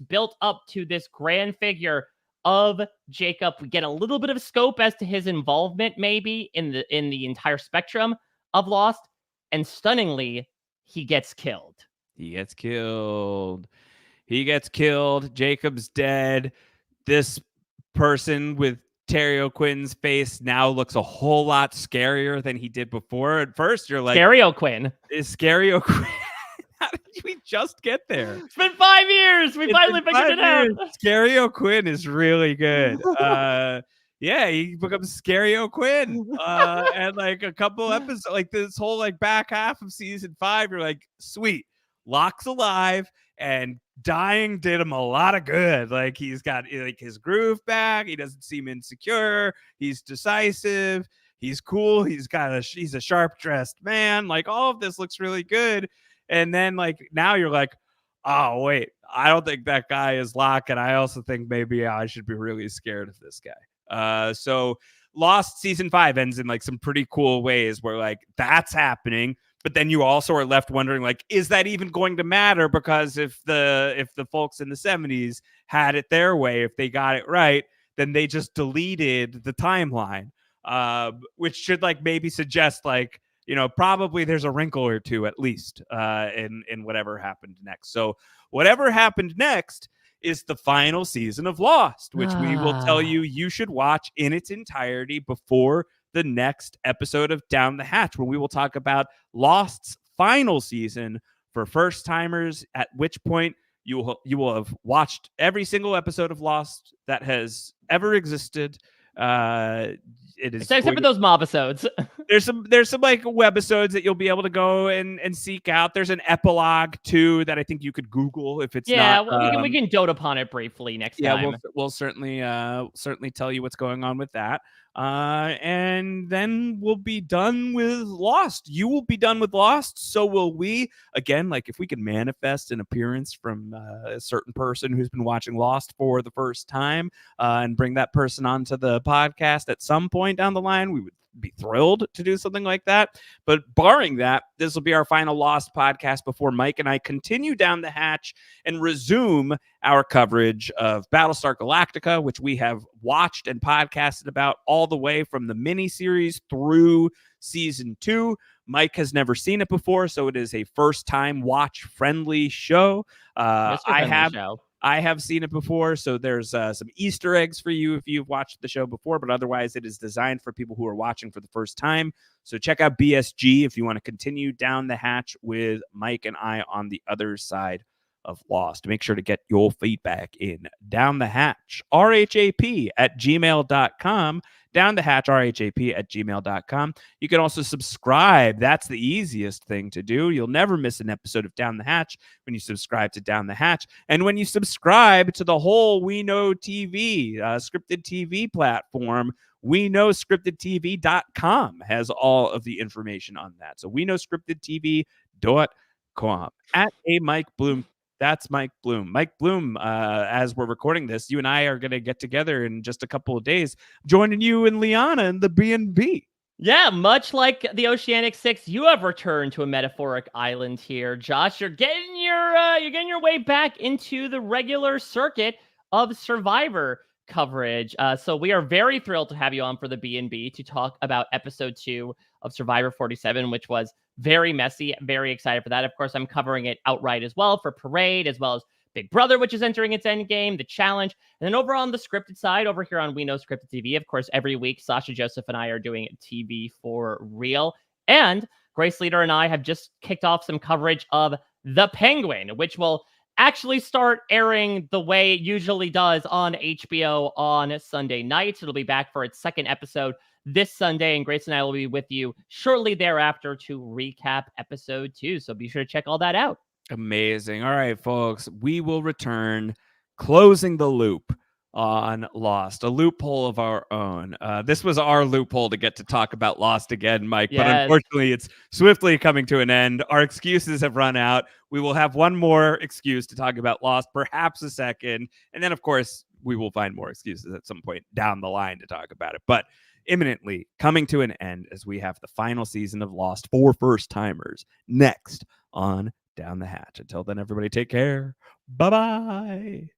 built up to this grand figure of Jacob. We get a little bit of scope as to his involvement maybe in the entire spectrum of Lost. And stunningly, he gets killed. Jacob's dead. This person with Terry O'Quinn's face now looks a whole lot scarier than he did before. At first, you're like, Scary O'Quinn. Is Scary O'Quinn? How did we just get there? It's been 5 years. We finally figured it out. Scary O'Quinn is really good. Yeah, he becomes Scary O'Quinn. And like a couple episodes, like this whole like back half of season 5, you're like, sweet, Locke's alive, and dying did him a lot of good. Like he's got like his groove back. He doesn't seem insecure. He's decisive. He's cool. He's a sharp dressed man. Like all of this looks really good. And then like now you're like, oh wait, I don't think that guy is Locke, and I also think maybe I should be really scared of this guy. So Lost season 5 ends in like some pretty cool ways where like that's happening. But then you also are left wondering, like, is that even going to matter? Because if the folks in the 70s had it their way, if they got it right, then they just deleted the timeline, which should like maybe suggest like, probably there's a wrinkle or two at least in whatever happened next. So whatever happened next is the final season of Lost, which we will tell you should watch in its entirety before the next episode of Down the Hatch, where we will talk about Lost's final season for first timers, at which point you will have watched every single episode of Lost that has ever existed. It is except for those mobisodes. there's some like webisodes that you'll be able to go and seek out. There's an epilogue too that I think you could Google if it's not. Well, we can dote upon it briefly next time. Yeah, we'll certainly tell you what's going on with that. And then we'll be done with Lost. You will be done with Lost, so will we. Again, like if we can manifest an appearance from a certain person who's been watching Lost for the first time, and bring that person onto the podcast at some point down the line, we would be thrilled to do something like that. But barring that, this will be our final Lost podcast before Mike and I continue down the hatch and resume our coverage of Battlestar Galactica, which we have watched and podcasted about all the way from the miniseries through season 2. Mike has never seen it before, so it is a first-time watch-friendly show. I have seen it before, so there's some Easter eggs for you if you've watched the show before, but otherwise it is designed for people who are watching for the first time. So check out BSG if you want to continue down the hatch with Mike and I on the other side of Lost. Make sure to get your feedback in. Down the hatch, rhap@gmail.com. Down the hatch, rhap@gmail.com. You can also subscribe. That's the easiest thing to do. You'll never miss an episode of Down the Hatch when you subscribe to Down the Hatch. And when you subscribe to the whole We Know TV, scripted TV platform, WeKnowScriptedTV.com has all of the information on that. So WeKnowScriptedTV.com. At a Mike Bloom. That's Mike Bloom. Mike Bloom, as we're recording this, you and I are going to get together in just a couple of days, joining you and Liana in the B&B. Yeah, much like the Oceanic 6, you have returned to a metaphoric island here. Josh, you're getting your way back into the regular circuit of Survivor coverage. So we are very thrilled to have you on for the B&B to talk about episode 2 of Survivor 47, which was very messy. Very excited for that. Of course, I'm covering it outright as well for Parade, as well as Big Brother, which is entering its end game, The Challenge. And then over on the scripted side, over here on We Know Scripted TV, of course, every week, Sasha, Joseph, and I are doing TV for real. And Grace Leader and I have just kicked off some coverage of The Penguin, which will actually start airing the way it usually does on HBO on Sunday nights. It'll be back for its second episode this Sunday, and Grace and I will be with you shortly thereafter to recap episode 2. So be sure to check all that out. Amazing. All right, folks, we will return closing the loop on Lost, a loophole of our own. This was our loophole to get to talk about Lost again, Mike, Yes. But unfortunately it's swiftly coming to an end. Our excuses have run out. We will have one more excuse to talk about Lost, perhaps a second, and then of course we will find more excuses at some point down the line to talk about it. But imminently coming to an end as we have the final season of Lost for first timers next on Down the Hatch. Until then, everybody take care. Bye-bye.